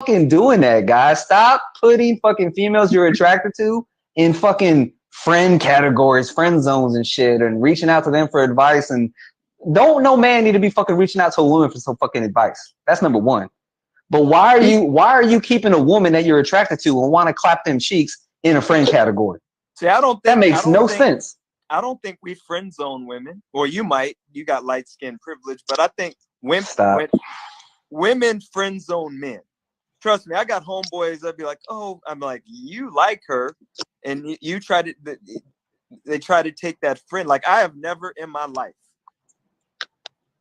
fucking doing that, guys. Stop putting fucking females you're attracted to in fucking friend categories, friend zones and shit, and reaching out to them for advice. And don't no man need to be fucking reaching out to a woman for some fucking advice. That's number one. But why are you keeping a woman that you're attracted to and want to clap them cheeks in a friend category? See, I don't That think makes no sense. I don't think we friend zone women, or you might. You got light skin privilege, but I think Stop. women friend zone men. Trust me, I got homeboys that be like, "Oh," I'm like, "You like her," and you try to. They try to take that friend. Like I have never in my life,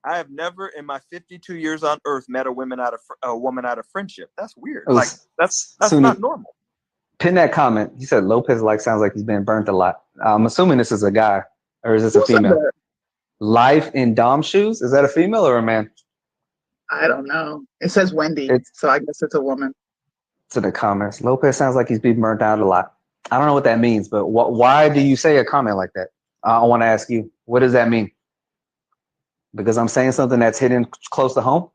I have never in my 52 years on Earth met a woman out of friendship. That's weird. Like that's Sunni, not normal. pin that comment. He said Lopez sounds like he's been burnt a lot. I'm assuming this is a guy, or is this a Who said female? that? Life in Dom shoes. Is that a female or a man? I don't know. It says Wendy, It's so I guess it's a woman. in the comments. Lopez sounds like he's been burnt out a lot. I don't know what that means, but why do you say a comment like that? I want to ask you, what does that mean? Because I'm saying something that's hidden close to home?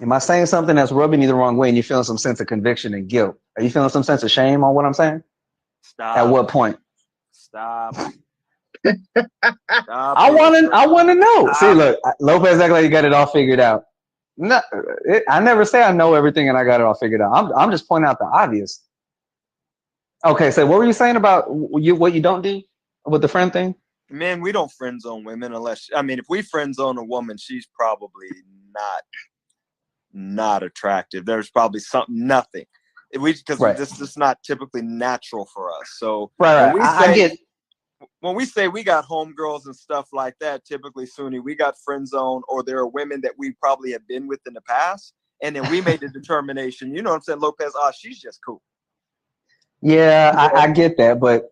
Am I saying something that's rubbing you the wrong way and you're feeling some sense of conviction and guilt? Are you feeling some sense of shame on what I'm saying? Stop. At what point? Stop. I want to know. See, look, Lopez act like you got it all figured out. No, I never say I know everything and I got it all figured out. I'm just pointing out the obvious. Okay, so what were you saying about what you don't do with the friend thing? Man, we don't friend zone women unless, I mean, if we friend zone a woman, she's probably not attractive. There's probably nothing. Because Right. this is not typically natural for us. So Right. when we say we got homegirls and stuff like that, typically Sunni, we got friend zone, or there are women that we probably have been with in the past, and then we made the determination. You know what I'm saying, Lopez? She's just cool. Yeah, I get that, but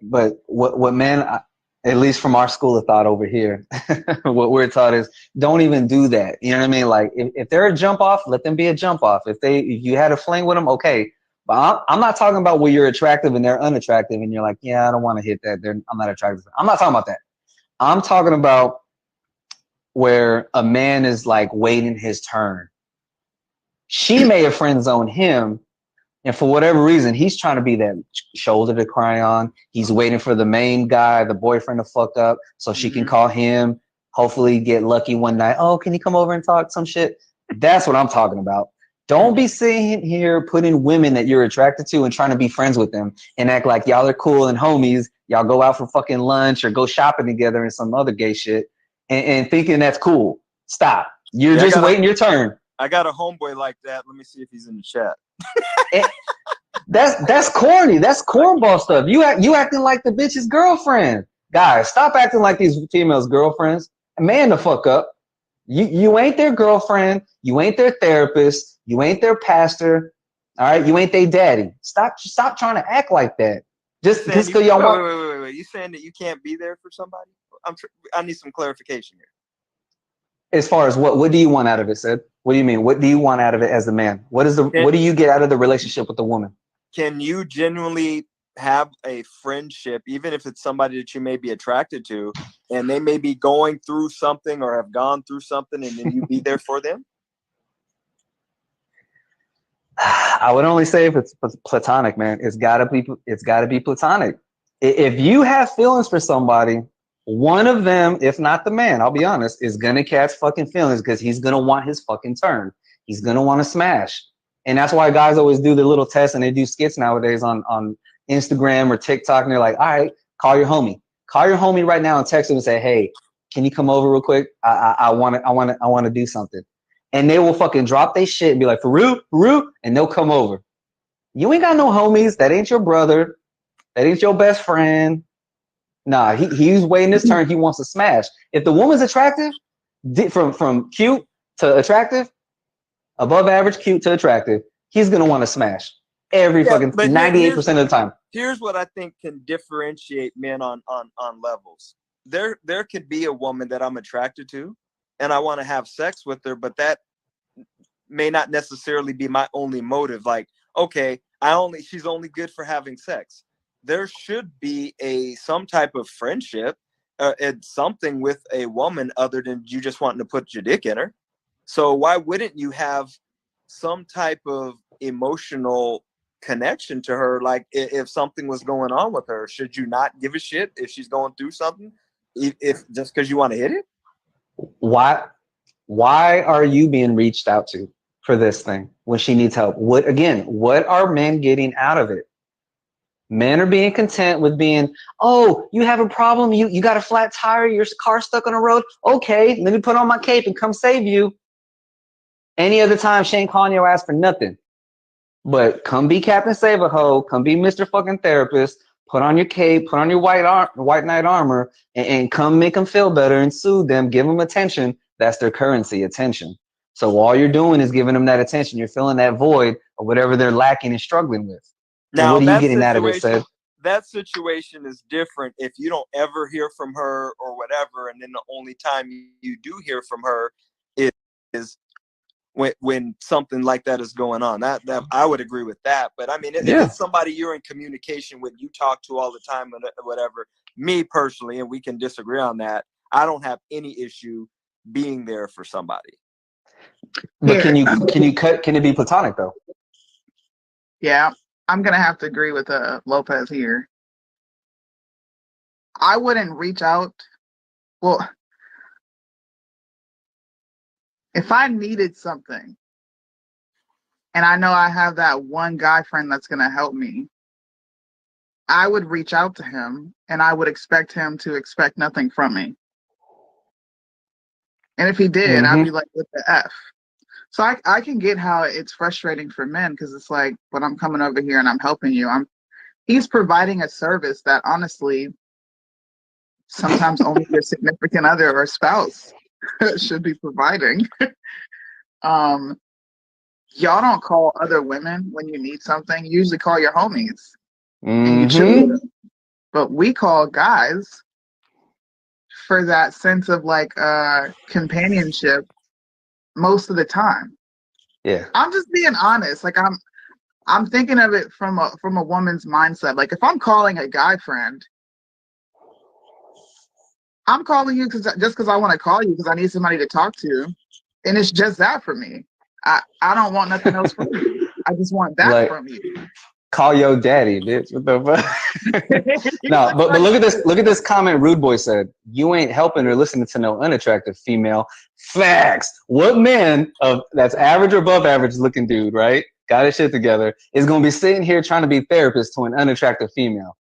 what men, at least from our school of thought over here, what we're taught is don't even do that. You know what I mean? Like if they're a jump off, let them be a jump off. If you had a fling with them, okay. But I'm not talking about where you're attractive and they're unattractive and you're like, yeah, I don't want to hit that. I'm not attractive. I'm not talking about that. I'm talking about where a man is like waiting his turn. She may have friend zoned him, and for whatever reason, he's trying to be that shoulder to cry on. He's waiting for the main guy, the boyfriend, to fuck up so she can call him, hopefully get lucky one night. Oh, can you come over and talk some shit? That's what I'm talking about. Don't be sitting here putting women that you're attracted to and trying to be friends with them and act like y'all are cool and homies. Y'all go out for fucking lunch or go shopping together and some other gay shit and thinking that's cool. Stop. You're just waiting your turn. I got a homeboy like that. Let me see if he's in the chat. That's corny. That's cornball stuff. You acting like the bitch's girlfriend. Guys, stop acting like these females' girlfriends. Man the fuck up. You ain't their girlfriend. You ain't their therapist. You ain't their pastor. All right, you ain't their daddy. Stop trying to act like that. Just because y'all want. Wait. You saying that you can't be there for somebody? I need some clarification here. As far as what do you want out of it, Sid? What do you mean? What do you want out of it as a man? What do you get out of the relationship with the woman? Can you genuinely have a friendship, even if it's somebody that you may be attracted to, and they may be going through something or have gone through something, and then you be there for them? I would only say if it's platonic, man. It's gotta be platonic. If you have feelings for somebody, one of them, if not the man, I'll be honest, is gonna catch fucking feelings because he's gonna want his fucking turn. He's gonna want to smash. And that's why guys always do the little tests and they do skits nowadays on Instagram or TikTok, and they're like, all right, call your homie. Call your homie right now and text him and say, hey, can you come over real quick? I wanna do something. And they will fucking drop their shit and be like, Farouk, and they'll come over. You ain't got no homies. That ain't your brother. That ain't your best friend. Nah, he's waiting his turn. He wants to smash. If the woman's attractive, from cute to attractive, above average, cute to attractive, he's gonna want to smash every fucking 98% of the time. Here's what I think can differentiate men on levels. There could be a woman that I'm attracted to, and I want to have sex with her, but that may not necessarily be my only motive. Like, okay, she's only good for having sex. There should be some type of friendship and something with a woman other than you just wanting to put your dick in her. So why wouldn't you have some type of emotional connection to her. Like if something was going on with her, should you not give a shit if she's going through something, if just because you want to hit it? Why are you being reached out to for this thing when she needs help? What are men getting out of it? Men are being content with being, oh, you have a problem, you got a flat tire, your car stuck on the road, okay, let me put on my cape and come save you. Any other time she ain't calling your ass for nothing. But come be Captain Save-A-Ho, come be Mr. fucking Therapist, put on your cape, put on your white knight armor, and come make them feel better and soothe them, give them attention. That's their currency, attention. So all you're doing is giving them that attention. You're filling that void of whatever they're lacking and struggling with. And Now what are you getting out of it, Seth? that situation is different if you don't ever hear from her or whatever, and then the only time you do hear from her is when something like that is going on. That I would agree with that. But I mean, if it's somebody you're in communication with, you talk to all the time or whatever, me personally, and we can disagree on that, I don't have any issue being there for somebody. But can it be platonic though? Yeah, I'm gonna have to agree with Lopez here. I wouldn't reach out. Well, if I needed something and I know I have that one guy friend that's gonna help me, I would reach out to him and I would expect him to expect nothing from me. And if he did, I'd be like, what the F? So I can get how it's frustrating for men, because it's like, but I'm coming over here and I'm helping you. He's providing a service that honestly, sometimes only your significant other or spouse should be providing. Y'all don't call other women when you need something. You usually call your homies and you chill with them. But we call guys for that sense of like companionship most of the time. Yeah. I'm just being honest. Like I'm thinking of it from a woman's mindset. Like if I'm calling a guy friend, I'm calling you just because I want to call you, because I need somebody to talk to, and it's just that for me. I don't want nothing else from you. I just want that from you. Call your daddy, bitch. What the fuck? No, but look at this. Look at this comment Rude Boy said. You ain't helping or listening to no unattractive female. Facts. What man that's average or above average looking dude, right? Got his shit together, is gonna be sitting here trying to be therapist to an unattractive female?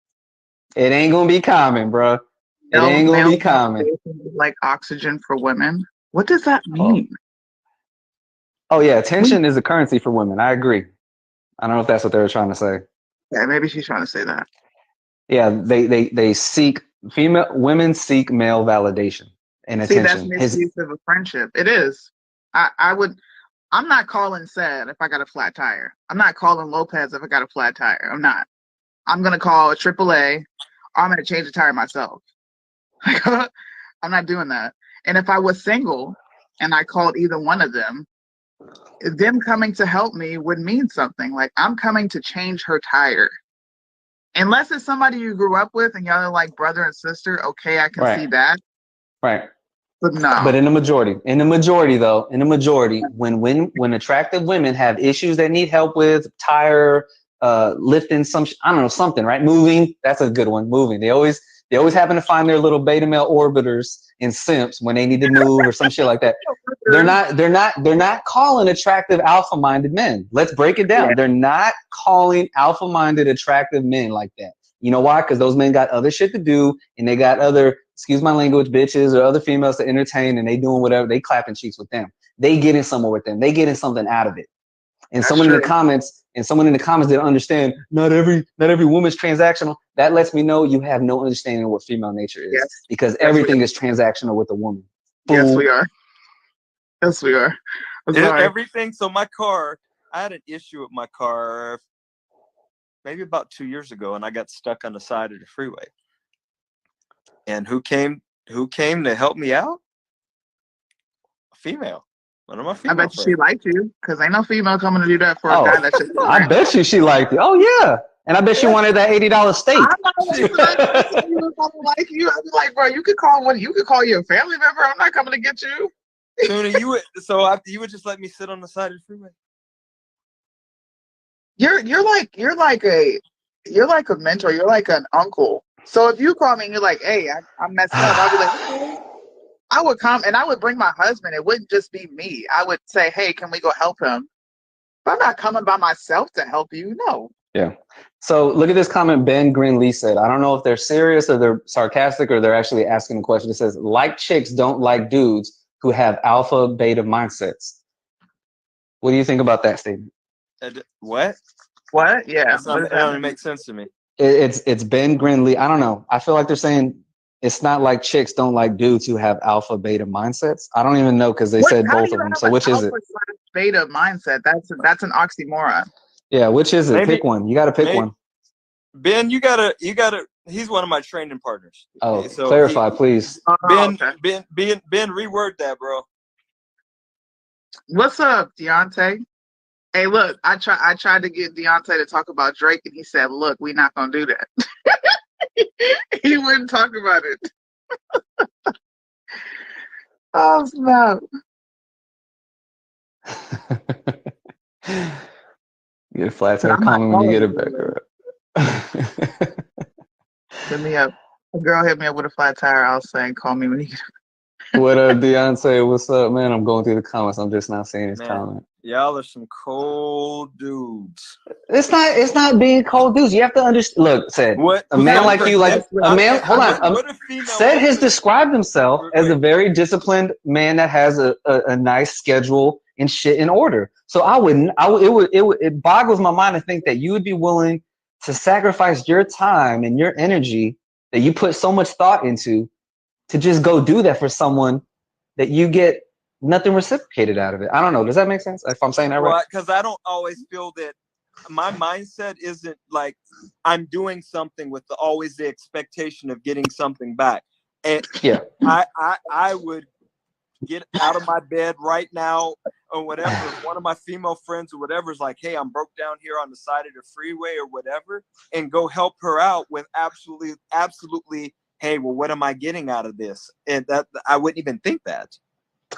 It ain't gonna be common, bro. It ain't gonna be common. Like oxygen for women. What does that mean? Oh yeah, attention is a currency for women. I agree. I don't know if that's what they were trying to say. Yeah, maybe she's trying to say that. Yeah, they seek women seek male validation and attention. That's misuse of a friendship. It is. I'm not calling Sad if I got a flat tire. I'm not calling Lopez if I got a flat tire. I'm not. I'm gonna call AAA, or I'm gonna change the tire myself. I'm not doing that. And if I was single and I called either one of them coming to help me would mean something. Like, I'm coming to change her tire. Unless it's somebody you grew up with and y'all are like brother and sister, okay, I can see that. Right. But no. But in the majority, when attractive women have issues they need help with, tire, lifting I don't know, something, right? Moving, that's a good one. Moving. They always happen to find their little beta male orbiters in simps when they need to move or some shit like that. They're not calling attractive alpha minded men. Let's break it down. Yeah. They're not calling alpha minded attractive men like that. You know why? Because those men got other shit to do, and they got other, excuse my language, bitches or other females to entertain, and they doing whatever. They clapping cheeks with them. They getting somewhere with them. They getting something out of it. And someone in the comments didn't understand. Not every woman's transactional. That lets me know you have no understanding of what female nature is, because everything is transactional with a woman. Boom. Yes, we are. Yes, we are. Everything. So my car, I had an issue with my car maybe about 2 years ago, and I got stuck on the side of the freeway. And who came to help me out? A female. One of my female I bet she liked you, because ain't no female coming to do that for a guy that should. I bet she liked you. Oh yeah, and I bet she wanted that $80 steak. I'm not like you. I'd be like, bro, you could call your family member. I'm not coming to get you. Tuna, you would just let me sit on the side of the freeway? you're like a mentor. You're like an uncle. So if you call me and you're like, "Hey, I'm messed up," I'll be like, "Okay." I would come and I would bring my husband. It wouldn't just be me. I would say, "Hey, can we go help him?" But I'm not coming by myself to help you. No. Yeah. So look at this comment Ben Greenlee said. I don't know if they're serious or they're sarcastic or they're actually asking a question. It says, like chicks don't like dudes who have alpha beta mindsets. What do you think about that statement? What? What? Yeah. That What does that doesn't mean? make sense to me. It's Ben Greenlee. I don't know. I feel like they're saying it's not like chicks don't like dudes who have alpha beta mindsets. I don't even know because they said How do both you of them. have So an which is it? alpha/beta mindset? That's an oxymoron. Yeah, which is it? Maybe, Pick one. You got to pick one. Ben, you gotta. He's one of my training partners. Oh, So clarify, please. Ben, Okay. Ben, reword that, bro. What's up, Deontay? Hey, look, I tried to get Deontay to talk about Drake, and he said, "Look, we're not gonna do that." He wouldn't talk about it. Oh snap! Get a flat tire I'm not comment when you calling get it back. you. Hit me up. A girl hit me up with a flat tire. I'll say, "Call me when you get." What up, Deontay? What's up, man? I'm going through the comments. I'm just not seeing his comment. Y'all are some cold dudes. It's not being cold dudes. You have to understand. Look, said a man like you, like a man. Hold on. Said has described himself as a very disciplined man that has a nice schedule and shit in order. So it boggles my mind to think that you would be willing to sacrifice your time and your energy that you put so much thought into to just go do that for someone that you get nothing reciprocated out of it. I don't know. Does that make sense? If I'm saying that right? Because I don't always feel that my mindset isn't like I'm doing something with always the expectation of getting something back. And yeah, I would get out of my bed right now or whatever. If one of my female friends or whatever is like, "Hey, I'm broke down here on the side of the freeway or whatever," and go help her out with absolutely, "Hey, well, what am I getting out of this?" And that I wouldn't even think that.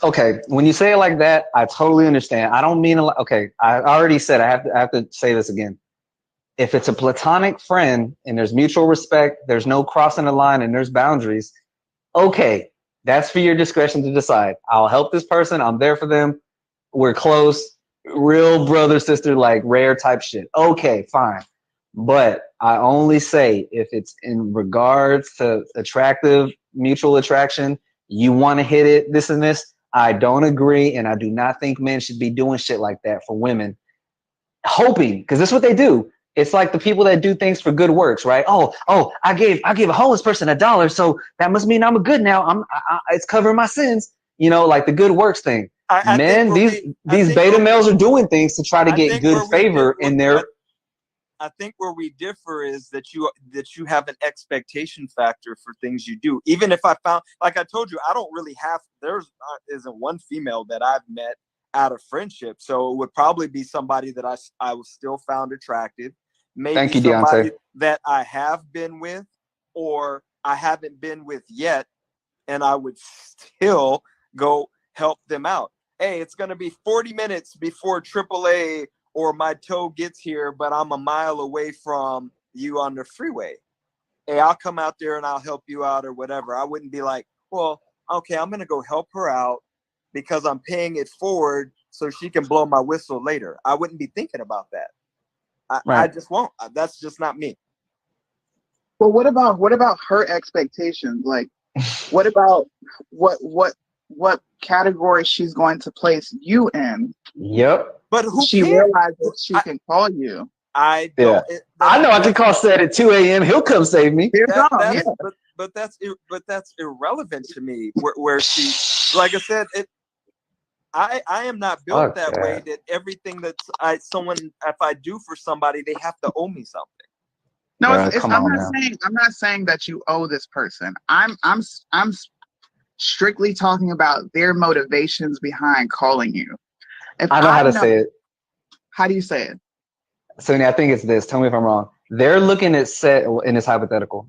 Okay, when you say it like that, I totally understand. I don't mean a lot. Okay, I already said I have to say this again. If it's a platonic friend and there's mutual respect, there's no crossing the line and there's boundaries, okay, that's for your discretion to decide. I'll help this person. I'm there for them. We're close, real brother, sister, like rare type shit. Okay, fine. But I only say if it's in regards to attractive, mutual attraction, you want to hit it, this and this. I don't agree, and I do not think men should be doing shit like that for women. Hoping, because this is what they do. It's like the people that do things for good works, right? Oh, I gave a homeless person $1, so that must mean I'm a good now. It's covering my sins, like the good works thing. Men, these beta males are doing things to try to get good favor in their. I think where we differ is that you have an expectation factor for things you do. Even if I found, like I told you, I don't really have. Isn't one female that I've met out of friendship, so it would probably be somebody that I was still found attractive. Maybe Thank you, somebody Deontay. that I have been with, or I haven't been with yet, and I would still go help them out. Hey, it's going to be 40 minutes before AAA or my tow gets here, but I'm a mile away from you on the freeway. Hey, I'll come out there and I'll help you out or whatever. I wouldn't be like, well, okay, I'm going to go help her out because I'm paying it forward so she can blow my whistle later. I wouldn't be thinking about that. I just won't. That's just not me. Well, what about her expectations? Like, what about what category she's going to place you in? Yep. But who she cares? realizes she can call you. I don't. Yeah. I know I can call Seth at 2 a.m. He'll come save me. But that's irrelevant to me. Where she, like I said, I am not built that way. That everything that's if I do for somebody, they have to owe me something. No, I'm not saying that you owe this person. I'm strictly talking about their motivations behind calling you. I know how to say it. How do you say it? Sonia, I think it's this. Tell me if I'm wrong. They're looking at Sed in this hypothetical.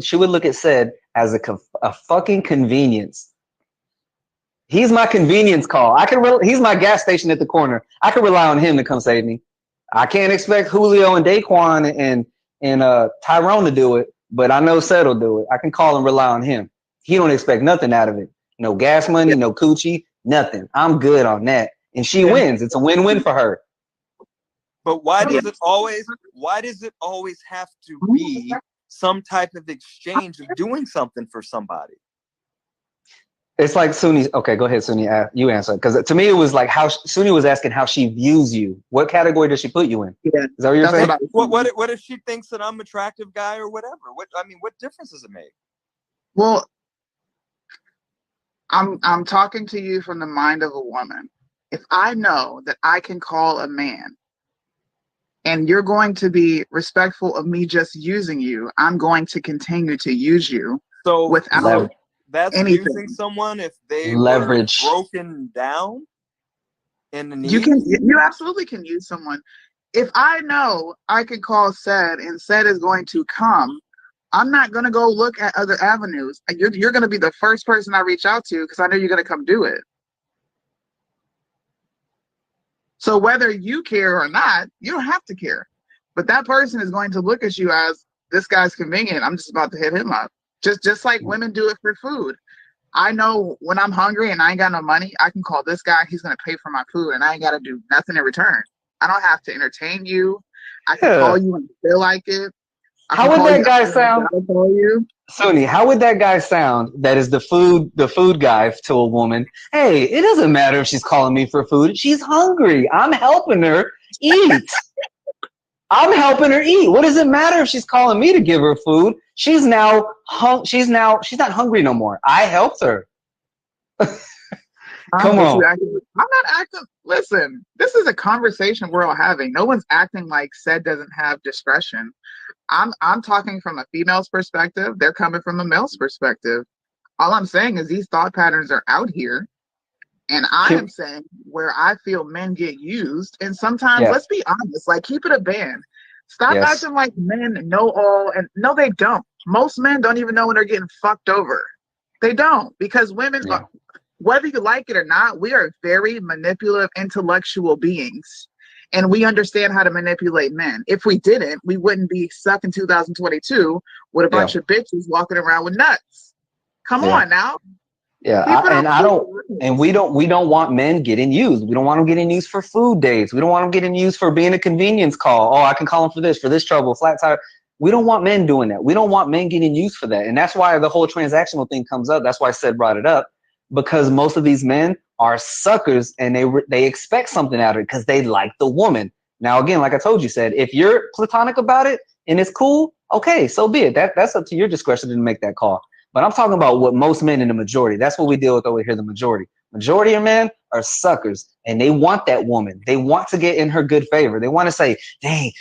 She would look at Sed as a fucking convenience. He's my convenience call. He's my gas station at the corner. I can rely on him to come save me. I can't expect Julio and Daquan and Tyrone to do it, but I know Seth will do it. I can call and rely on him. He don't expect nothing out of it. No gas money, Yeah. no coochie, nothing. I'm good on that. And she Yeah. wins. It's a win-win for her. But why does it always have to be some type of exchange of doing something for somebody? It's like Suni. Okay, go ahead, Suni. You answer. Because to me, it was like how Suni was asking how she views you. What category does she put you in? Yeah, is that what you're saying? What if she thinks that I'm an attractive guy or whatever? What difference does it make? Well, I'm talking to you from the mind of a woman. If I know that I can call a man and you're going to be respectful of me just using you, I'm going to continue to use you without that's anything. Using someone if they leverage were broken down in the need. You absolutely can use someone. If I know I can call Sed and Sed is going to come, I'm not going to go look at other avenues. You're going to be the first person I reach out to because I know you're going to come do it. So whether you care or not, you don't have to care. But that person is going to look at you as, this guy's convenient. I'm just about to hit him up. Just like women do it for food. I know when I'm hungry and I ain't got no money, I can call this guy. He's going to pay for my food and I ain't got to do nothing in return. I don't have to entertain you. I can call you when I feel like it. How would that guy sound? Suni, how would that guy sound that is the food guy to a woman? Hey, it doesn't matter if she's calling me for food. She's hungry. I'm helping her eat. I'm helping her eat. What does it matter if she's calling me to give her food? She's not hungry no more. I helped her. Come on. I'm not acting. Listen, this is a conversation we're all having. No one's acting like Sed doesn't have discretion. I'm talking from a female's perspective. They're coming from a male's perspective. All I'm saying is these thought patterns are out here. And I am saying where I feel men get used. And sometimes, let's be honest, like keep it a band. Stop acting like men know all. And no, they don't. Most men don't even know when they're getting fucked over. They don't. Because women, whether you like it or not, we are very manipulative, intellectual beings. And we understand how to manipulate men. If we didn't, we wouldn't be stuck in 2022 with a bunch of bitches walking around with nuts. Come on now. We don't want men getting used. We don't want them getting used for food dates. We don't want them getting used for being a convenience call. Oh, I can call them for this trouble, flat tire. We don't want men doing that. We don't want men getting used for that. And that's why the whole transactional thing comes up. That's why Seth brought it up, because most of these men are suckers and they expect something out of it because they like the woman. Now, again, like I told you, Seth, if you're platonic about it and it's cool, okay, so be it. That's up to your discretion to make that call. But I'm talking about what most men in the majority, that's what we deal with over here, the majority. Majority of men are suckers and they want that woman. They want to get in her good favor. They want to say, dang,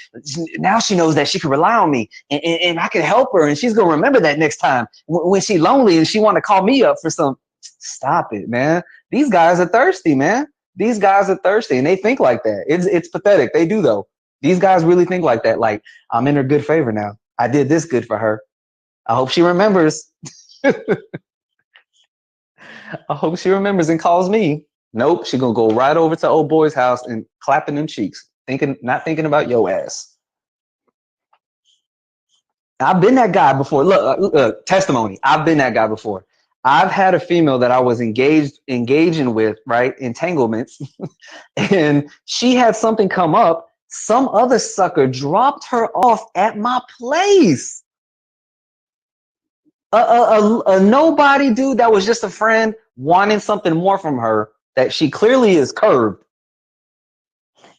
now she knows that she can rely on me and I can help her and she's going to remember that next time when she's lonely and she want to call me up for some. Stop it, man. These guys are thirsty, man. These guys are thirsty and they think like that. It's pathetic. They do, though. These guys really think like that. Like, I'm in her good favor now. I did this good for her. I hope she remembers. I hope she remembers and calls me. Nope, she gonna go right over to old boy's house and clapping them cheeks, not thinking about your ass. I've been that guy before. Look, testimony. I've been that guy before. I've had a female that I was engaging with, right? Entanglements, and she had something come up. Some other sucker dropped her off at my place. A nobody dude that was just a friend wanting something more from her that she clearly is curved,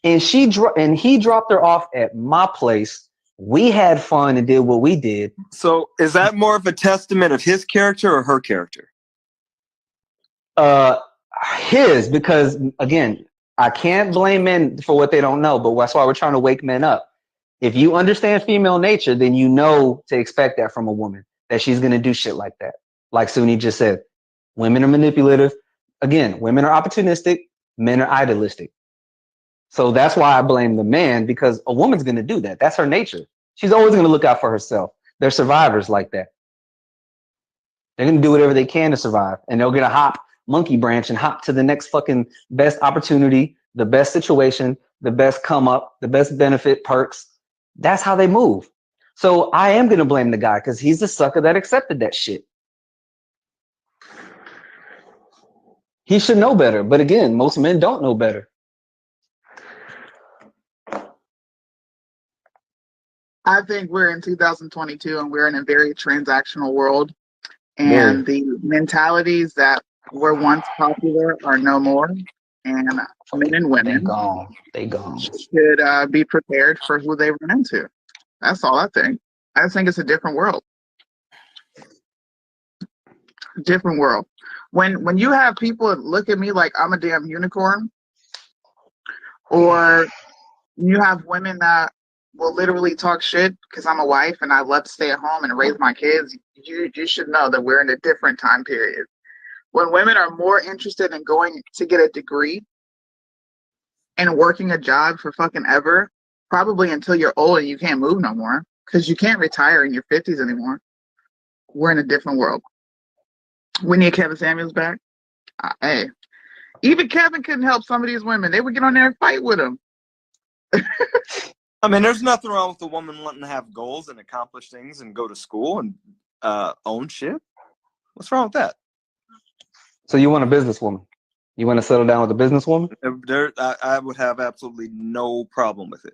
and he dropped her off at my place. We had fun and did what we did. So is that more of a testament of his character or her character? His, because again, I can't blame men for what they don't know, but that's why we're trying to wake men up. If you understand female nature, then you know to expect that from a woman, that she's going to do shit like that. Like Suni just said, women are manipulative. Again, women are opportunistic. Men are idealistic. So that's why I blame the man, because a woman's going to do that. That's her nature. She's always going to look out for herself. They're survivors like that. They're going to do whatever they can to survive. And they're going to hop monkey branch and hop to the next fucking best opportunity, the best situation, the best come up, the best benefit perks. That's how they move. So I am going to blame the guy because he's the sucker that accepted that shit. He should know better. But again, most men don't know better. I think we're in 2022 and we're in a very transactional world. And the mentalities that were once popular are no more. And men and They women gone. They gone. should be prepared for who they run into. That's all I think. I just think it's a different world. Different world. When you have people look at me like I'm a damn unicorn, or you have women that will literally talk shit because I'm a wife and I love to stay at home and raise my kids, you should know that we're in a different time period. When women are more interested in going to get a degree and working a job for fucking ever, probably until you're old and you can't move no more, because you can't retire in your 50s anymore. We're in a different world. We need Kevin Samuels back. Hey, even Kevin couldn't help some of these women. They would get on there and fight with him. I mean, there's nothing wrong with a woman wanting to have goals and accomplish things and go to school and own shit. What's wrong with that? So you want a businesswoman? You want to settle down with a businesswoman? I would have absolutely no problem with it.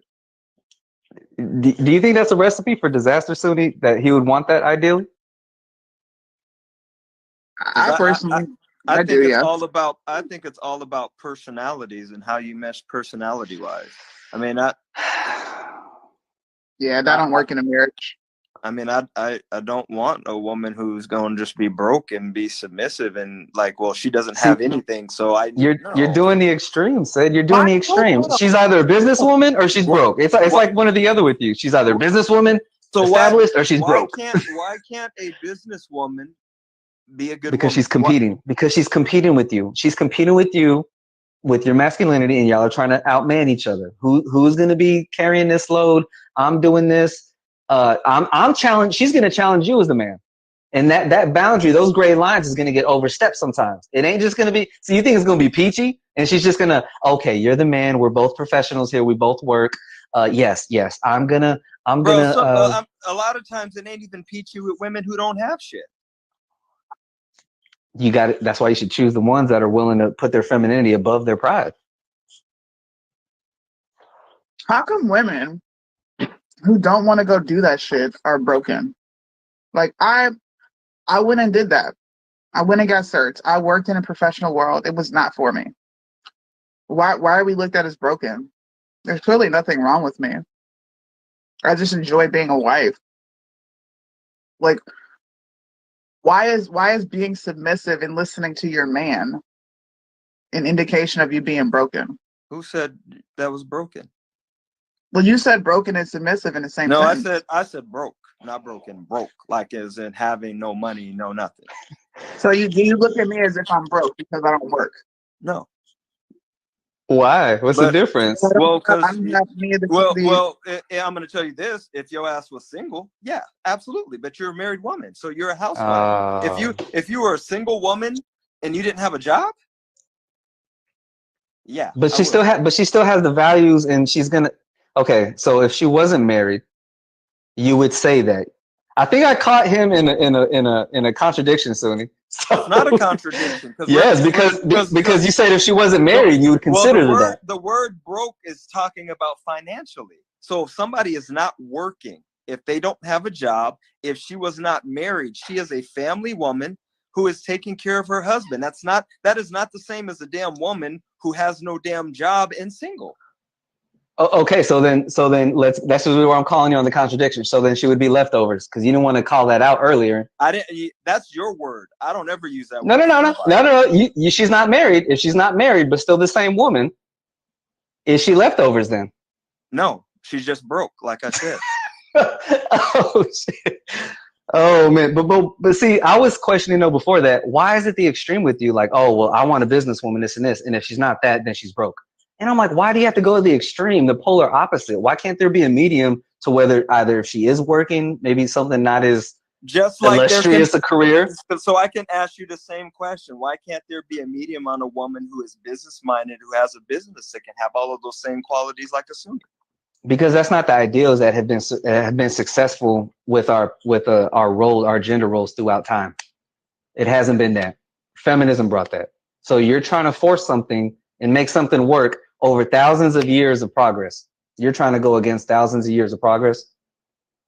Do you think that's a recipe for disaster, Sunni? That he would want that ideally? I personally, I think do, it's yeah. all about. I think it's all about personalities and how you mesh personality-wise. I mean, yeah, that don't work in a marriage. I mean, I don't want a woman who's going to just be broke and be submissive and like, well, she doesn't have anything, so You're doing the extreme, Sid. You're doing the extreme. She's either a businesswoman or she's broke. It's like one or the other with you. She's either a businesswoman, established, or she's broke. Why can't a businesswoman be a good because woman? she's competing. Because she's competing with you. She's competing with you with your masculinity, and y'all are trying to outman each other. Who's going to be carrying this load? I'm doing this. I'm challenged. She's going to challenge you as the man, and that boundary, those gray lines, is going to get overstepped sometimes. It ain't just going to be. So you think it's going to be peachy, and she's just going to, okay, you're the man. We're both professionals here. We both work. Yes. I'm gonna. A lot of times it ain't even peachy with women who don't have shit. You got it. That's why you should choose the ones that are willing to put their femininity above their pride. How come women who don't want to go do that shit are broken? Like I went and did that. I went and got certs. I worked in a professional world. It was not for me. Why are we looked at as broken? There's clearly nothing wrong with me. I just enjoy being a wife. Like, why is being submissive and listening to your man an indication of you being broken? Who said that was broken? Well, you said broken and submissive in the same sentence. No, I said broke, not broken. Broke, like as in having no money, no nothing. So you look at me as if I'm broke because I don't work? No. Why? What's the difference? Well, because I'm going to tell you this: if your ass was single, yeah, absolutely. But you're a married woman, so you're a housewife. If you were a single woman and you didn't have a job, yeah. But she still has the values, and she's gonna. Okay, so if she wasn't married, you would say that. I think I caught him in a contradiction, Sunni. So, it's not a contradiction. Yes, because you said if she wasn't married, you would consider that. The word broke is talking about financially. So if somebody is not working, if they don't have a job, if she was not married, she is a family woman who is taking care of her husband. That is not the same as a damn woman who has no damn job and single. Okay, so then that's where I'm calling you on the contradiction. So then she would be leftovers because you didn't want to call that out earlier. I didn't. That's your word. I don't ever use that. No. She's not married. If she's not married, but still the same woman, is she leftovers then? No, she's just broke, like I said. Oh shit. Oh man, but see, I was questioning though before that. Why is it the extreme with you? Like, oh well, I want a businesswoman, this and this, and if she's not that, then she's broke. And I'm like, why do you have to go to the extreme, the polar opposite? Why can't there be a medium to whether either if she is working, maybe something not as Just like there can, illustrious a career. so I can ask you the same question. Why can't there be a medium on a woman who is business minded, who has a business that can have all of those same qualities like a Sunni? Because that's not the ideals that have been successful with our role, our gender roles throughout time. It hasn't been that. Feminism brought that. So you're trying to force something and make something work over thousands of years of progress. You're trying to go against thousands of years of progress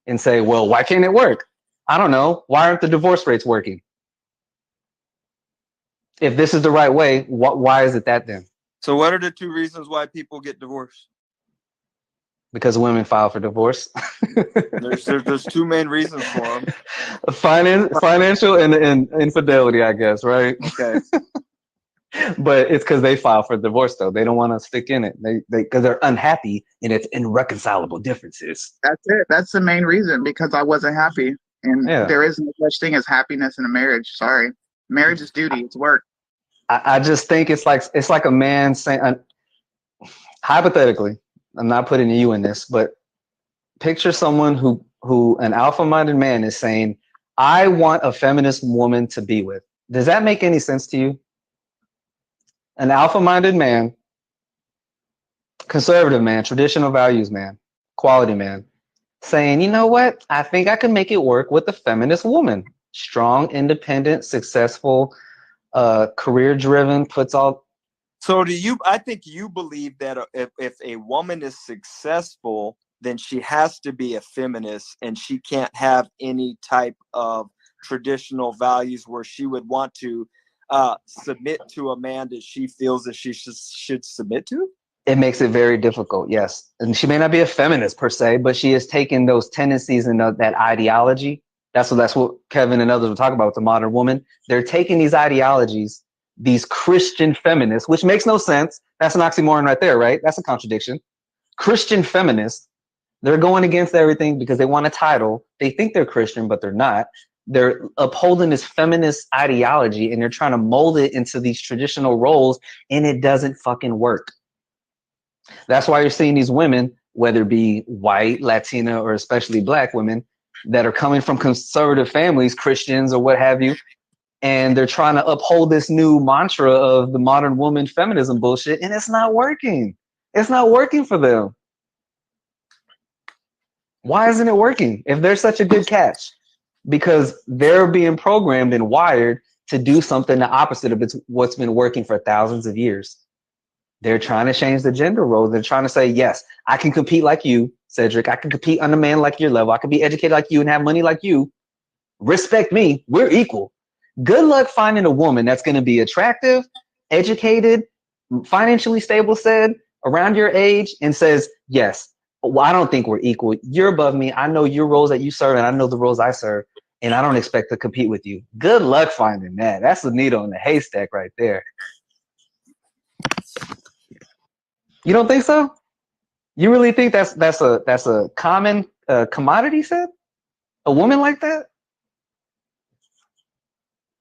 and say, well, why can't it work? I don't know. Why aren't the divorce rates working? If this is the right way, why is it that then? So what are the two reasons why people get divorced? Because women file for divorce. There's two main reasons for them. Financial and infidelity, I guess, right? Okay. But it's because they file for divorce, though. They don't want to stick in it. Because they're unhappy and it's irreconcilable differences. That's it. That's the main reason, because I wasn't happy. And Yeah. there is no such thing as happiness in a marriage. Sorry. Marriage is duty. It's work. I just think it's like a man saying, hypothetically, I'm not putting you in this, but picture someone who an alpha-minded man is saying, I want a feminist woman to be with. Does that make any sense to you? An alpha-minded man, conservative man, traditional values man, quality man, saying, you know what? I think I can make it work with a feminist woman. Strong, independent, successful, career-driven, puts all. So I think you believe that if a woman is successful, then she has to be a feminist, and she can't have any type of traditional values where she would want to submit to a man that she feels that she should submit to? It makes it very difficult, yes. And she may not be a feminist per se, but she has taken those tendencies and that ideology. That's what Kevin and others were talking about with the modern woman. They're taking these ideologies, these Christian feminists, which makes no sense. That's an oxymoron right there, right? That's a contradiction. Christian feminists, they're going against everything because they want a title. They think they're Christian, but they're not. They're upholding this feminist ideology and they're trying to mold it into these traditional roles, and it doesn't fucking work. That's why you're seeing these women, whether it be white, Latina, or especially black women that are coming from conservative families, Christians or what have you, and they're trying to uphold this new mantra of the modern woman feminism bullshit, and it's not working. It's not working for them. Why isn't it working if they're such a good catch? Because they're being programmed and wired to do something the opposite of what's been working for thousands of years. They're trying to change the gender roles. They're trying to say, yes, I can compete like you, Cedric. I can compete on a man like your level. I can be educated like you and have money like you. Respect me. We're equal. Good luck finding a woman that's going to be attractive, educated, financially stable, said, around your age, and says, yes, well, I don't think we're equal. You're above me. I know your roles that you serve, and I know the roles I serve, and I don't expect to compete with you. Good luck finding that. That's the needle in the haystack right there. You don't think so? You really think that's a common commodity set? A woman like that?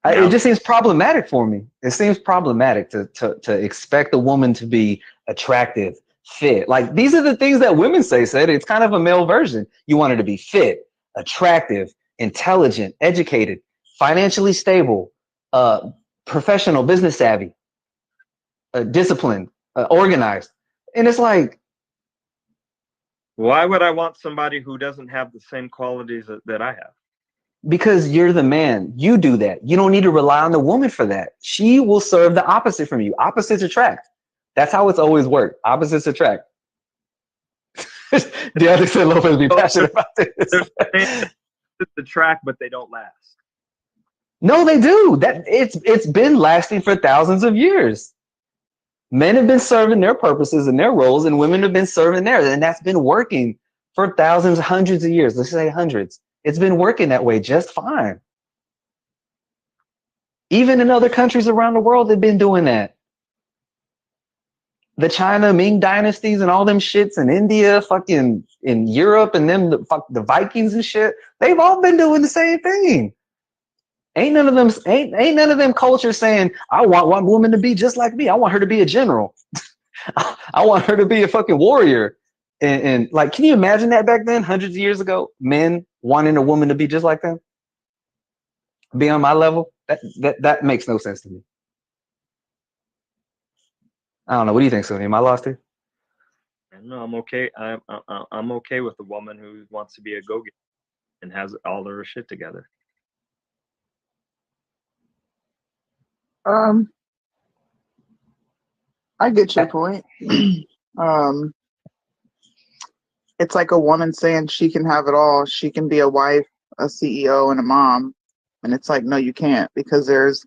No. It just seems problematic for me. It seems problematic to expect a woman to be attractive, fit. Like, these are the things that women say, said. It's kind of a male version. You want her to be fit, attractive, intelligent, educated, financially stable, professional, business savvy, disciplined, organized. And it's like, why would I want somebody who doesn't have the same qualities that I have? Because you're the man. You do that. You don't need to rely on the woman for that. She will serve the opposite from you. Opposites attract. That's how it's always worked. Opposites attract. The other said Lopez be passionate about this. Attract, but they don't last. No, they do. It's been lasting for thousands of years. Men have been serving their purposes and their roles, and women have been serving theirs, and that's been working for thousands, hundreds of years. Let's say hundreds. It's been working that way just fine. Even in other countries around the world, they've been doing that. The China Ming dynasties and all them shits in India, fucking in Europe, and them the Vikings and shit. They've all been doing the same thing. Ain't none of them cultures saying, I want one woman to be just like me. I want her to be a general. I want her to be a fucking warrior. And like, can you imagine that back then, hundreds of years ago, men wanting a woman to be just like them? be on my level, that makes no sense to me. I don't know. What do you think, Sunny? Am I lost here? No, I'm okay. I'm okay with a woman who wants to be a go-getter and has all of her shit together. Um, I get your point. um, it's like a woman saying she can have it all. She can be a wife, a CEO, and a mom. And it's like, no, you can't, because there's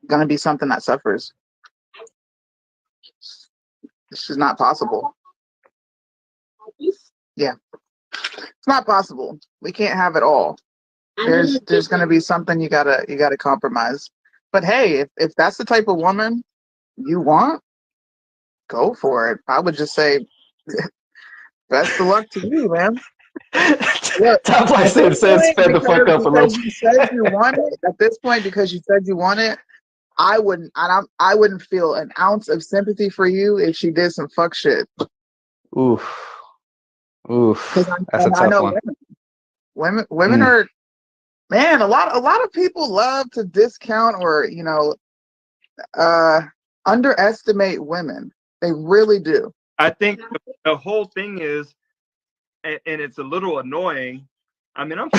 gonna be something that suffers. It's just not possible. Yeah, it's not possible. We can't have it all. There's gonna be something you gotta compromise. But hey, if that's the type of woman you want, go for it. I would just say best of luck to you, man. Look, Top Flight at this said point, sped the fuck up a little. because you said you want it. At this point, because you said you want it, I wouldn't feel an ounce of sympathy for you if she did some fuck shit. Oof, oof. That's a I tough know one. women are, man. A lot of people love to discount or underestimate women. They really do. I think the whole thing is, and it's a little annoying. I mean, I'm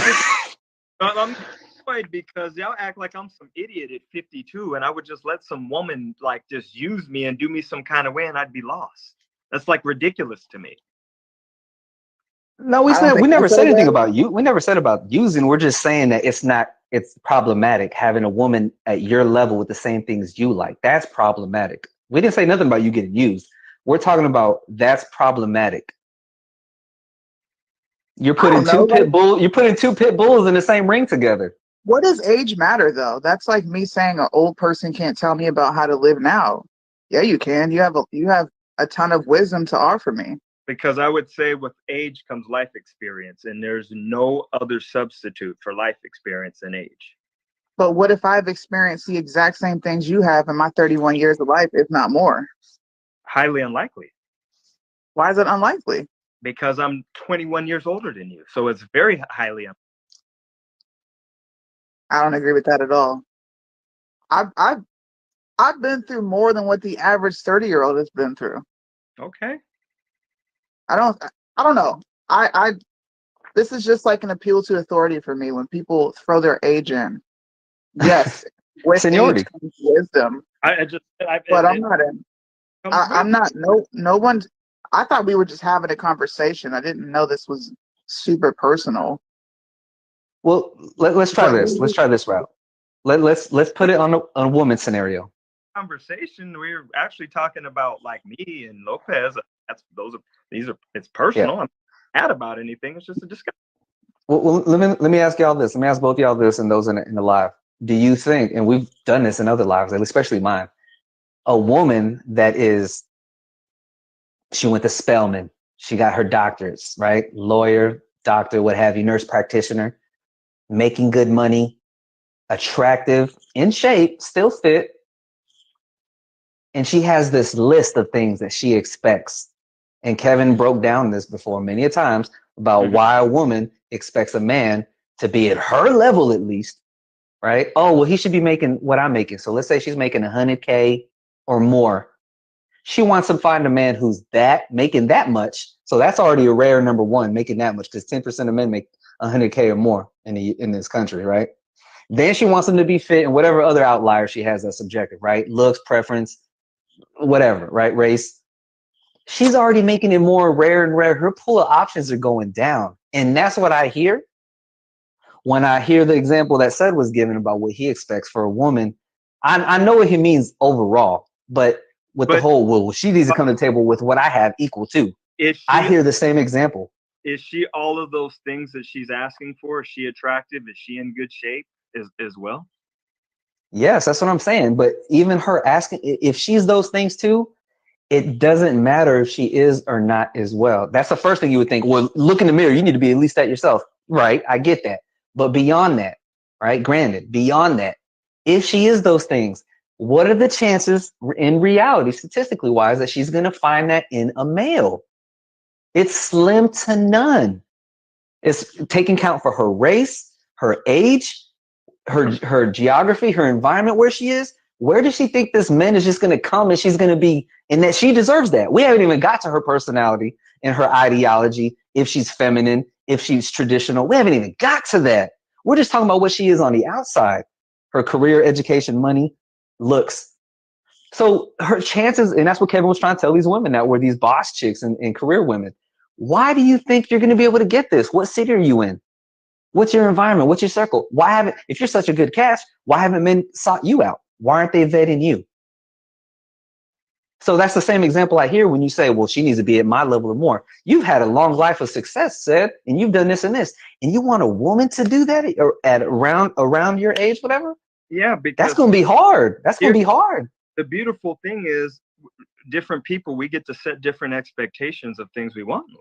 annoyed because y'all act like I'm some idiot at 52, and I would just let some woman like just use me and do me some kind of way, and I'd be lost. That's like ridiculous to me. No, we I don't said we think I never said said anything that. about you. We never said about using. We're just saying that it's problematic having a woman at your level with the same things you like. That's problematic. We didn't say nothing about you getting used. We're talking about that's problematic. You're I putting don't know. Like, you're putting two pit bulls in the same ring together. what does age matter though? That's like me saying an old person can't tell me about how to live now. Yeah, you can. You have a ton of wisdom to offer me. Because I would say with age comes life experience, and there's no other substitute for life experience than age. But what if I've experienced the exact same things you have in my 31 years of life, if not more? Highly unlikely, Why is it unlikely? because I'm 21 years older than you. So it's very highly unlikely. I don't agree with that at all. I've been through more than what the average 30-year-old has been through. Okay. I don't I don't know. I This is just like an appeal to authority for me when people throw their age in. Yes, with age Seniority. comes wisdom, but I'm not in. I'm not. No one. I thought we were just having a conversation. I didn't know this was super personal. Well, let's try But this. Let's try this route. Let's put it on a woman scenario. Conversation. We're actually talking about like me and Lopez. It's Yeah. personal. I'm not mad about anything. It's just a discussion. Well, let me ask y'all this. Let me ask both y'all this and those in the live. Do you think, and we've done this in other lives, especially mine, a woman that she went to Spelman, she got her doctorates, right? Lawyer, doctor, what have you, nurse practitioner, making good money, attractive, in shape, still fit. And she has this list of things that she expects. And Kevin broke down this before many a times about why a woman expects a man to be at her level at least, right? Oh, well, he should be making what I'm making. So let's say she's making 100K or more. She wants to find a man who's making that much. So that's already a rare number one, making that much, because 10% of men make 100K or more in this country, right? Then she wants him to be fit and whatever other outlier she has that's subjective, right? Looks, preference, whatever, right? Race. She's already making it more rare and rare. Her pool of options are going down. And that's what I hear when I hear the example that Seth was given about what he expects for a woman. I know what he means overall, but with the whole, well, she needs to come to the table with what I have equal to. I hear the same example. Is she all of those things that she's asking for? Is she attractive? Is she in good shape as well? Yes, that's what I'm saying. But even her asking, if she's those things too, it doesn't matter if she is or not as well. That's the first thing you would think. Well, look in the mirror. You need to be at least that yourself. Right. I get that. But beyond that, right? Granted, beyond that, if she is those things, what are the chances in reality, statistically wise, that she's going to find that in a male? It's slim to none. It's taking count for her race, her age, her geography, her environment where she is, where does she think this man is just going to come and she's going to be, and that she deserves that? We haven't even got to her personality and her ideology, if she's feminine, if she's traditional. We haven't even got to that. We're just talking about what she is on the outside, her career, education, money, looks. So her chances, and that's what Kevin was trying to tell these women that were these boss chicks and career women. Why do you think you're going to be able to get this? What city are you in? What's your environment? What's your circle? Why haven't, if you're such a good catch, why haven't men sought you out? Why aren't they vetting you? So that's the same example I hear when you say, well, she needs to be at my level or more. You've had a long life of success, said, and you've done this and this, and you want a woman to do that at around your age, whatever? Yeah, because that's going to be hard. That's going to be hard. The beautiful thing is, different people, we get to set different expectations of things we want in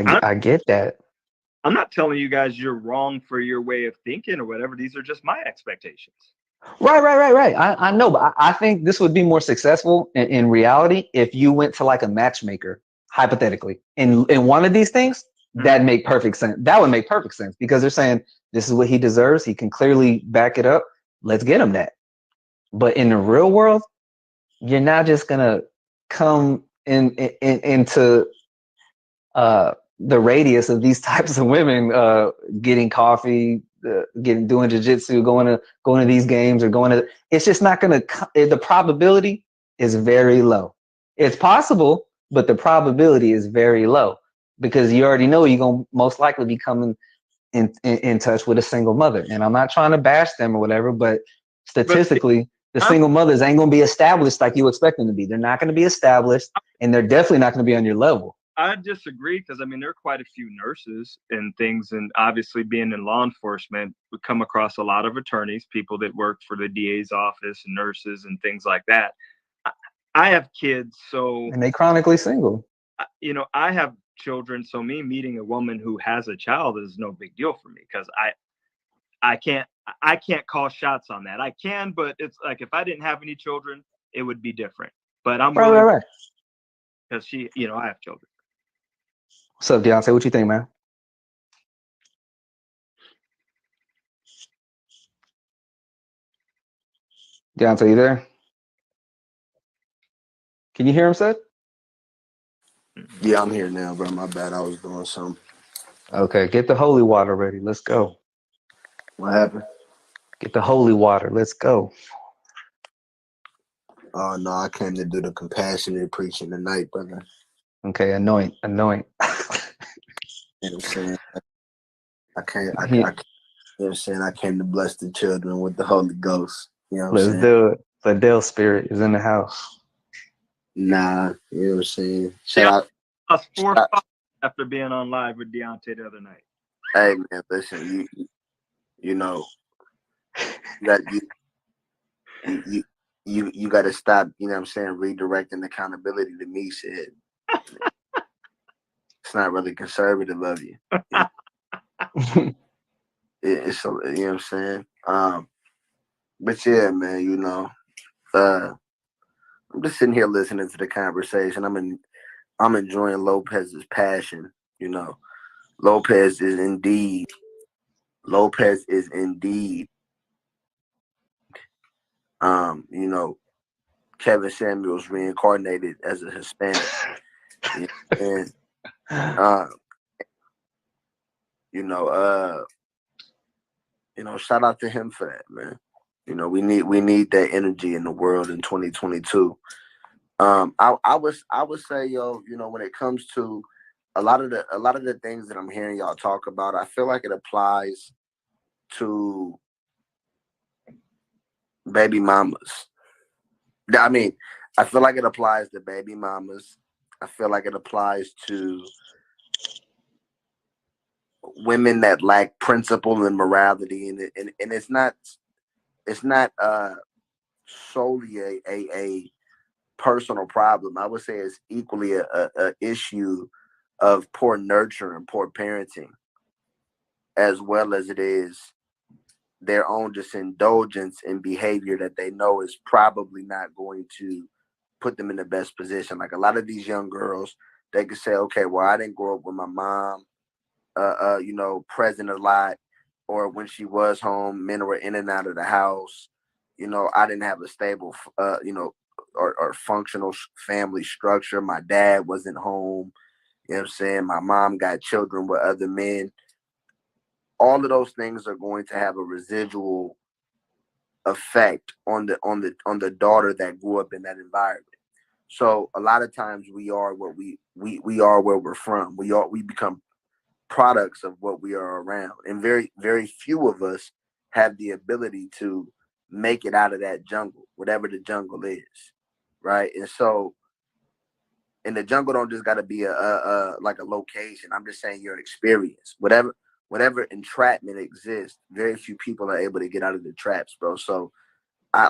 life. I get that. I'm not telling you guys you're wrong for your way of thinking or whatever. These are just my expectations. Right. I know, but I think this would be more successful in reality if you went to like a matchmaker, hypothetically, in one of these things. That'd make perfect sense. That would make perfect sense because they're saying this is what he deserves. He can clearly back it up. Let's get him that. But in the real world, you're not just gonna come into the radius of these types of women getting coffee, doing jiu-jitsu, going to these games, or going to. It's just not gonna. The probability is very low. It's possible, but the probability is very low because you already know you're gonna most likely be coming in touch with a single mother. And I'm not trying to bash them or whatever, but statistically, the single mothers ain't going to be established like you expect them to be. They're not going to be established, and they're definitely not going to be on your level. I disagree because, I mean, there are quite a few nurses and things, and obviously being in law enforcement, we come across a lot of attorneys, people that work for the DA's office, and nurses and things like that. I have kids, so... And they chronically single. You know, I have children, so me meeting a woman who has a child is no big deal for me because I can't call shots on that. I can, but it's like if I didn't have any children, it would be different. But I'm right. Because she, you know, I have children. What's up, Deontay? What you think, man? Deontay, you there? Can you hear him, Seth? Yeah, I'm here now, bro. My bad. I was doing something. Okay, get the holy water ready. Let's go. What happened? Get the holy water. Let's go. Oh, no, I came to do the compassionate preaching tonight, brother. Okay, anoint. You know what I'm saying? You know what I'm saying? I came to bless the children with the Holy Ghost. You know what I'm saying? Let's do it. The Dale spirit is in the house. Nah, you know what I'm saying? Shout out. After being on live with Deontay the other night. Hey, man, listen, you know, that you got to stop, you know what I'm saying, redirecting accountability to me, shit. It's not really conservative of you. It's, you know what I'm saying? But yeah, man, you know, I'm just sitting here listening to the conversation. I'm enjoying Lopez's passion, you know. Lopez is indeed, you know, Kevin Samuels reincarnated as a Hispanic. And you know, shout out to him for that, man. You know, we need that energy in the world in 2022. I would say, yo, you know, when it comes to a lot of the things that I'm hearing y'all talk about, I feel like it applies to baby mamas. I mean, I feel like it applies to baby mamas. I feel like it applies to women that lack principle and morality, and it's not solely a personal problem. I would say it's equally a issue of poor nurture and poor parenting, as well as it is their own just indulgence in behavior that they know is probably not going to put them in the best position. Like a lot of these young girls, they could say, okay, well, I didn't grow up with my mom, you know, present a lot. or when she was home, men were in and out of the house. You know, I didn't have a stable, or functional family structure. My dad wasn't home. You know what I'm saying? My mom got children with other men. All of those things are going to have a residual effect on the daughter that grew up in that environment. So a lot of times we are what we are where we're from. We become products of what we are around, and very very few of us have the ability to make it out of that jungle, whatever the jungle is, right? And so, and the jungle don't just got to be a like a location. I'm just saying your experience, whatever entrapment exists. Very few people are able to get out of the traps, bro. So I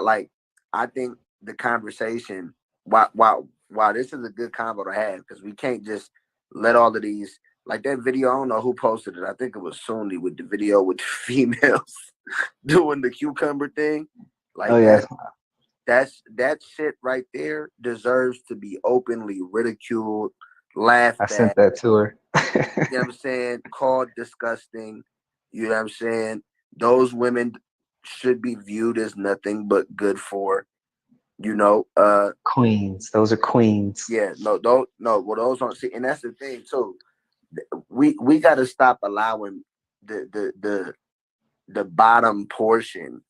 think the conversation, while this is a good convo to have, because we can't just let all of these, like that video, I don't know who posted it. I think it was Sunni with the video with the females doing the cucumber thing. Oh Like yeah, that shit right there deserves to be openly ridiculed, I laughed sent at. that to her. You know what I'm saying? Called disgusting. You know what I'm saying? Those women should be viewed as nothing but good for, Queens, those are queens. yeah, well, those aren't, see, and that's the thing too. We got to stop allowing the bottom portion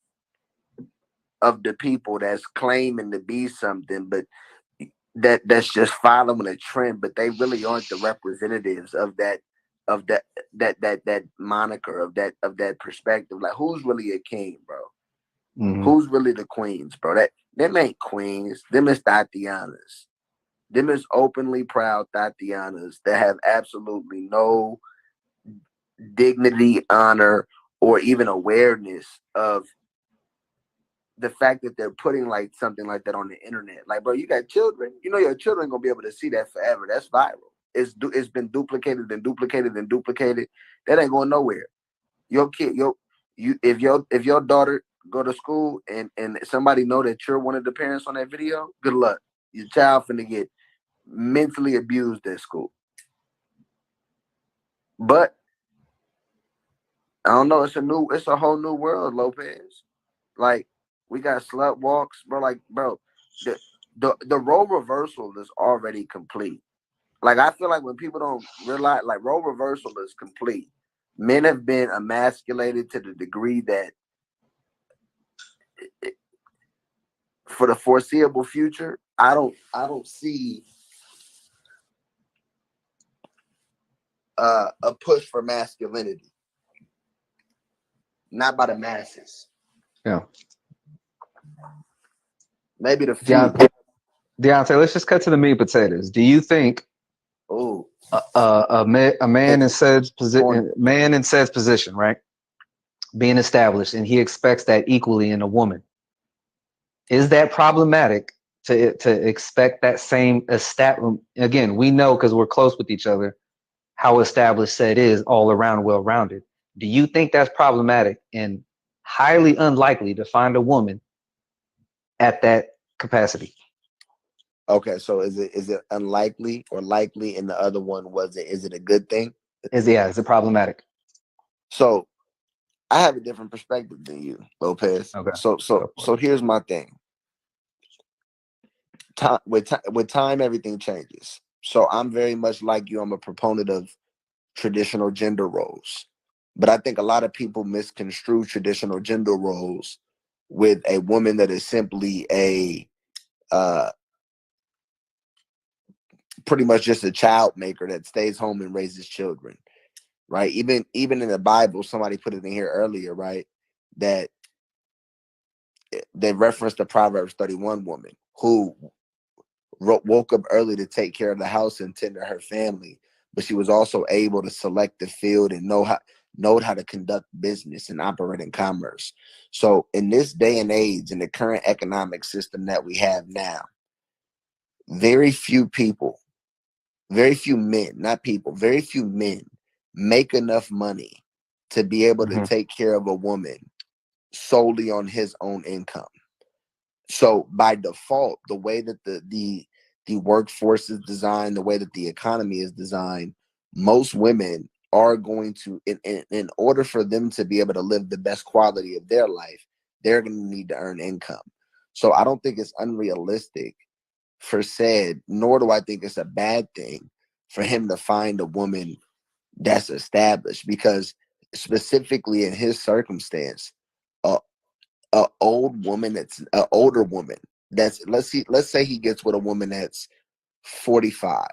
of the people that's claiming to be something, but that's just following a trend, but they really aren't the representatives of that moniker, of that perspective. Like, who's really a king, bro? Mm-hmm. Who's really the queens, bro? Them ain't queens. Them is Tatianas. Them is openly proud Tatianas that have absolutely no dignity, honor, or even awareness of the fact that they're putting like something like that on the internet. Like, bro, you got children. You know your children gonna be able to see that forever. That's viral. It's been duplicated and duplicated and duplicated. That ain't going nowhere. Your kid, if your daughter go to school and somebody know that you're one of the parents on that video, good luck. Your child finna get mentally abused at school. But I don't know. It's a whole new world, Lopez. Like, we got slut walks, bro. Like, bro, the role reversal is already complete. Like, I feel like when people don't realize, like, role reversal is complete. Men have been emasculated to the degree that for the foreseeable future, I don't see a push for masculinity. Not by the masses. Yeah. Maybe the few. Deontay, let's just cut to the meat and potatoes. Do you think Oh, a man in said position, right, being established, and he expects that equally in a woman, is that problematic to expect that same again, we know because we're close with each other how established said is all around well-rounded. Do you think that's problematic and highly unlikely to find a woman at that capacity? okay. So is it unlikely or likely? And the other one, is it a good thing? Is it problematic? So I have a different perspective than you, Lopez. Okay. So here's my thing. With time, everything changes. So I'm very much like you. I'm a proponent of traditional gender roles, but I think a lot of people misconstrue traditional gender roles with a woman that is simply a pretty much just a child maker that stays home and raises children, right? Even in the Bible, somebody put it in here earlier, right? That they referenced the Proverbs 31 woman who woke up early to take care of the house and tend to her family, but she was also able to select the field and know how to conduct business and operate in commerce. So in this day and age, in the current economic system that we have now, very few people, very few men, not people, very few men make enough money to be able to take care of a woman solely on his own income. So by default, the way that the workforce is designed, the way that the economy is designed, most women are going to, in order for them to be able to live the best quality of their life, they're going to need to earn income. So I don't think it's unrealistic for said, nor do I think it's a bad thing for him to find a woman that's established, because specifically in his circumstance, a old woman, that's an older woman, that's, let's say he gets with a woman that's 45.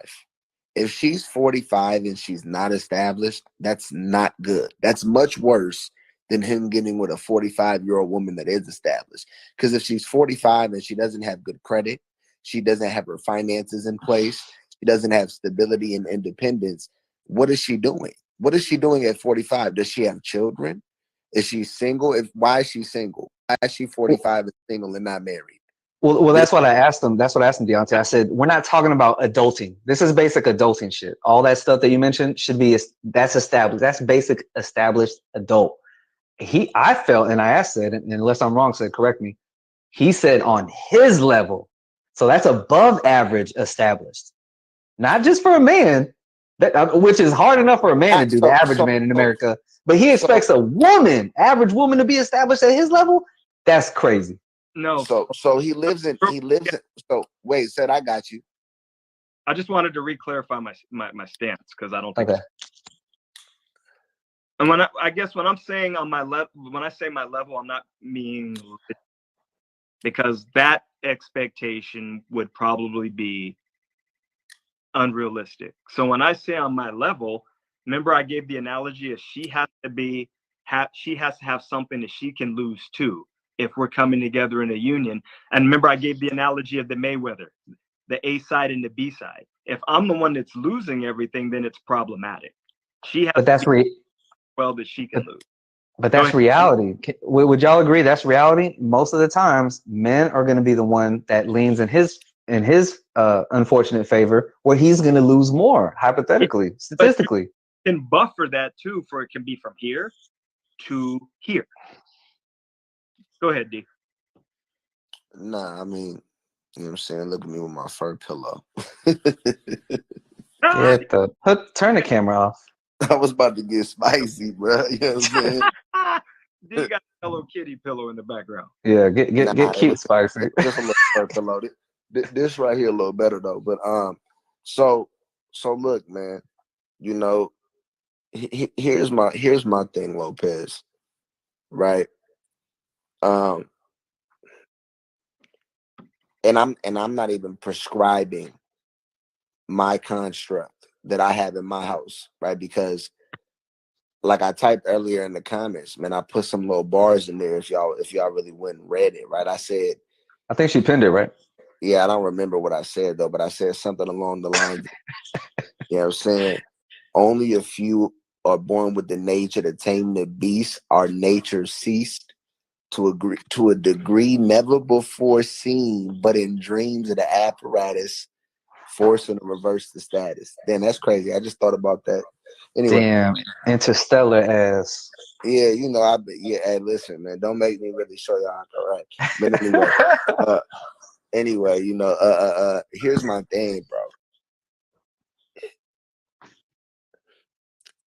If she's 45 and she's not established, that's not good. That's much worse than him getting with a 45-year-old woman that is established. Because if she's 45 and she doesn't have good credit, she doesn't have her finances in place, she doesn't have stability and independence, what is she doing? What is she doing at 45? Does she have children? Is she single? Why is she single? Why is she 45 and single and not married? Well, that's what I asked him. That's what I asked him, Deontay. I said, we're not talking about adulting. This is basic adulting shit. All that stuff that you mentioned should be, that's established. That's basic established adult. I felt, and I asked it, and unless I'm wrong, said, correct me. He said on his level. So that's above average established. Not just for a man, which is hard enough for a man to do, the average man in America. But he expects a woman, average woman, to be established at his level. That's crazy. No. So he lives in, so wait, said, I got you. I just wanted to re-clarify my stance, because I don't think. Okay. And when I guess when I'm saying on my level, when I say my level, I'm not meaning, because that expectation would probably be unrealistic. So when I say on my level, remember I gave the analogy of she has to have something that she can lose too, if we're coming together in a union. And remember I gave the analogy of the Mayweather, the A side and the B side. If I'm the one that's losing everything, then it's problematic. She has, but that's well, that she can lose. But that's reality. Would y'all agree that's reality? Most of the times, men are going to be the one that leans in his unfortunate favor, where he's going to lose more, hypothetically, statistically. But you can buffer that too, for it can be from here to here. Go ahead, D. Nah, I mean, you know what I'm saying? Look at me with my fur pillow. Turn the camera off. I was about to get spicy, bro. You know what I'm saying? D got a Hello Kitty pillow in the background. Yeah, get cute, spicy. Just a little fur pillow. This right here a little better though. But so look, man. You know, here's my thing, Lopez. Right. And I'm not even prescribing my construct that I have in my house, right? Because like I typed earlier in the comments, man, I put some little bars in there if y'all really went and read it, right? I said, I think she pinned it, right? Yeah, I don't remember what I said though, but I said something along the lines, you know what I'm saying? Only a few are born with the nature to tame the beast. Our nature ceased to a degree never before seen, but in dreams of the apparatus, forcing to reverse the status. Damn, that's crazy. I just thought about that. Anyway. Damn, interstellar ass. Yeah, you know, hey, listen, man, don't make me really show y'all correct. But anyway, you know, here's my thing, bro.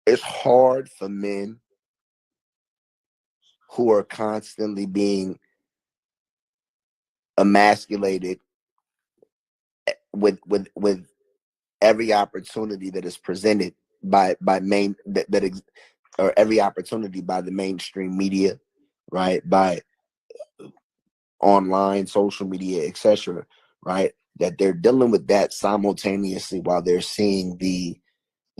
It's hard for men who are constantly being emasculated with every opportunity that is presented by or every opportunity by the mainstream media, right? By online, social media, etc., right? That they're dealing with that simultaneously while they're seeing the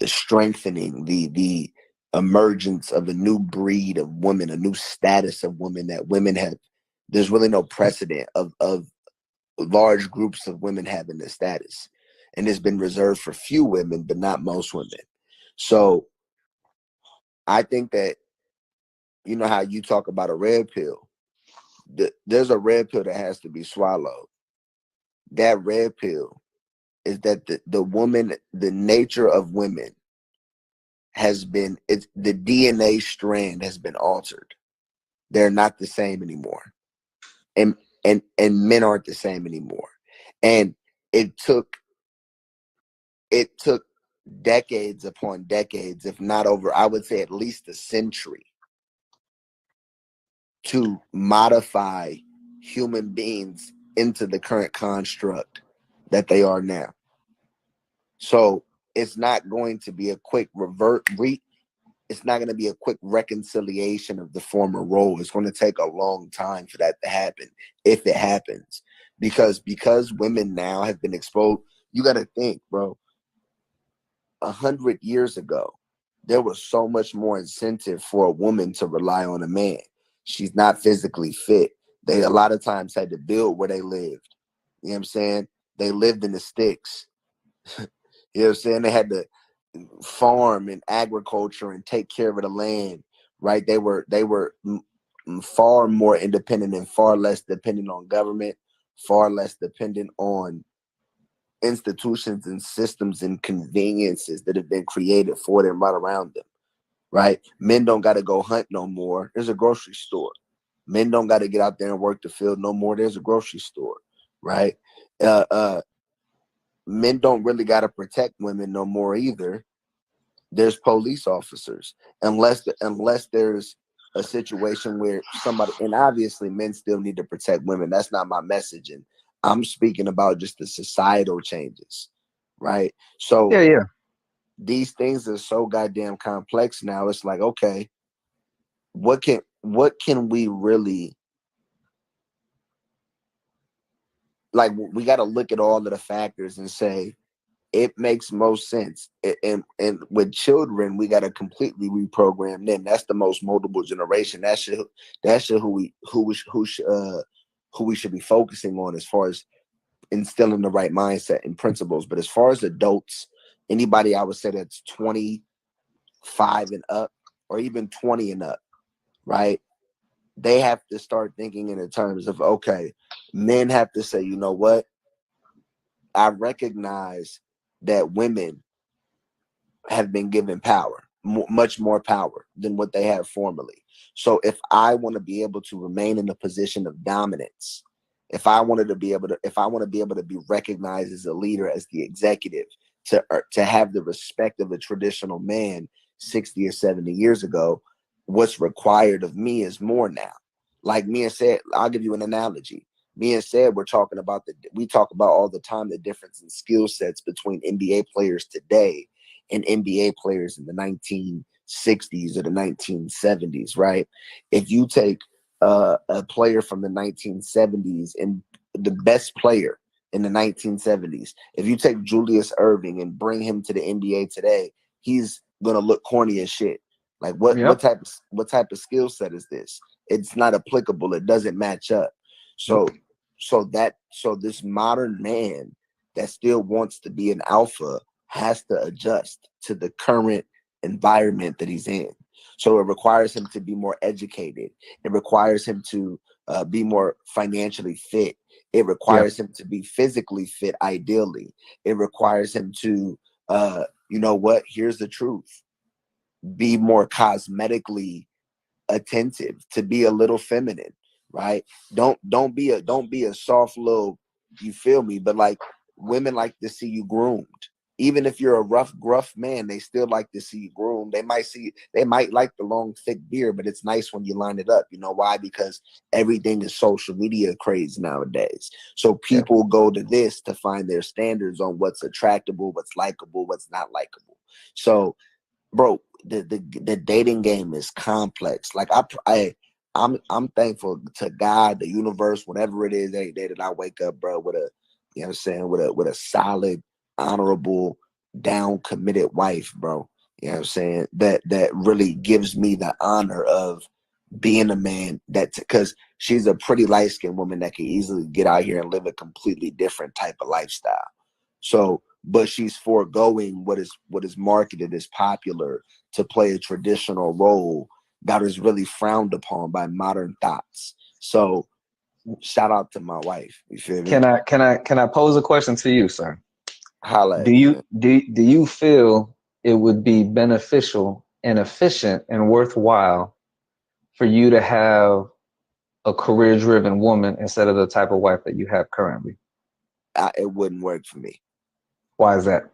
strengthening, the emergence of a new breed of women, a new status of women that women have. There's really no precedent of large groups of women having this status. And it's been reserved for few women, but not most women. So I think that, you know how you talk about a red pill, there's a red pill that has to be swallowed. That red pill is that the woman, the nature of women has been, the DNA strand has been altered. They're not the same anymore. And men aren't the same anymore. And it took decades upon decades, if not over, I would say at least a century, to modify human beings into the current construct that they are now. So it's not going to be a quick it's not going to be a quick reconciliation of the former role. It's going to take a long time for that to happen, if it happens, because women now have been exposed. You got to think, bro, 100 years ago, there was so much more incentive for a woman to rely on a man. She's not physically fit. They a lot of times had to build where they lived. You know what I'm saying? They lived in the sticks. You know what I'm saying? They had to farm and agriculture and take care of the land, right? They were far more independent and far less dependent on government, far less dependent on institutions and systems and conveniences that have been created for them right around them, right? Men don't got to go hunt no more. There's a grocery store. Men don't got to get out there and work the field no more. There's a grocery store, right? Men don't really got to protect women no more either. There's police officers, unless there's a situation where somebody, and obviously men still need to protect women. That's not my message. And I'm speaking about just the societal changes, right? So Yeah. these things are so goddamn complex now. It's like, okay, what can we really, like, we got to look at all of the factors and say, it makes most sense. And with children, we got to completely reprogram them. That's the most moldable generation. That's who we should be focusing on as far as instilling the right mindset and principles. But as far as adults, anybody I would say that's 25 and up, or even 20 and up, right? They have to start thinking in the terms of, okay, men have to say, you know what? I recognize that women have been given power, much more power than what they have formerly. So if I want to be able to remain in a position of dominance, if I want to be able to be recognized as a leader, as the executive, to have the respect of a traditional man 60 or 70 years ago, what's required of me is more now. Like me and said, I'll give you an analogy. Me and said, we talk about all the time the difference in skill sets between NBA players today and NBA players in the 1960s or the 1970s, right? If you take a player from the 1970s and the best player in the 1970s, if you take Julius Erving and bring him to the NBA today, he's gonna look corny as shit. Like what type of skill set is this? It's not applicable. It doesn't match up. So this modern man that still wants to be an alpha has to adjust to the current environment that he's in. So it requires him to be more educated. It requires him to be more financially fit. It requires him to be physically fit, ideally. It requires him to, you know what? Here's the truth. Be more cosmetically attentive, to be a little feminine, right? Don't be a soft little, you feel me? But like, women like to see you groomed. Even if you're a rough, gruff man, they still like to see you groomed. They might like the long, thick beard, but it's nice when you line it up. You know why? Because everything is social media craze nowadays. So people go to this to find their standards on what's attractable, what's likable, what's not likable. So, bro, the dating game is complex. Like I'm thankful to God, the universe, whatever it is, every day that I wake up, bro, with a, you know what I'm saying, with a solid, honorable, down committed wife, bro. You know what I'm saying? That really gives me the honor of being a man, because she's a pretty light-skinned woman that can easily get out here and live a completely different type of lifestyle. So, but she's foregoing what is marketed as popular to play a traditional role that is really frowned upon by modern thoughts. So shout out to my wife. You feel me? Can I pose a question to you, sir? Holla Do at me, you man. do you feel it would be beneficial and efficient and worthwhile for you to have a career-driven woman instead of the type of wife that you have currently? It wouldn't work for me. Why is that?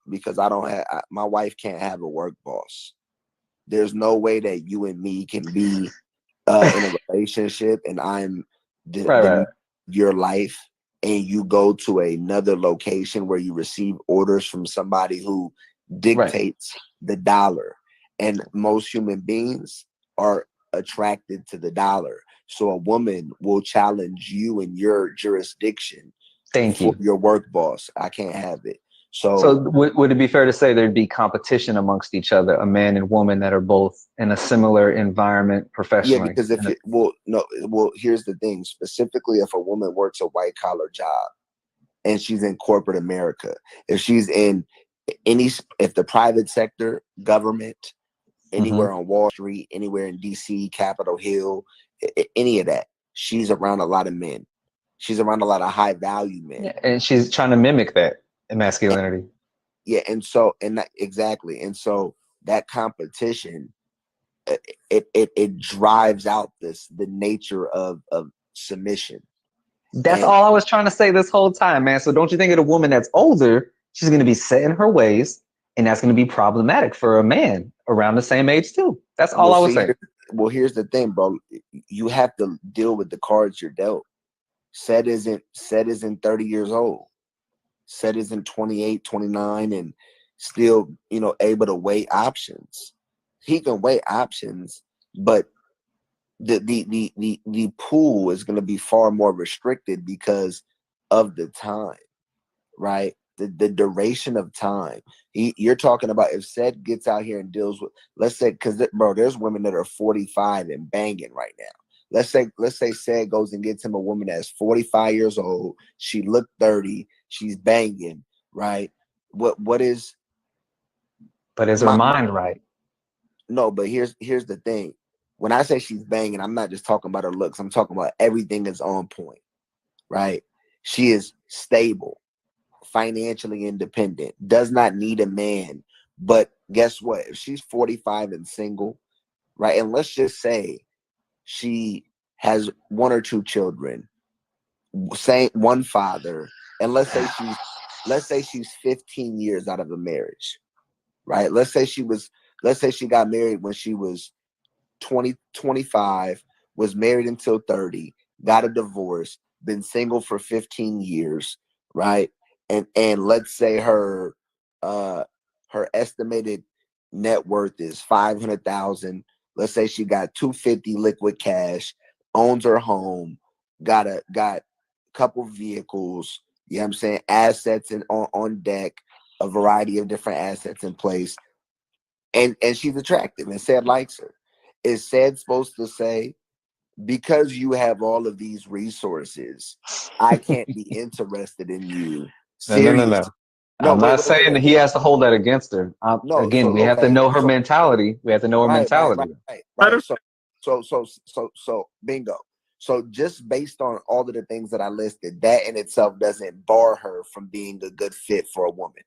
Because I don't have my wife can't have a work boss. There's no way that you and me can be in a relationship and I'm Right. your life, and you go to another location where you receive orders from somebody who Right. dictates the dollar. And most human beings are attracted to the dollar. So a woman will challenge you in your jurisdiction Thank for you. your work boss. I can't have it. So So would it be fair to say there'd be competition amongst each other, a man and woman that are both in a similar environment yeah, professionally? because if it, well, no, well, here's the thing. Specifically, if a woman works a white collar job and she's in corporate America, if she's in if the private sector, government, anywhere on Wall Street, anywhere in DC, Capitol Hill, any of that, she's around a lot of men. She's around a lot of high value men. Yeah, and she's trying to mimic that And, masculinity. yeah, and that, exactly, and so that competition, it drives out the nature of submission. That's And all I was trying to say this whole time, man. So don't you think of a woman that's older, she's going to be set in her ways, and that's going to be problematic for a man around the same age too. That's all we'll I was see. saying. Here's the thing, bro. You have to deal with the cards you're dealt. Set isn't 30 years old. Set isn't 28, 29, and still, able to weigh options. He can weigh options, but the pool is going to be far more restricted because of the time, right? The duration of time. You're talking about if Seth gets out here and deals with, let's say, because bro, there's women that are 45 and banging right now. Let's say Seth goes and gets him a woman that's 45 years old. She looked 30. She's banging, right? What is But is her my mind right? no? But here's the thing. When I say she's banging, I'm not just talking about her looks. I'm talking about everything is on point, right? She is stable, financially independent, does not need a man. But guess what? If she's 45 and single, right? And let's just say she has one or two children, say one father, and let's say she's 15 years out of a marriage, right? Let's say she got married when she was 20, 25, was married until 30, got a divorce, been single for 15 years, right? And let's say her estimated net worth is 500,000. Let's say she got 250 liquid cash, owns her home, got a couple vehicles, you know what I'm saying, assets on deck, a variety of different assets in place, and she's attractive and said likes her. Is said supposed to say, because you have all of these resources, I can't be interested in you? No, no, no, Serious? no. No, I'm wait, not wait, wait, saying that wait, he wait. has to hold that against her. No, Again, so we have to okay, know her so mentality. We have to know her right, right, right, mentality. right, Let right. her So bingo. So just based on all of the things that I listed, that in itself doesn't bar her from being a good fit for a woman.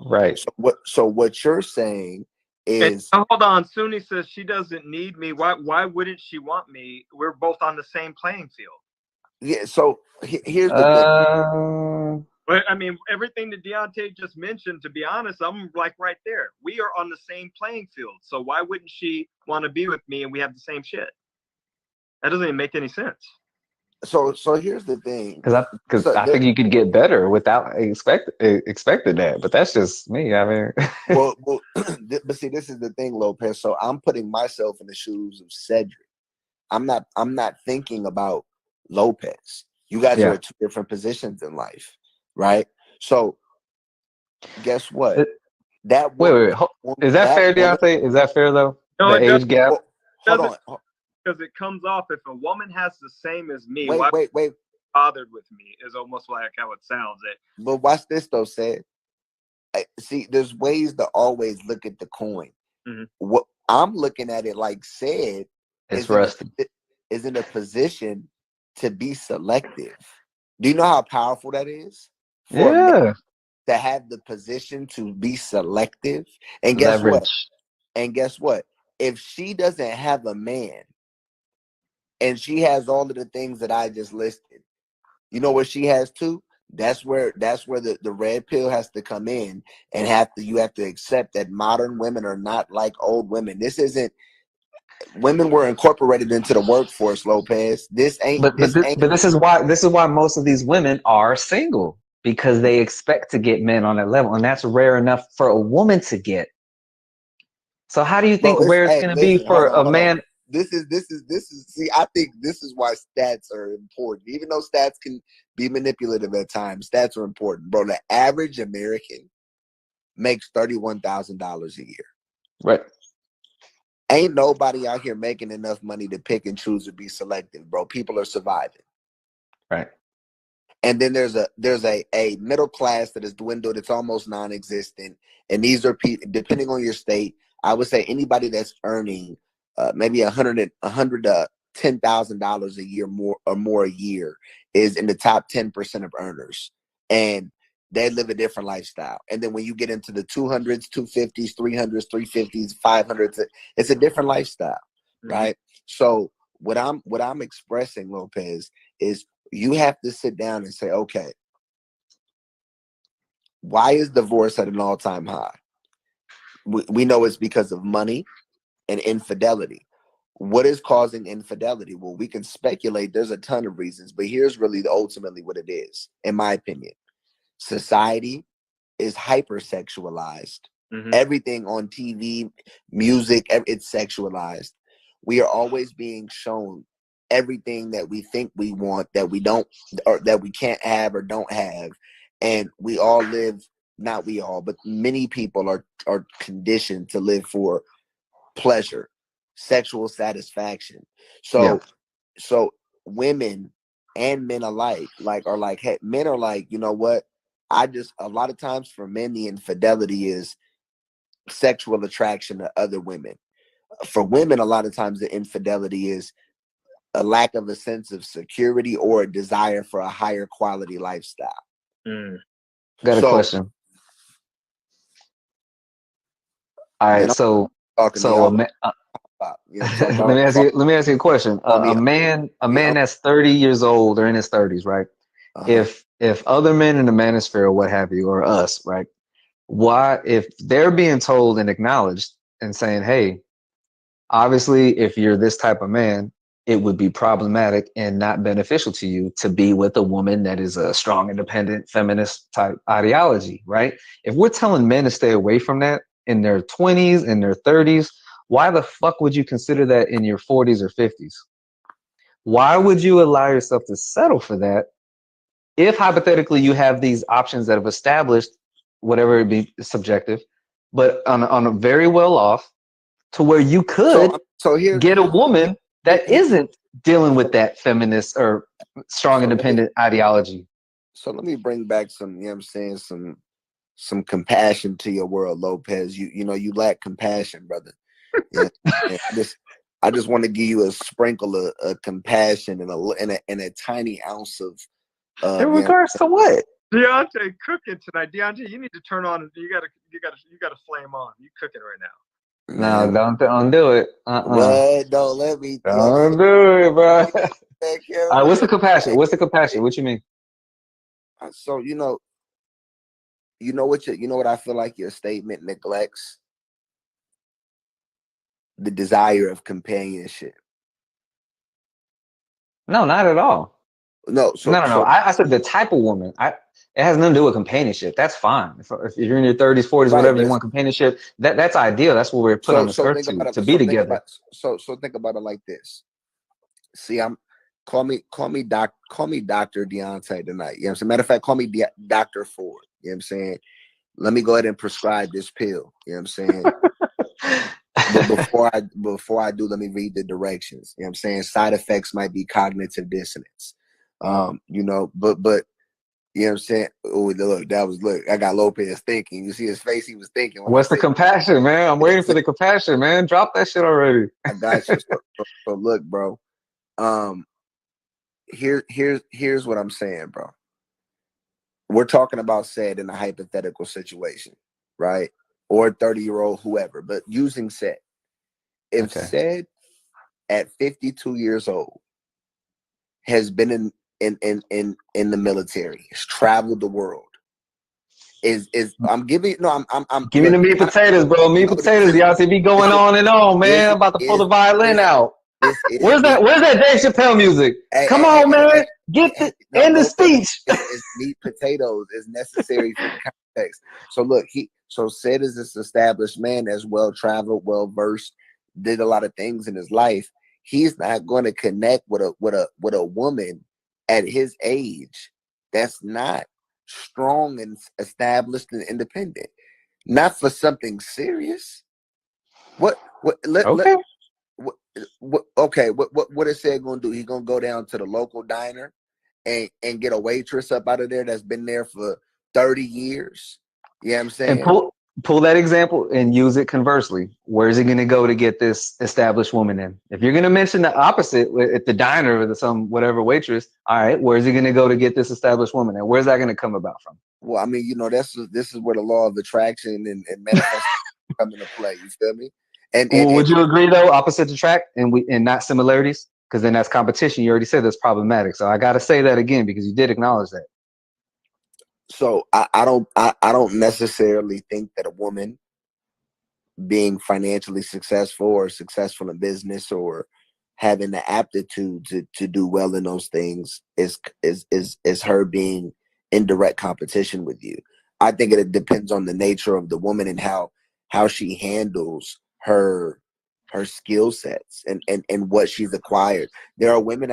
Right. So what you're saying and is, hold on. Suni says she doesn't need me. Why wouldn't she want me? We're both on the same playing field. yeah, so here's the thing. But I mean, everything that Deontay just mentioned, to be honest, I'm like right there. We are on the same playing field. So why wouldn't she want to be with me and we have the same shit? That doesn't even make any sense. So here's the thing. Because So I think you could get better without expecting that. But that's just me. I mean, well, but see, this is the thing, Lopez. So I'm putting myself in the shoes of Cedric. I'm not thinking about Lopez. You guys are yeah. at two different positions in life, right? So guess what? It, That wait, woman, wait, wait. Is that that fair, woman. Deontay? Is that fair though? No, The it age gap. Well, hold doesn't, on. because it comes off if a woman has the same as me. Wait, Why wait, wait. bothered with me is almost like how it sounds. But watch this though, Sed. See, there's ways to always look at the coin. Mm-hmm. What I'm looking at it like Sed It's is in a rusty. is in a position to be selective. Do you know how powerful that is for a man Yeah. to have the position to be selective? And guess what? Leverage. And guess what? If she doesn't have a man and she has all of the things that I just listed, you know what she has too? That's where the red pill has to come in, and you have to accept that modern women are not like old women. This isn't, women were incorporated into the workforce, Lopez. But this is why most of these women are single, because they expect to get men on that level, and that's rare enough for a woman to get. So how do you think Bro, rare it's hey, going to be listen, for a hold on. man? This is see, I think this is why stats are important. Even though stats can be manipulative at times, stats are important. Bro, the average American makes $31,000 a year. Right. Ain't nobody out here making enough money to pick and choose or be selective, bro. People are surviving. Right. And then there's a middle class that has dwindled. It's almost non-existent. And these are people, depending on your state, I would say anybody that's earning maybe $110,000 a year more a year is in the top 10% of earners, and they live a different lifestyle. And then when you get into the 200s, 250s, 300s, 350s, 500s, it's a different lifestyle, right? So what I'm expressing, Lopez, is you have to sit down and say, okay, why is divorce at an all-time high? We know it's because of money and infidelity. What is causing infidelity? Well, we can speculate. There's a ton of reasons, but here's really ultimately what it is, in my opinion. Society is hypersexualized. Everything on TV, music, it's sexualized. We are always being shown everything that we think we want, that we don't, or that we can't have or don't have. And we all live, not we all, but many people are conditioned to live for pleasure, sexual satisfaction. So women and men alike are like, hey, men are like, you know what? A lot of times for men, the infidelity is sexual attraction to other women. For women, a lot of times the infidelity is a lack of a sense of security or a desire for a higher quality lifestyle. Got a question. All right, so talking to y'all. let me ask you a question. A man that's 30 years old or in his 30s, right? If other men in the manosphere or what have you, or us, right? Why, if they're being told and acknowledged and saying, hey, obviously, if you're this type of man, it would be problematic and not beneficial to you to be with a woman that is a strong, independent, feminist type ideology, right? If we're telling men to stay away from that in their 20s and their 30s, why the fuck would you consider that in your 40s or 50s? Why would you allow yourself to settle for that if hypothetically you have these options that have established, whatever it be, subjective, but on a very well off, to where you could get a woman that isn't dealing with that feminist or strong independent ideology? So let me bring back some, you know what I'm saying, some compassion to your world, Lopez. You know you lack compassion, brother. Yeah, I just want to give you a sprinkle of compassion and a tiny ounce of in regards to what? Deontay cooking tonight. Deontay, you need to turn on. You gotta flame on. You cooking right now. No, don't do it. What? Don't let me. Don't do it, bro. All right, what's the compassion? What's the compassion? What you mean? So you know what I feel like your statement neglects? The desire of companionship. No, not at all. No. No. I said the type of woman. It has nothing to do with companionship. That's fine. If you're in your 30s, 40s, whatever, you want companionship, that's ideal. That's what we're put on this earth to be together. So think about it like this. See, call me Dr. Deontay tonight. You know what I'm saying? Matter of fact, call me Dr. Ford. You know what I'm saying? Let me go ahead and prescribe this pill. You know what I'm saying? But before I do, let me read the directions. You know what I'm saying? Side effects might be cognitive dissonance. But you know what I'm saying? Oh, look, I got Lopez thinking. You see his face, he was thinking. What's the compassion, man? I'm waiting for the compassion, man. Drop that shit already. I got you. So look, bro. Here's what I'm saying, bro. We're talking about said in a hypothetical situation, right? Or a 30-year-old, whoever, but using said. If said at 52 years old has been in the military, has traveled the world. Is I'm giving no I'm Give me look the meat I, potatoes, bro. Meat no potatoes. this Y'all see me going is on and on, man. this I'm about to pull is the violin this out. this is Where's meat. that? Where's that Dave Chappelle music? Hey, Come hey, hey, on, hey, man. hey, Get hey, the no, end the no, but speech. it's meat potatoes is necessary for context. So look, Sid is this established man that's well traveled, well versed, did a lot of things in his life. He's not going to connect with a woman at his age that's not strong and established and independent. Not for something serious. Let Okay. okay, what is Sid gonna do? He's gonna go down to the local diner and get a waitress up out of there that's been there for 30 years. You know what I'm And saying? pull that example and use it conversely. Where's he going to go to get this established woman in? If you're going to mention the opposite at the diner or some whatever waitress, all right, where's he going to go to get this established woman? And where's that going to come about from? Well, I mean, this is where the law of attraction and manifestation come into play. You feel me? Well, would you agree though, opposite attract and not similarities? Because then that's competition. You already said that's problematic. So I got to say that again because you did acknowledge that. So I don't necessarily think that a woman being financially successful or successful in business or having the aptitude to do well in those things is her being in direct competition with you. I think it depends on the nature of the woman and how she handles her skill sets and what she's acquired. There are women,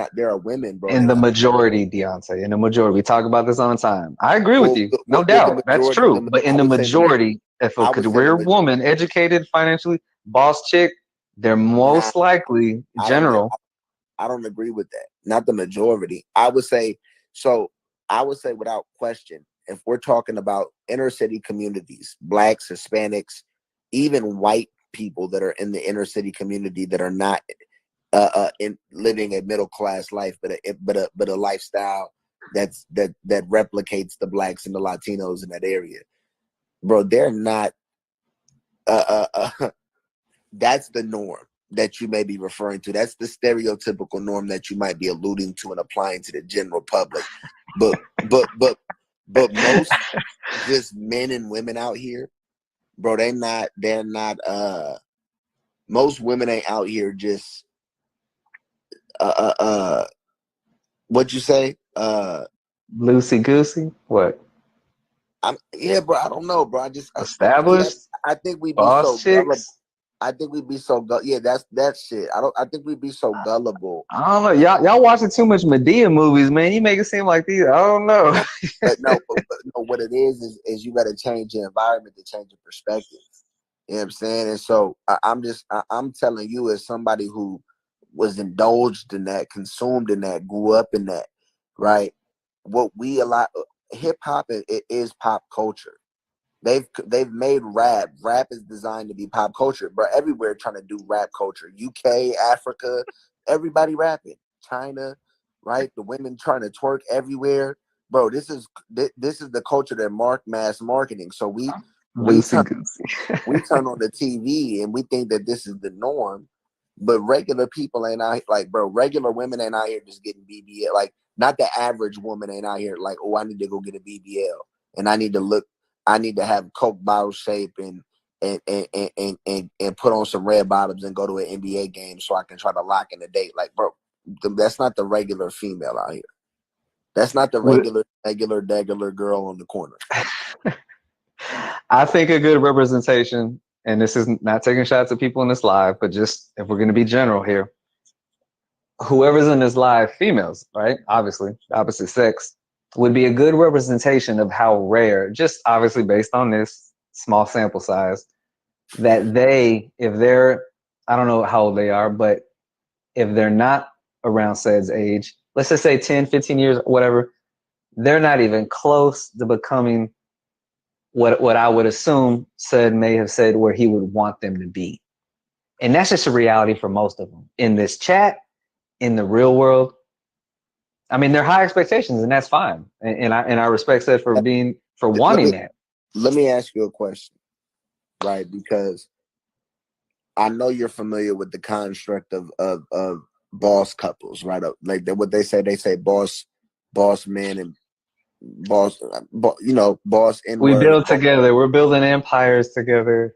bro, In that the come. majority, Deontay, in the majority, we talk about this all the time. I agree with Well, you, no with the doubt, that's majority, true. But in I the would say majority, if a I would say career woman, educated, financially, boss chick, they're nah, most likely I don't general. I don't agree with that. Not the majority. I would say so. I would say without question, if we're talking about inner city communities, blacks, Hispanics, even white people that are in the inner city community that are not in living a middle class life, but a lifestyle that replicates the blacks and the Latinos in that area, bro. They're not. That's the norm that you may be referring to. That's the stereotypical norm that you might be alluding to and applying to the general public. But but but but most just men and women out here, bro, they're not most women ain't out here just uh uh, uh what you say? Loosey goosey, what? Yeah, bro, I don't know, bro. Established, I think we be so boss gullible. chicks. I think we'd be so yeah, that's that shit. I think we'd be so gullible. I don't know. Y'all watching too much Medea movies, man. You make it seem like these. I don't know. But no, what it is you got to change your environment to change your perspective. You know what I'm saying? And so I'm telling you, as somebody who was indulged in that, consumed in that, grew up in that, right? What we allow, hip hop, it is pop culture. They've made rap. Rap is designed to be pop culture, but everywhere trying to do rap culture. UK, Africa, everybody rapping. China, right? The women trying to twerk everywhere. Bro, this is the culture that mass marketing. So we Loosey turn goosey. we turn on the TV and we think that this is the norm, but regular people ain't out like, bro, regular women ain't out here just getting BBL. Like, not the average woman ain't out here like, oh, I need to go get a BBL and I need to have Coke bottle shape and put on some red bottoms and go to an NBA game so I can try to lock in a date. Like, bro, that's not the regular female out here. That's not the What- regular girl on the corner. I think a good representation, and this is not taking shots at people in this live, but just if we're going to be general here, whoever's in this live, females, right? Obviously, the opposite sex, would be a good representation of how rare, just obviously based on this small sample size, that if they're, I don't know how old they are, but if they're not around Said's age, let's just say 10, 15 years, whatever, they're not even close to becoming what I would assume Said may have said where he would want them to be. And that's just a reality for most of them. In this chat, in the real world, I mean, they're high expectations, and that's fine. And I respect Said for Let wanting me that. let me ask you a question, right? Because I know you're familiar with the construct of boss couples, right? Like what they say boss boss men and boss N We word. build together. We're building empires together.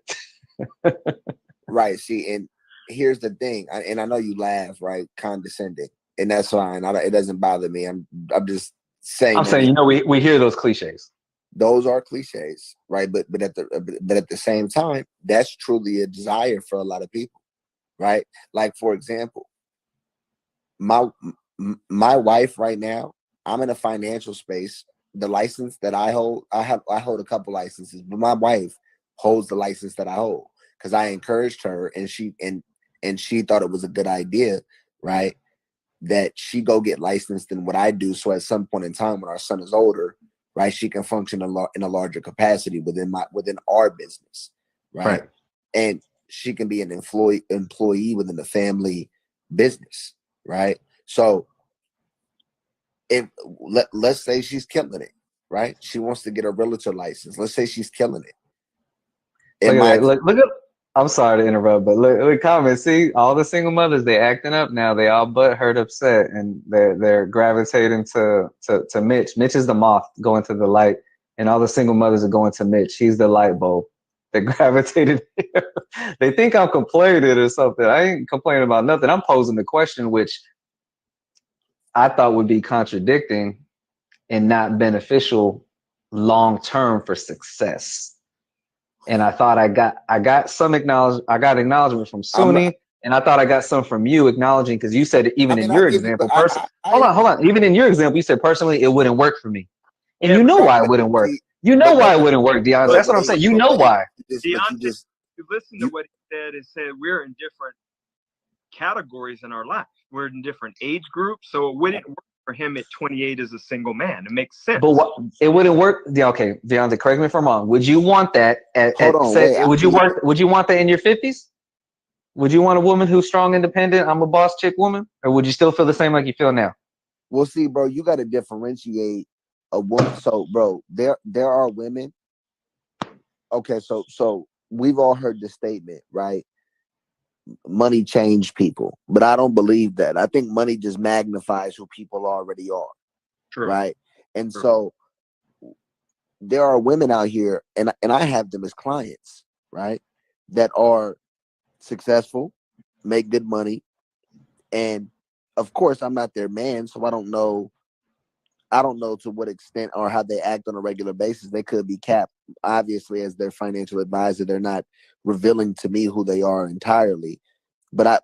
Right. See, and here's the thing, and I know you laugh, right? Condescending, and that's fine. It doesn't bother me. I'm just saying I'm that saying, we hear those cliches. those are cliches, right? But at the same time, that's truly a desire for a lot of people, right? Like, for example, my my wife right now, I'm in a financial space. The license that I hold, I hold a couple licenses, but my wife holds the license that I hold because I encouraged her, and she thought it was a good idea, right? That she go get licensed in what I do, so at some point in time when our son is older, right, she can function in a larger capacity within our business, right? Right. And she can be an employee within the family business, right? So if let's say she's killing it, right? She wants to get a realtor license. Let's say she's killing it. Look In at my that. Look at. I'm sorry to interrupt, but look, comment. See, all the single mothers, they acting up now. They all but hurt, upset, and they're gravitating to Mitch. Mitch is the moth going to the light, and all the single mothers are going to Mitch. He's the light bulb. They gravitated here. They think I'm complaining or something. I ain't complaining about nothing. I'm posing the question, which I thought would be contradicting and not beneficial long term for success. And I thought I got some acknowledgement from I'm Sunni, and I thought I got some from you acknowledging, because you said I even mean in I your give you example, I hold agree. on, even in your example, you said personally it wouldn't work for me, and Yeah, you but know Right, why it but wouldn't work. see, You know but why but it wouldn't work, Deon. but That's but what I'm wait, saying. You but know wait. why. You Deontay, just you listen to you what he said. It said we're in different categories in our life. We're in different age groups, so it wouldn't work for him at 28 as a single man. It makes But sense. what, it wouldn't work. Yeah, okay, Deontay, correct me if I'm wrong. Would you want that hold on, wait. would you want that in your 50s? Would you want a woman who's strong, independent? I'm a boss chick woman, or would you still feel the same like you feel now? We'll see, bro. You got to differentiate a woman. So, bro, there are women. Okay, so we've all heard the statement, right? Money changed people, but I don't believe that. I think money just magnifies who people already are, True. right? And True. so there are women out here, and I have them as clients, right? That are successful, make good money, and of course, I'm not their man, so I don't know to what extent or how they act on a regular basis. They could be capped. Obviously, as their financial advisor, they're not revealing to me who they are entirely. But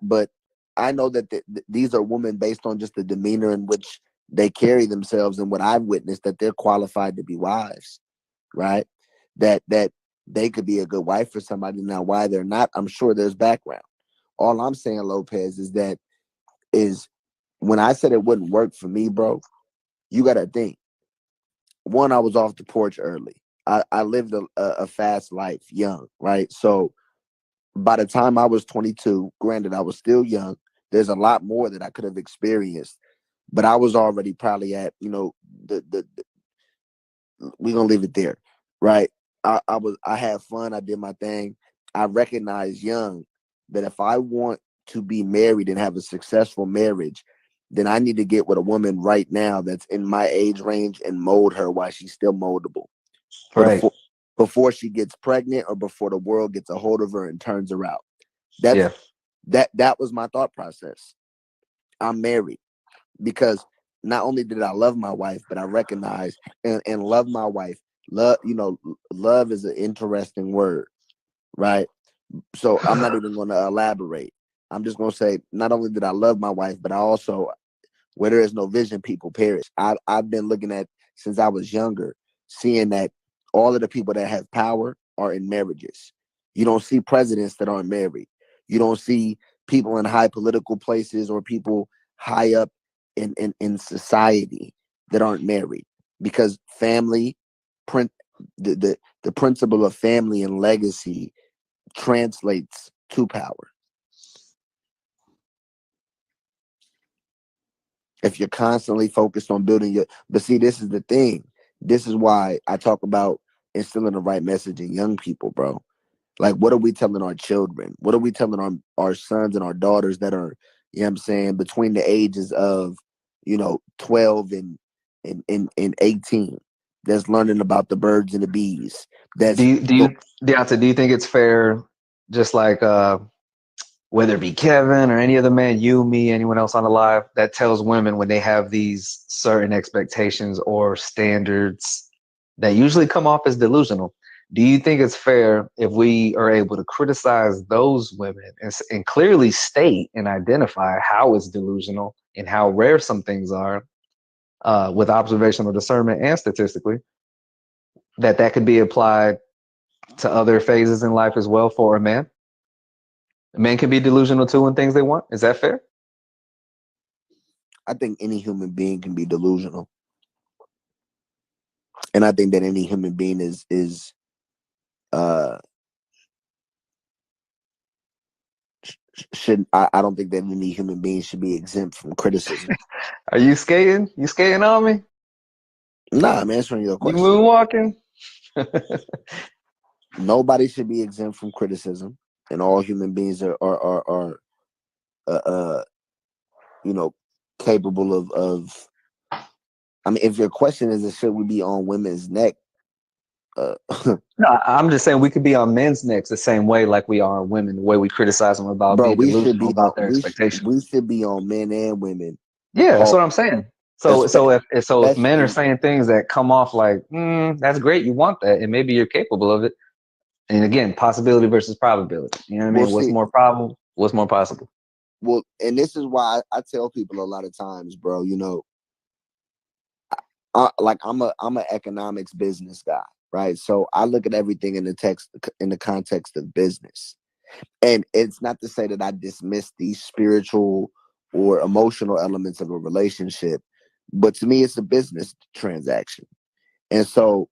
I know that these are women based on just the demeanor in which they carry themselves and what I've witnessed, that they're qualified to be wives, right? That they could be a good wife for somebody. Now, why they're not, I'm sure there's background. All I'm saying, Lopez, is when I said it wouldn't work for me, bro, you got to think. One, I was off the porch early. I lived a fast life young, right? So by the time I was 22, granted, I was still young. There's a lot more that I could have experienced, but I was already probably at, the we're gonna leave it there, right? I had fun. I did my thing. I recognized young that if I want to be married and have a successful marriage, then I need to get with a woman right now that's in my age range and mold her while she's still moldable. Right. Before she gets pregnant or before the world gets a hold of her and turns her out. That's Yeah. that was my thought process. I'm married because not only did I love my wife, but I recognize and love my wife. Love is an interesting word, right? So I'm not even going to elaborate. I'm just going to say, not only did I love my wife, but I also, where there is no vision, people perish. I've been looking at since I was younger, seeing that all of the people that have power are in marriages. You don't see presidents that aren't married. You don't see people in high political places or people high up in society that aren't married, because family print the principle of family and legacy translates to power. If you're constantly focused on building but see, this is the thing. This is why I talk about instilling the right message in young people, bro. Like, what are we telling our children? What are we telling our sons and our daughters that are, you know what I'm saying, between the ages of, 12 and and 18 that's learning about the birds and the bees. Do That's you Deonta, do you think it's fair, just like whether it be Kevin or any other man, you, me, anyone else on the live, that tells women when they have these certain expectations or standards that usually come off as delusional? Do you think it's fair if we are able to criticize those women and clearly state and identify how it's delusional and how rare some things are, with observational discernment and statistically, that could be applied to other phases in life as well for a man? Men can be delusional too in things they want. Is that fair? I think any human being can be delusional, and I think that any human being is uh should I don't think that any human being should be exempt from criticism. Are you skating? You skating on me? Nah, I'm answering your You question. moonwalking? Nobody should be exempt from criticism, and all human beings are you know, capable of. I mean, if your question is, should we be on women's neck? No, I'm just saying we could be on men's necks the same way like we are on women, the way we criticize them about Bro, being delusional about their expectations. we should be on men and women. Yeah, that's what I'm saying. So if men are Especially, saying things that come off like, that's great, you want that, and maybe you're capable of it. And again, possibility versus probability. You know what I we'll mean? What's see. more probable? What's more possible? Well, and this is why I tell people a lot of times, bro. I'm an economics business guy, right? So I look at everything in the context of business. And it's not to say that I dismiss these spiritual or emotional elements of a relationship, but to me, it's a business transaction. And so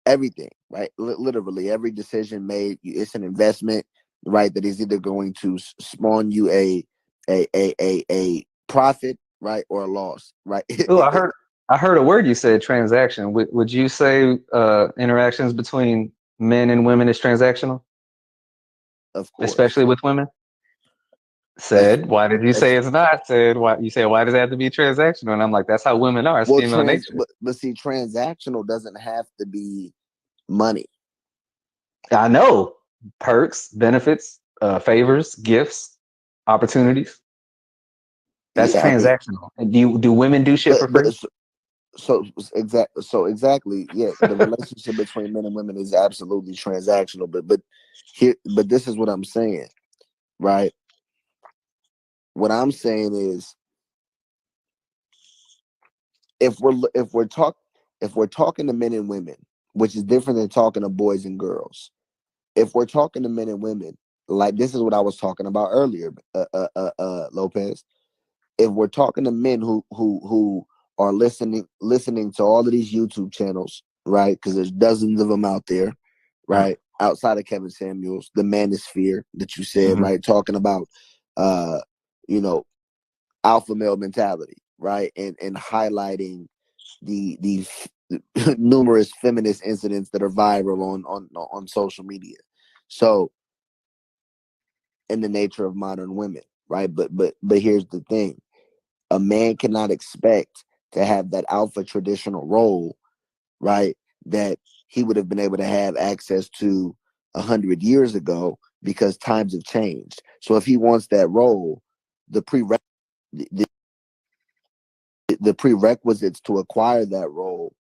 everything, right? Literally every decision made, it's an investment, right? That is either going to spawn you a profit, right, or a loss, right? Oh, I heard a word you said, transaction. Would you say interactions between men and women is transactional, Of course. especially with women? That's Said, why did you say it's not? Said, why you say why does it have to be transactional? And I'm like, that's how women are. It's well, female nature. but see, transactional doesn't have to be money. I know perks, benefits, favors, gifts, opportunities. That's Yeah, I mean, transactional. And do women do shit for free? but exactly, yeah, the relationship between men and women is absolutely transactional. But this is what I'm saying, right? What I'm saying is, if we're talking to men and women, which is different than talking to boys and girls. If we're talking to men and women, like this is what I was talking about earlier, Lopez. If we're talking to men who are listening to all of these YouTube channels, right? Because there's dozens of them out there, right? Outside of Kevin Samuels, the manosphere that you said, Mm-hmm. right? Talking about you know, alpha male mentality, right? And highlighting the numerous feminist incidents that are viral on social media. So, in the nature of modern women, right? But here's the thing: a man cannot expect to have that alpha traditional role, right? That he would have been able to have access to 100 years ago because times have changed. So if he wants that role, the the, the prerequisites to acquire that role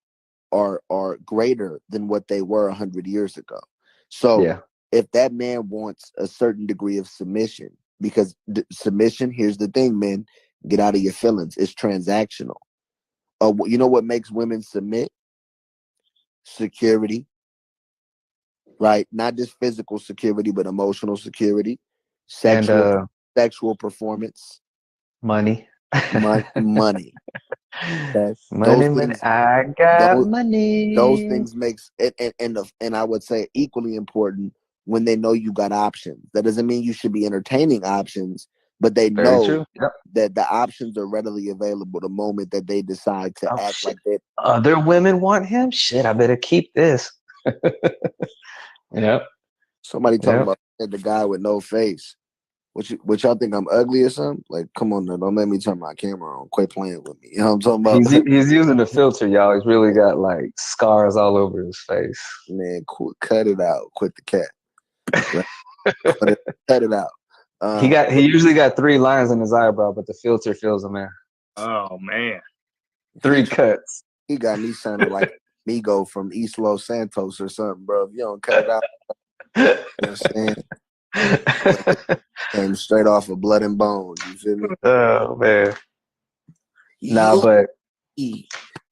are greater than what they were 100 years ago. So Yeah. if that man wants a certain degree of submission, because submission, here's the thing, men, get out of your feelings. It's transactional. You know what makes women submit? Security, right? Not just physical security, but emotional security, And sexual performance, money. money. Okay, Money, money. I got those those money. things makes it, and I would say equally important when they know you got options. That doesn't mean you should be entertaining options, but they Very know true. Yep. that the options are readily available the moment that they decide to Oh act shit. like that. Other women want him? Shit, I better keep this. Yep. Somebody talking Yep. about the guy with no face. What y'all think I'm ugly or something? Like, come on, now, don't let me turn my camera on. Quit playing with me. You know what I'm talking about? He's using the filter, y'all. He's really got like scars all over his face. Man, cut it out. Quit the cat. Cut it out. He usually got 3 lines in his eyebrow, but the filter fills him in. Oh man. 3 cuts. He got me sounding like Migo from East Los Santos or something, bro. If you don't cut it out, you know what I'm saying? Came straight off of Blood and Bone. You feel me? Oh man. Nah, but you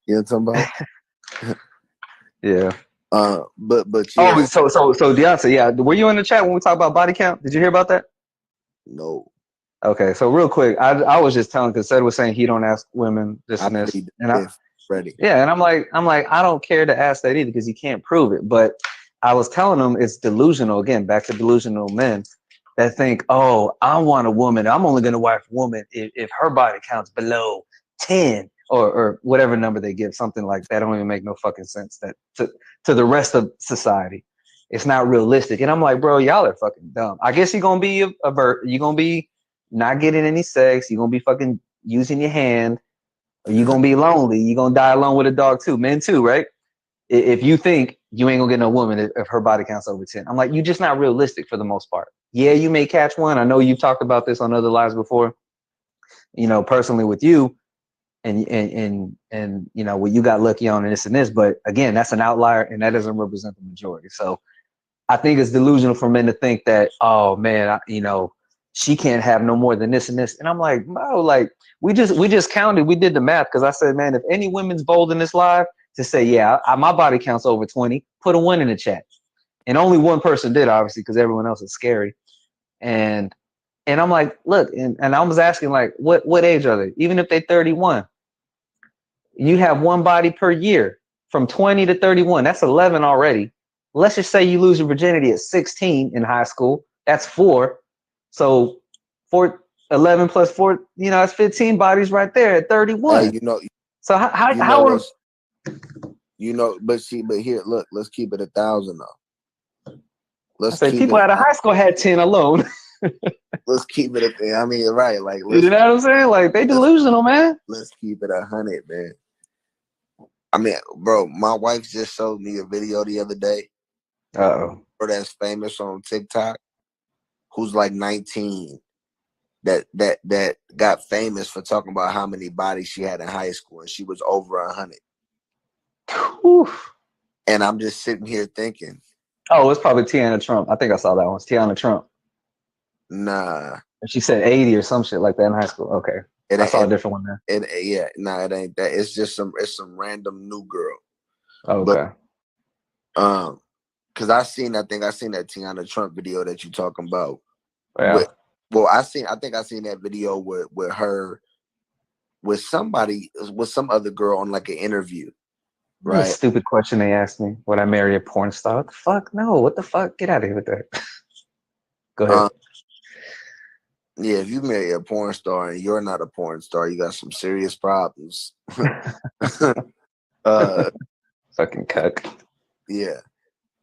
know what I'm talking about? yeah. But Oh, yeah. so Deontay, yeah. Were you in the chat when we talked about body count? Did you hear about that? No. Okay, so real quick, I was just telling because Seth was saying he don't ask women this and this, and ready. Yeah, and I'm like I don't care to ask that either because you can't prove it. But I was telling him it's delusional again, back to delusional men that think, oh, I want a woman. I'm only gonna wife a woman if her body count's below 10 or whatever number they give, something like that. Don't even make no fucking sense that to the rest of society. It's not realistic. And I'm like, bro, y'all are fucking dumb. I guess you're gonna be a vert. You're gonna be not getting any sex. You're gonna be fucking using your hand. Or you're gonna be lonely. You're gonna die alone with a dog too. Men too, right? If you think you ain't gonna get no woman if her body count's over 10. I'm like, you're just not realistic for the most part. Yeah, you may catch one. I know you've talked about this on other lives before, personally with you and what you got lucky on and this, but again, that's an outlier and that doesn't represent the majority. So I think it's delusional for men to think that, oh man, she can't have no more than this and this. And I'm like, no, like we just counted, we did the math because I said, man, if any women's bold in this live to say, yeah, my body count's over 20, put a 1 in the chat. And only one person did, obviously, because everyone else is scary. And I'm like, look, and I was asking, like, what age are they? Even if they're 31, you have one body per year from 20 to 31. That's 11 already. Let's just say you lose your virginity at 16 in high school. That's 4. So 11 plus 4, that's 15 bodies right there at 31. Hey, so how but here, look, let's keep it 1,000 though. Let's say people out of high school had 10 alone. Let's keep it I mean, right? Like, you know what I'm saying? Like, they delusional, man. Let's keep it 100, man. I mean, bro, my wife just showed me a video the other day. Uh-oh. That's famous on TikTok, who's like 19, that got famous for talking about how many bodies she had in high school, and she was over 100. Oof. And I'm just sitting here thinking, oh, it's probably Tiana Trump. I think I saw that one. It's Tiana Trump. Nah. And she said 80 or some shit like that in high school. Okay. I saw a different one there. It ain't that. It's just some random new girl. Oh, okay. But, because I seen that Tiana Trump video that you talking about. Yeah. I think I seen that video with her, with somebody, with some other girl on like an interview. Right. What a stupid question they asked me. Would I marry a porn star? What the fuck? No. What the fuck? Get out of here with that. Go ahead. Yeah, if you marry a porn star and you're not a porn star, you got some serious problems. Fucking cuck. Yeah.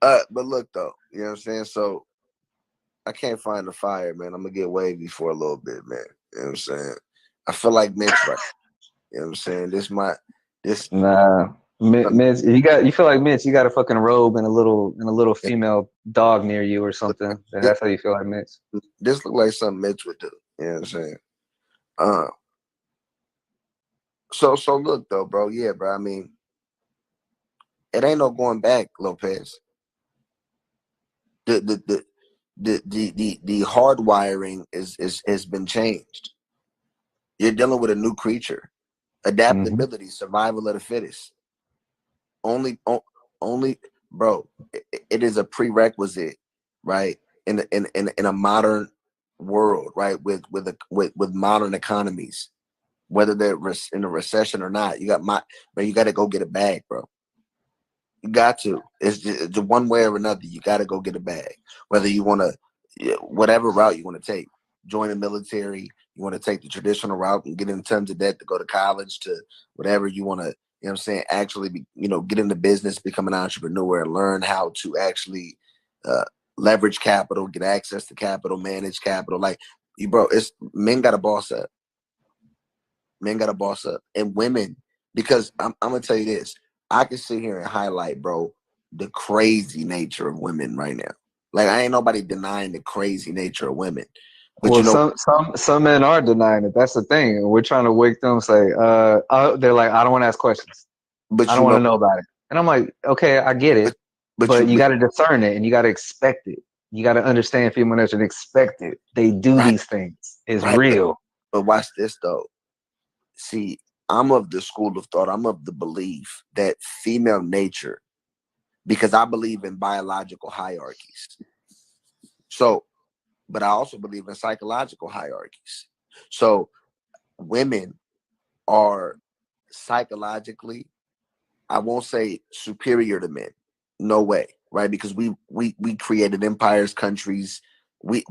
But look though, you know what I'm saying? So I can't find the fire, man. I'm gonna get wavy for a little bit, man. You know what I'm saying? I feel like Mitch right. You know what I'm saying? Nah. Mitch, you feel like Mitch, you got a fucking robe and a little female dog near you or something. That's how you feel like Mitch. This look like something Mitch would do. You know what I'm saying? So look though, bro. Yeah, bro. I mean, it ain't no going back, Lopez. The hardwiring has been changed. You're dealing with a new creature. Adaptability, survival of the fittest. Only, bro. It is a prerequisite, right? In a modern world, right? With modern economies, whether they're in a recession or not, you got to go get a bag, bro. You got to. It's one way or another. You got to go get a bag. Whether you want to, whatever route you want to take, join the military, you want to take the traditional route and get in tons of debt to go to college, to whatever you want to, you know what I'm saying, actually be, get into business, become an entrepreneur, and learn how to actually leverage capital, get access to capital, manage capital. Like, bro, it's men got to boss up. Men got to boss up, and women, because I'm gonna tell you this. I can sit here and highlight, bro, the crazy nature of women right now. Like, I ain't nobody denying the crazy nature of women, but Well, you know, some men are denying it. That's the thing. And we're trying to wake them. Say, they're like, I don't want to ask questions. I but don't you want know, to know about it. And I'm like, okay, I get but it, but but you you but, got to discern it and you got to expect it. You got to understand female nature and expect it. They do right, these things. It's right. real. But watch this though. See, I'm of the school of thought. I'm of the belief that female nature, because I believe in biological hierarchies. So, but I also believe in psychological hierarchies. So, women are psychologically, I won't say superior to men. No way, right? Because we created empires, countries. We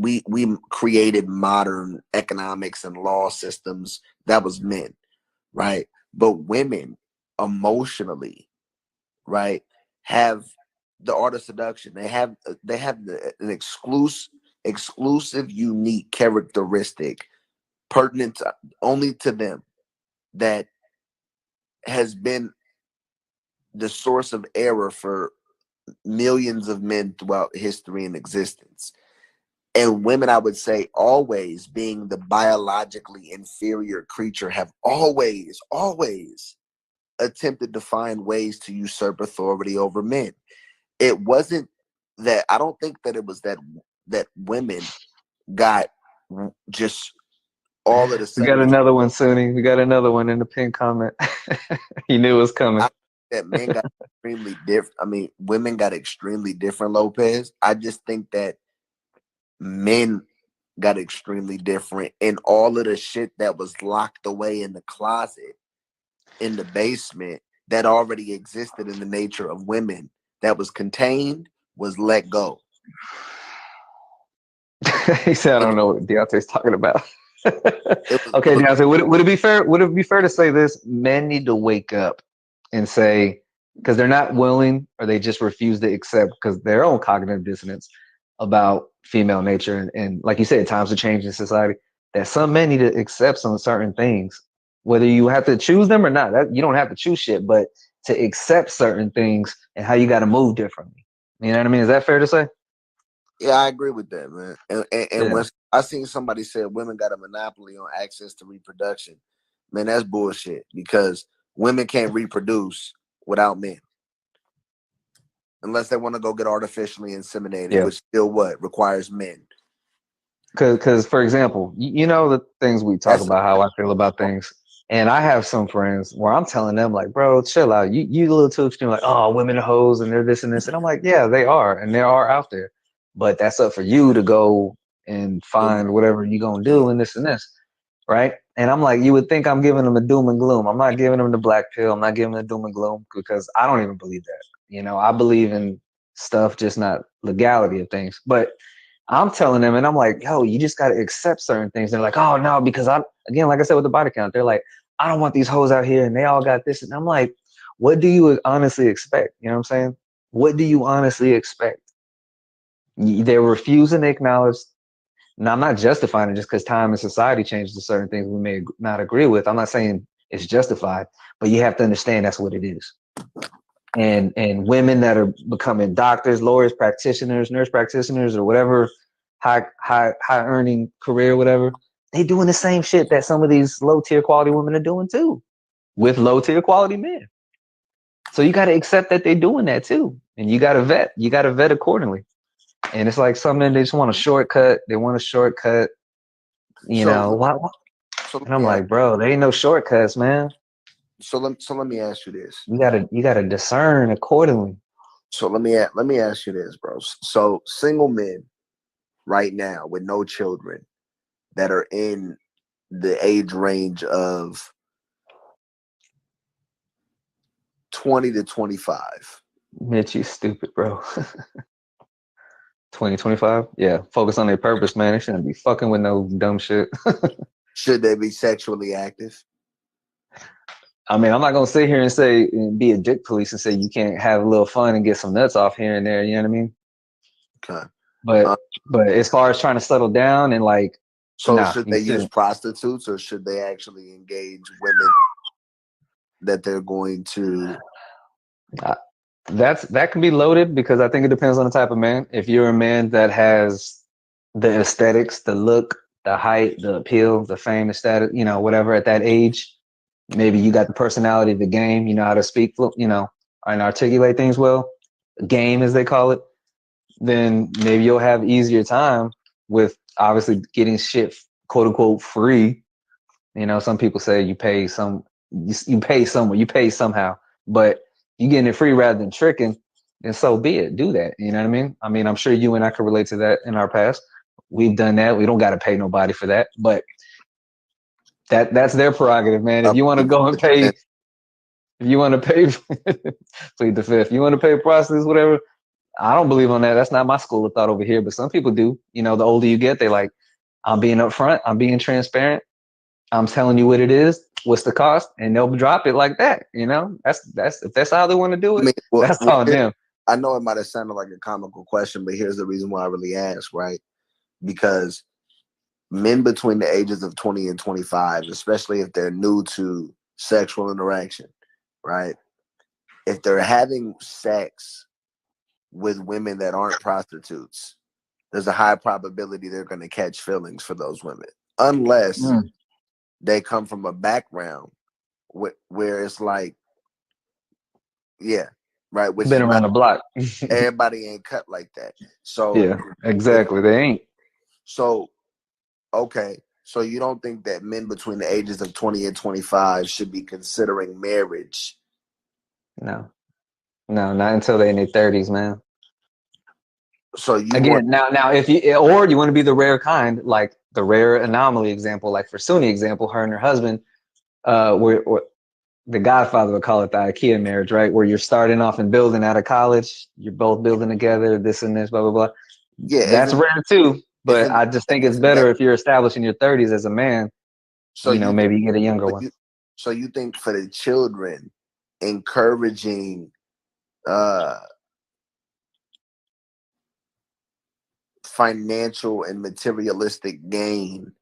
created modern economics and law systems. That was men, right? But women emotionally, right, have the art of seduction. They have an exclusive, unique characteristic pertinent only to them that has been the source of error for millions of men throughout history and existence. And women, I would say, always being the biologically inferior creature, have always attempted to find ways to usurp authority over men. It wasn't that, I don't think that it was that women got just all of a We got sudden, another one, Sunny. We got another one in the pin comment. He knew it was coming. that men got extremely different. I mean, women got extremely different, Lopez. I just think that men got extremely different, and all of the shit that was locked away in the closet, in the basement, that already existed in the nature of women, that was contained, was let go. He said, I don't know what Deontay's talking about. It Okay, was Deontay, would it be fair? Would it be fair to say this? Men need to wake up and say, because they're not willing or they just refuse to accept because their own cognitive dissonance about female nature. And like you said, times are changing in society, that some men need to accept some certain things, whether you have to choose them or not. That, you don't have to choose shit, but to accept certain things and how you got to move differently. You know what I mean? Is that fair to say? Yeah, I agree with that, man. And Yeah. when I seen somebody say women got a monopoly on access to reproduction, man, that's bullshit, because women can't reproduce without men unless they want to go get artificially inseminated, Yeah. which still what requires men. Because for example, you know the things we talk That's about, how I feel about things, and I have some friends where I'm telling them like, bro, chill out. You a little too extreme. Like, oh, women are hoes and they're this and this, and I'm like, yeah, they are, and they are out there, but that's up for you to go and find whatever you're gonna do and this, right? And I'm like, you would think I'm giving them the doom and gloom. I'm not giving them the black pill. I'm not giving them the doom and gloom because I don't even believe that. You know, I believe in stuff, just not legality of things, but I'm telling them, and I'm like, yo, you just got to accept certain things. They're like, oh, no, because again, like I said with the body count, they're like, I don't want these hoes out here and they all got this. And I'm like, what do you honestly expect? You know what I'm saying? What do you honestly expect? They're refusing to acknowledge. Now, I'm not justifying it just because time and society changes to certain things we may not agree with. I'm not saying it's justified, but you have to understand that's what it is. And women that are becoming doctors, lawyers, practitioners, nurse practitioners, or whatever high earning career, whatever, they doing the same shit that some of these low tier quality women are doing too, with low tier quality men. So you got to accept that they're doing that too, and you got to vet. You got to vet accordingly. And it's like some men, they just want a shortcut. They want a shortcut. You know so. why? So let And I'm me ask. like, bro, there ain't no shortcuts, man. So let me ask you this. You gotta discern accordingly. So let me ask you this, bro. So single men right now with no children that are in the age range of 20 to 25. Mitch, you stupid, bro. 2025? Yeah. Focus on their purpose, man. They shouldn't be fucking with no dumb shit. Should they be sexually active? I mean, I'm not gonna sit here and say and be a dick police and say you can't have a little fun and get some nuts off here and there, you know what I mean? Okay. But Uh, but as far as trying to settle down and like So Nah, should you they use shouldn't. prostitutes, or should they actually engage women that they're going to? Uh, that can be loaded because I think it depends on the type of man. If you're a man that has the aesthetics, the look, the height, the appeal, the fame, the status, whatever at that age, maybe you got the personality of the game, you know how to speak, and articulate things well, game as they call it, then maybe you'll have easier time with obviously getting shit quote unquote free. Some people say you pay someone, you pay somehow, but you getting it free rather than tricking, then so be it. Do that. You know what I mean? I mean, I'm sure you and I can relate to that in our past. We've done that. We don't got to pay nobody for that, but that's their prerogative, man. If you want to go and pay, if you want to pay, plead the fifth. You want to pay prostitutes, whatever. I don't believe on that. That's not my school of thought over here, but some people do. The older you get, they like, I'm being upfront. I'm being transparent. I'm telling you what it is. What's the cost? And they'll drop it like that. That's if that's how they want to do I it. mean, That's on them. I know it might have sounded like a comical question, but here's the reason why I really ask, right? Because men between the ages of 20 and 25, especially if they're new to sexual interaction, right? If they're having sex with women that aren't prostitutes, there's a high probability they're going to catch feelings for those women, unless they come from a background where it's like, yeah, right, which Been is around not the block. everybody ain't cut like that. So Yeah, exactly. They ain't. so okay, so you don't think that men between the ages of 20 and 25 should be considering marriage? No, not until they in their 30s, man. So you want Again, now, if you or you want to be the rare kind, like the rare anomaly example, like for Suni example, her and her husband, or the Godfather would call it the IKEA marriage, right? Where you're starting off and building out of college, you're both building together, this and this, blah blah blah. yeah, That's rare too, but isn't I just think it's isn't that better if you're established in your 30s as a man. so you think Maybe you get a younger but one. so you think for the children encouraging uh financial and materialistic gain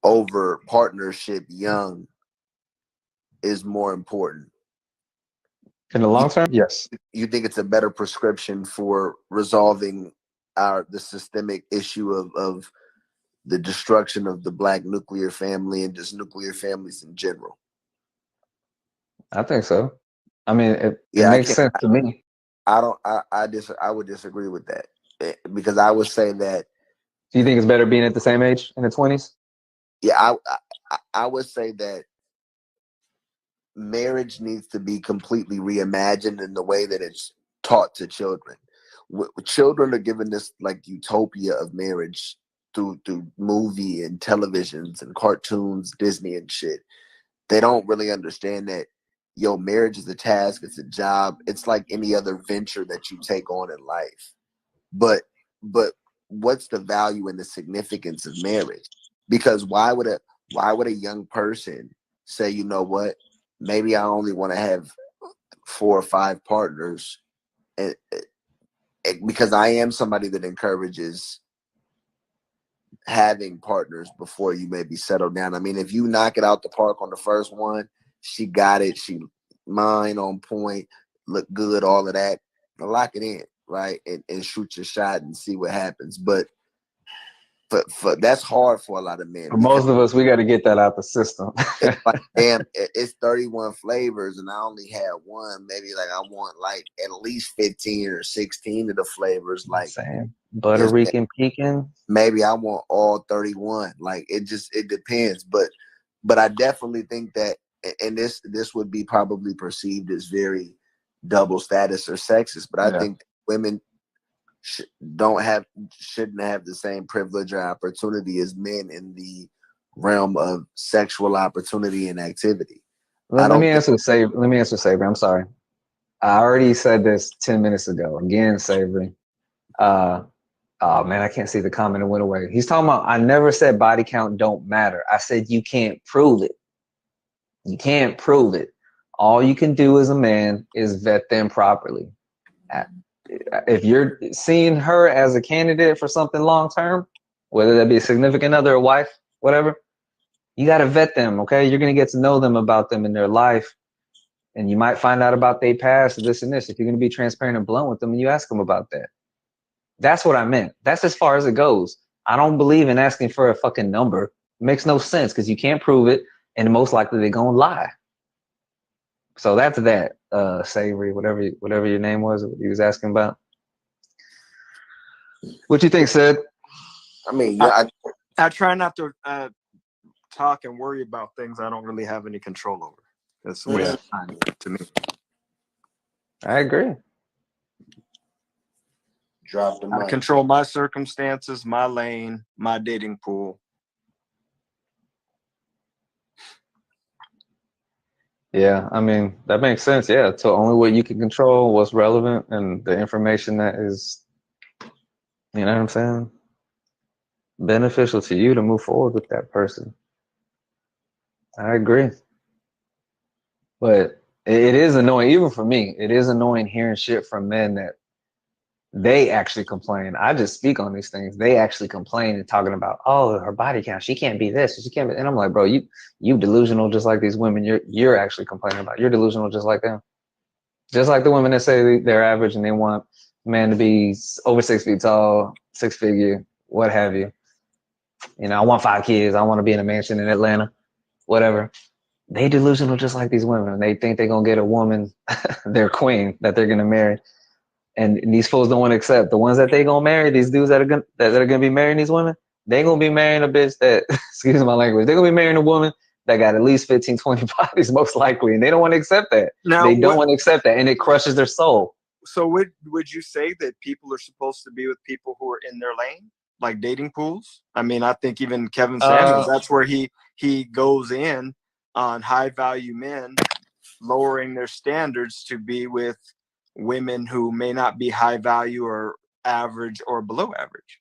over partnership young is more important? In the You long term, yes. you think it's a better prescription for resolving the systemic issue of the destruction of the Black nuclear family and just nuclear families in general? I think so. I mean, it Yeah, I makes can't. sense to me. I don't. I would disagree with that. Because I would say that. Do you think it's better being at the same age in the 20s? Yeah, I would say that marriage needs to be completely reimagined in the way that it's taught to children. Children are given this like utopia of marriage through movie and televisions and cartoons, Disney and shit. They don't really understand that marriage is a task, it's a job, it's like any other venture that you take on in life. But what's the value and the significance of marriage? Because why would a young person say, you know what, maybe I only want to have 4 or 5 partners, and, because I am somebody that encourages having partners before you maybe settle down. I mean, if you knock it out the park on the first one, she got it, she mine on point, look good, all of that, lock it in, right? And shoot your shot and see what happens. But for that's hard for a lot of men, For because most of us, we got to get that out the system. it's like, damn, it's 31 flavors and I only had one. Maybe like I want like at least 15 or 16 of the flavors. Like, Same. yes, Butterican pecan. maybe I want all 31. Like it depends. But I definitely think that, and this would be probably perceived as very double status or sexist, but I Yeah. think women shouldn't have the same privilege or opportunity as men in the realm of sexual opportunity and activity. I Let don't me think. answer Savory. Let me answer Savory. I'm sorry. I already said this 10 minutes ago. Again, Savory. Oh man, I can't see the comment. It went away. He's talking about, I never said body count don't matter. I said you can't prove it. You can't prove it. All you can do as a man is vet them properly. If you're seeing her as a candidate for something long term, whether that be a significant other, a wife, whatever, you got to vet them, okay? You're going to get to know them about them in their life, and you might find out about their past, this and this. If you're going to be transparent and blunt with them, and you ask them about that. That's what I meant. That's as far as it goes. I don't believe in asking for a fucking number. It makes no sense because you can't prove it, and most likely they're going to lie. So that's that, Savory, whatever your name was, what you was asking about. What you think, Sid? I mean, yeah, I try not to talk and worry about things I don't really have any control over. That's a waste of time to me. I agree. Drop the mic. I control my circumstances, my lane, my dating pool. Yeah, I mean, that makes sense. Yeah, so only what you can control, what's relevant, and the information that is, you know what I'm saying, beneficial to you to move forward with that person. I agree. But it is annoying, even for me, it is annoying hearing shit from men that they actually complain. I just speak on these things. They actually complain and talking about, oh, her body count, she can't be this, she can't be. And I'm like, bro, you delusional just like these women you're actually complaining about. You're delusional just like them. Just like the women that say they're average and they want a man to be over 6 feet tall, 6-figure, what have you. You know, I want 5 kids. I want to be in a mansion in Atlanta, whatever. They delusional just like these women. They think they're going to get a woman, their queen, that they're going to marry. And these fools don't want to accept the ones that they gonna marry. These dudes that are gonna be marrying these women, they gonna be marrying a bitch that, excuse my language, they're gonna be marrying a woman that got at least 15, 20 bodies, most likely, and they don't want to accept that. Now, they don't want to accept that, and it crushes their soul. So would you say that people are supposed to be with people who are in their lane, like dating pools? I mean, I think even Kevin Samuels, that's where he goes in on high value men, lowering their standards to be with women who may not be high value or average or below average.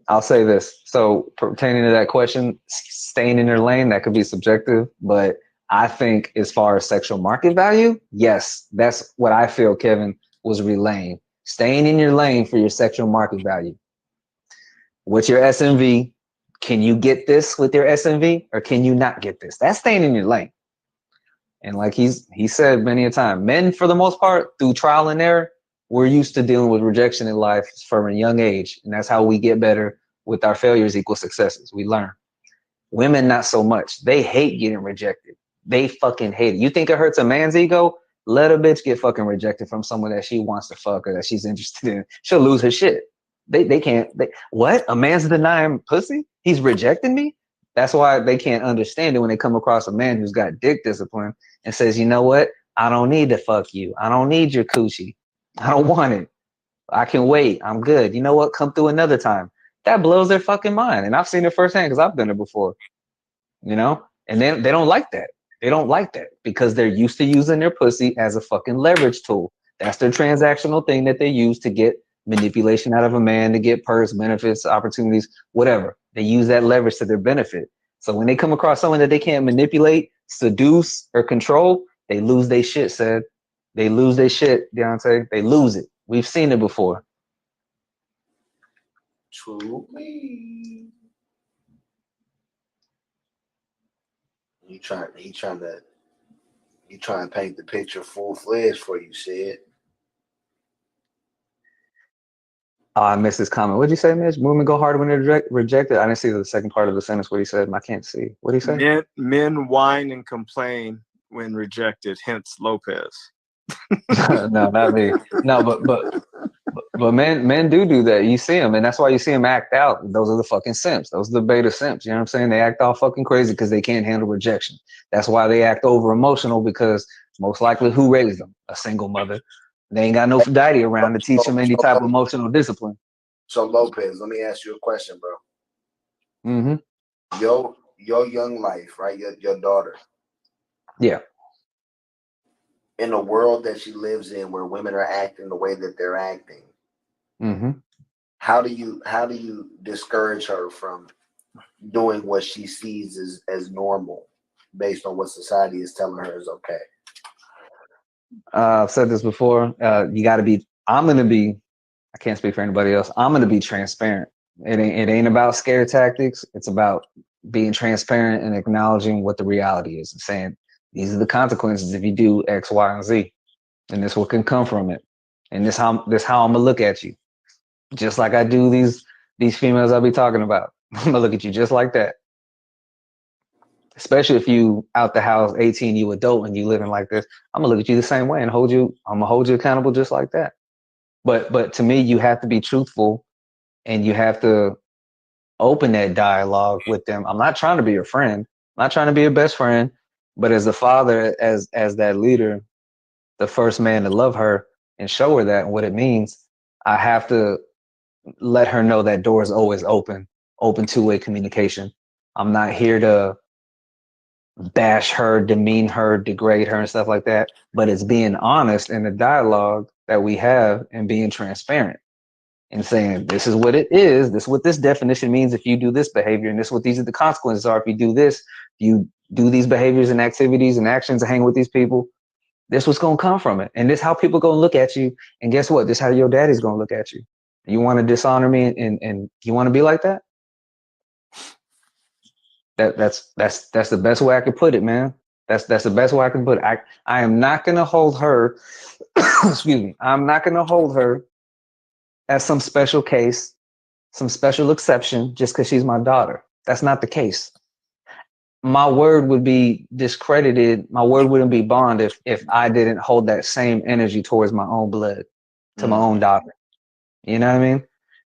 I'll say this. So pertaining to that question, staying in your lane, that could be subjective, but I think as far as sexual market value, yes, that's what I feel Kevin was relaying. Staying in your lane for your sexual market value. What's your SMV? Can you get this with your SMV or can you not get this? That's staying in your lane. And like he said many a time, men, for the most part, through trial and error, we're used to dealing with rejection in life from a young age. And that's how we get better with our failures equal successes. We learn. Women, not so much. They hate getting rejected. They fucking hate it. You think it hurts a man's ego? Let a bitch get fucking rejected from someone that she wants to fuck or that she's interested in. She'll lose her shit. They can't. What? A man's denying pussy? He's rejecting me? That's why they can't understand it when they come across a man who's got dick discipline and says, you know what? I don't need to fuck you. I don't need your coochie. I don't want it. I can wait. I'm good. You know what? Come through another time. That blows their fucking mind. And I've seen it firsthand because I've done it before, you know? And then they don't like that. They don't like that because they're used to using their pussy as a fucking leverage tool. That's their transactional thing that they use to get manipulation out of a man, to get perks, benefits, opportunities, whatever. They use that leverage to their benefit. So when they come across someone that they can't manipulate, seduce, or control, they lose their shit, said. They lose their shit, Deontay. They lose it. We've seen it before. True. He trying to paint the picture full-fledged for you, Sid. Oh, I missed this comment. What'd you say, Mitch? Women go hard when they're rejected. I didn't see the second part of the sentence. What he said. I can't see. What did he say? Men whine and complain when rejected. Hence Lopez. No, not me. No, but men do that. You see them, and that's why you see them act out. Those are the fucking simps. Those are the beta simps. You know what I'm saying? They act all fucking crazy because they can't handle rejection. That's why they act over emotional because most likely who raised them? A single mother. They ain't got no daddy around to teach them any type of emotional discipline. So Lopez, let me ask you a question, bro. Mm-hmm. Your young life, right? Your daughter. Yeah. In the world that she lives in, where women are acting the way that they're acting, mm-hmm. How do you discourage her from doing what she sees as normal, based on what society is telling her is okay? I've said this before. I can't speak for anybody else. I'm going to be transparent. It ain't about scare tactics. It's about being transparent and acknowledging what the reality is and saying these are the consequences if you do X, Y, and Z, and this what can come from it, and this how I'm gonna look at you, just like I do these females I'll be talking about. I'm gonna look at you just like that. Especially if you out the house, 18, you adult, and you living like this. I'm gonna look at you the same way and I'm gonna hold you accountable just like that. But to me, you have to be truthful and you have to open that dialogue with them. I'm not trying to be your friend. I'm not trying to be your best friend, but as a father, as that leader, the first man to love her and show her that and what it means, I have to let her know that door is always open two-way communication. I'm not here to bash her, demean her, degrade her, and stuff like that. But it's being honest in the dialogue that we have and being transparent and saying, this is what it is. This is what this definition means if you do this behavior. And this is what these are the consequences are if you do this. If you do these behaviors and activities and actions and hang with these people, this what's going to come from it. And this how people going to look at you. And guess what? This how your daddy's going to look at you. You want to dishonor me and you want to be like that? That's the best way I could put it, man. That's the best way I can put it. I am not gonna hold her, excuse me, I'm not gonna hold her as some special case, some special exception just because she's my daughter. That's not the case. My word would be discredited, my word wouldn't be bond if I didn't hold that same energy towards my own blood, to my own daughter. You know what I mean?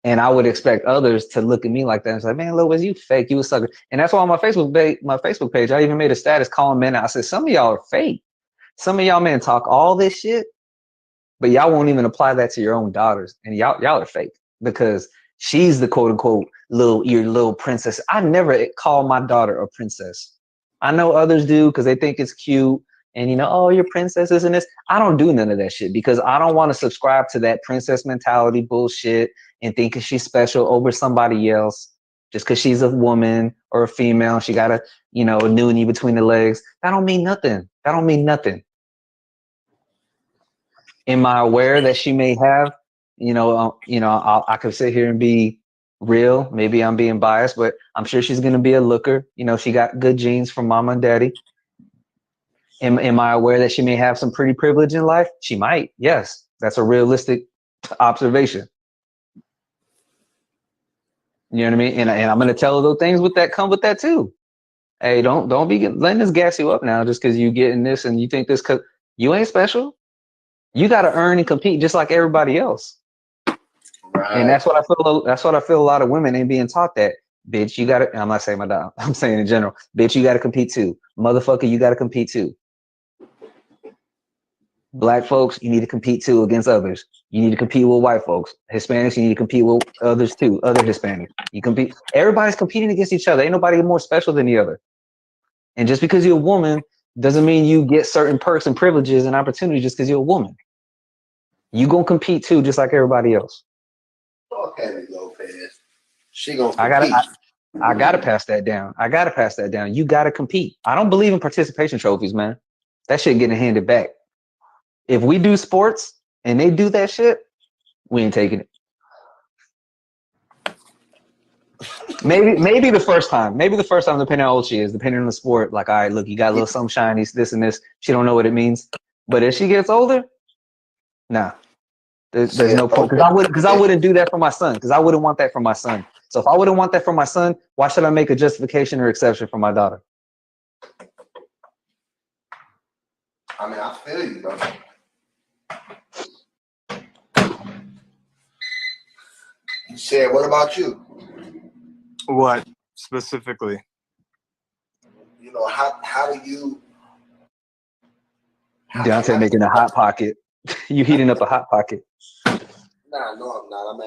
And I would expect others to look at me like that and say, man, Lil Wiz, you fake, you a sucker. And that's why on my Facebook page, I even made a status calling men out. I said, some of y'all are fake. Some of y'all men talk all this shit, but y'all won't even apply that to your own daughters. And y'all are fake because she's the quote unquote your little princess. I never call my daughter a princess. I know others do because they think it's cute. And oh, your princess isn't this. I don't do none of that shit because I don't want to subscribe to that princess mentality bullshit and think she's special over somebody else just because she's a woman or a female. She got a noonie between the legs. That don't mean nothing. That don't mean nothing. Am I aware that she may have, I could sit here and be real. Maybe I'm being biased, but I'm sure she's going to be a looker. She got good genes from mama and daddy. Am I aware that she may have some pretty privilege in life? She might. Yes, that's a realistic observation. You know what I mean? And I'm going to tell her those things with that come with that too. Hey, don't be letting this gas you up now just because you getting this and you think this because you ain't special. You got to earn and compete just like everybody else. Right. And that's what I feel. That's what I feel. A lot of women ain't being taught that. Bitch, you got to. I'm not saying my dog. I'm saying in general. Bitch, you got to compete too. Motherfucker, you got to compete too. Black folks, you need to compete too against others. You need to compete with white folks. Hispanics, you need to compete with others too. Other Hispanics, you compete. Everybody's competing against each other. Ain't nobody more special than the other. And just because you're a woman doesn't mean you get certain perks and privileges and opportunities just because you're a woman. You gonna compete too, just like everybody else. Okay, Lopez. She gonna compete. I gotta pass that down. You gotta compete. I don't believe in participation trophies, man. That shit getting handed back. If we do sports and they do that shit, we ain't taking it. Maybe the first time. Maybe the first time, depending on how old she is, depending on the sport. Like, all right, look, you got a little something shiny, this and this. She don't know what it means. But if she gets older, nah. There's no point. Because I wouldn't do that for my son. Because I wouldn't want that for my son. So if I wouldn't want that for my son, why should I make a justification or exception for my daughter? I mean, I feel you, bro. Said, what about you? What specifically? How do you? Deontay making a hot pocket. You heating up a hot pocket. Nah, no, I'm not.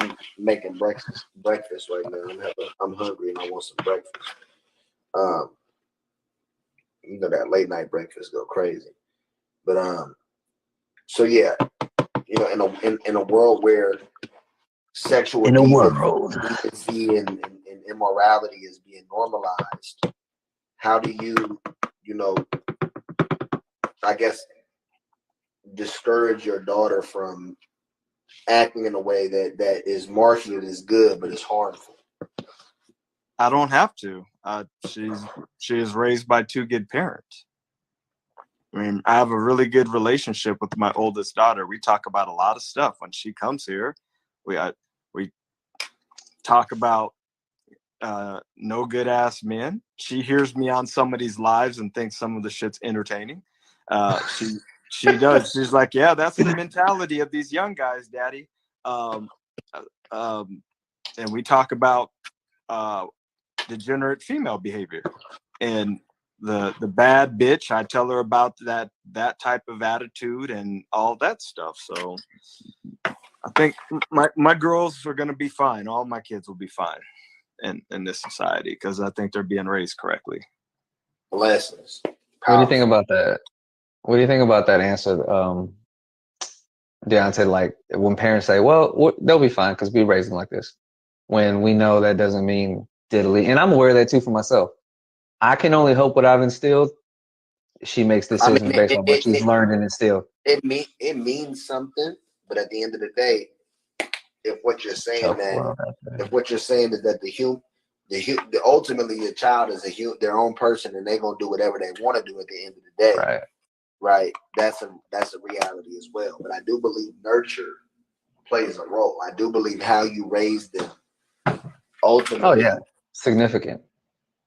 I'm making breakfast right now. I'm hungry and I want some breakfast. That late night breakfast go crazy. But so yeah, in a world where sexual deviancy and immorality is being normalized, how do you, I guess, discourage your daughter from acting in a way that is marketed as good, but is harmful. I don't have to. She is raised by two good parents. I mean, I have a really good relationship with my oldest daughter. We talk about a lot of stuff when she comes here. We talk about no good ass men. She hears me on somebody's lives and thinks some of the shit's entertaining. She does. She's like, yeah, that's the mentality of these young guys, Daddy. And we talk about degenerate female behavior and the bad bitch. I tell her about that type of attitude and all that stuff. So I think my girls are going to be fine. All my kids will be fine in this society because I think they're being raised correctly. Blessings. What do you think about that? What do you think about that answer, Deontay? Like when parents say, "Well, they'll be fine because we raised them like this," when we know that doesn't mean diddly. And I'm aware of that too for myself. I can only hope what I've instilled. She makes decisions based on what she's learned and instilled. It means something, but at the end of the day, if what you're saying is that ultimately your child is their own person and they're gonna do whatever they want to do at the end of the day, right? That's a reality as well. But I do believe nurture plays a role. I do believe how you raise them ultimately. Oh yeah, significant.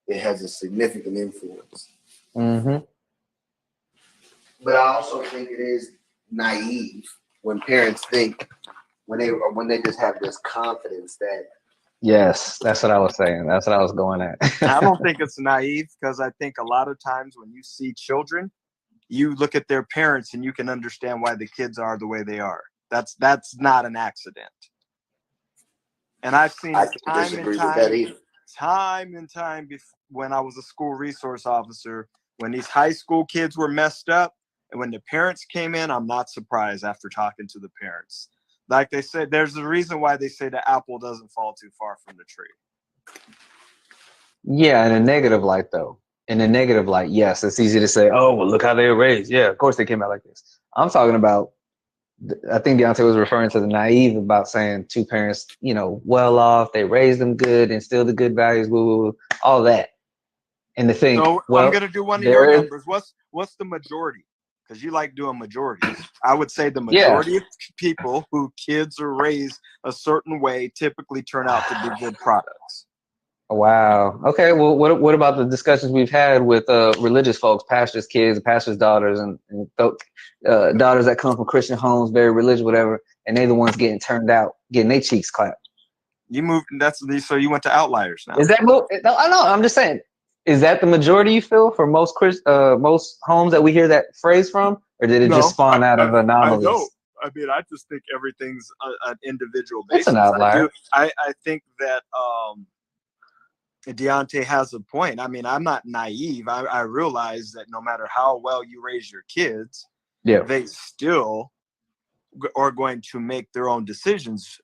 It has a significant influence. Mm-hmm. But I also think it is naive when parents think when they just have this confidence that. Yes, that's what I was saying. That's what I was going at. I don't think it's naive because I think a lot of times when you see children, you look at their parents and you can understand why the kids are the way they are. That's not an accident. And I've seen it time and time when I was a school resource officer, when these high school kids were messed up and when the parents came in, I'm not surprised after talking to the parents. Like they said, there's a reason why they say the apple doesn't fall too far from the tree. Yeah, in a negative light, though. In a negative light, yes, it's easy to say, oh, well, look how they were raised. Yeah, of course they came out like this. I'm talking about, I think Deontay was referring to the naive about saying two parents, well off, they raised them good, instilled the good values, all that. And to think, so well, I'm going to do one of your numbers. What's the majority? Because you like doing majorities. I would say the majority of people who kids are raised a certain way typically turn out to be good products. Wow. Okay. Well, what about the discussions we've had with religious folks, pastors' kids, pastors' daughters, and daughters that come from Christian homes, very religious, whatever, and they're the ones getting turned out, getting their cheeks clapped. You moved. So you went to outliers now. Is that? No, I know. I'm just saying. Is that the majority you feel for most homes that we hear that phrase from, or did it just spawn out of anomalies? I know. I mean, I just think everything's an individual basis. It's an outlier. I think that Deontay has a point. I mean, I'm not naive. I realize that no matter how well you raise your kids, they still are going to make their own decisions,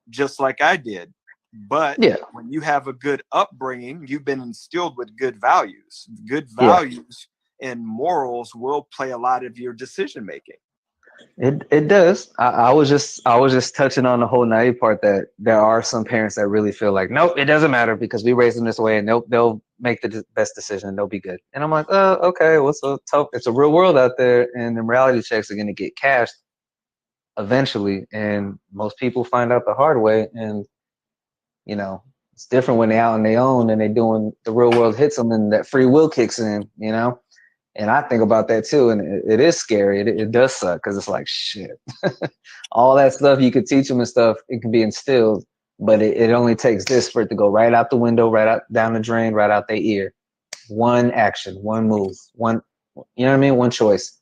just like I did. But when you have a good upbringing, you've been instilled with good values. Good values and morals will play a lot of your decision making. It does. I was just touching on the whole naive part that there are some parents that really feel like, nope, it doesn't matter because we raised them this way and they'll make the best decision and they'll be good. And I'm like, oh, okay, well, so tough. It's a real world out there, and the reality checks are going to get cashed eventually, and most people find out the hard way. And it's different when they're out on their own and they're doing the real world hits them and that free will kicks in. And I think about that too, and it is scary. It does suck because it's like, shit. All that stuff you could teach them and stuff, it can be instilled, but it only takes this for it to go right out the window, right out down the drain, right out their ear. One action, one move, one, one choice,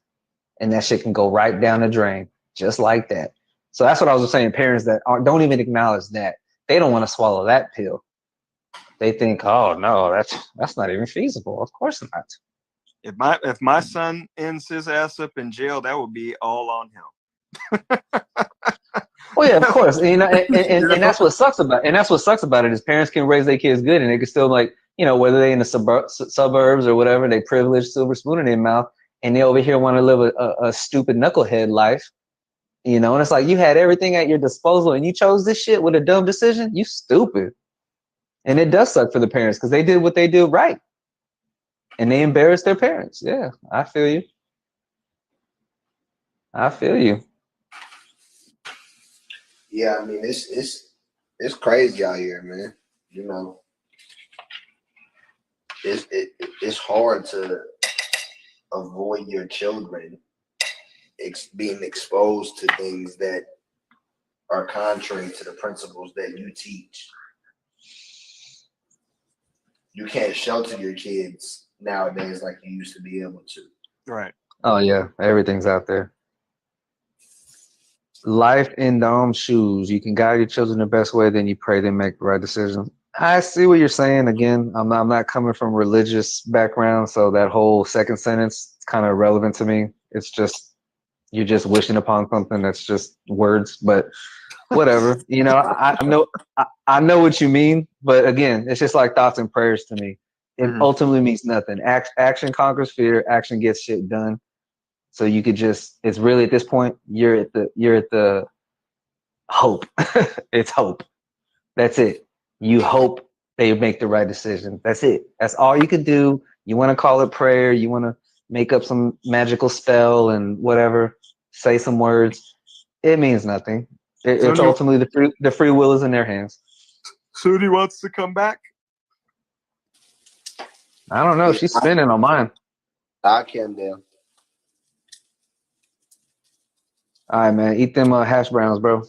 and that shit can go right down the drain, just like that. So that's what I was saying. Parents that don't even acknowledge that, they don't want to swallow that pill. They think, oh no, that's not even feasible. Of course not. If my son ends his ass up in jail, that would be all on him. Well, yeah, of course, and that's what sucks about it. And that's what sucks about it is parents can raise their kids good, and they can still whether they in the suburbs or whatever, they privileged silver spoon in their mouth, and they over here want to live a stupid knucklehead life, You know, and it's like you had everything at your disposal and you chose this shit with a dumb decision. You stupid. And it does suck for the parents because they did what they did right. And they embarrassed their parents. Yeah, I feel you. I feel you. Yeah, I mean it's crazy out here, man. You know, it's hard to avoid your children being exposed to things that are contrary to the principles that you teach. You can't shelter your kids nowadays like you used to be able to. Right. Oh yeah, everything's out there. Life in Dom's shoes. You can guide your children the best way, then you pray they make the right decision. I see what you're saying. Again, I'm not coming from religious background, so that whole second sentence is kind of irrelevant to me. It's just you're just wishing upon something that's just words, but whatever. You know, I know what you mean, but again, it's just like thoughts and prayers to me. It ultimately means nothing. Action conquers fear. Action gets shit done. So you could just, it's really at this point, you're at the hope. It's hope. That's it. You hope they make the right decision. That's it. That's all you could do. You want to call it prayer. You want to make up some magical spell and whatever, say some words. It means nothing. It's ultimately the free will is in their hands. Sudi wants to come back. I don't know. She's spinning on mine. I can do. All right, man. Eat them hash browns, bro.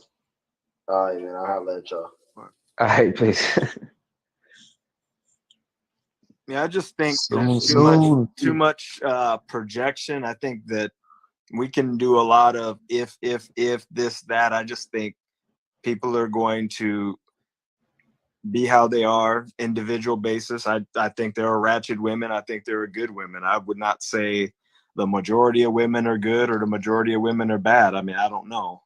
All right, man. I'll holler at y'all. All right, peace. Yeah, I just think too much projection. I think that we can do a lot of if this, that. I just think people are going to be how they are, individual basis. I think there are ratchet women. I think there are good women. I would not say the majority of women are good or the majority of women are bad. I mean, I don't know.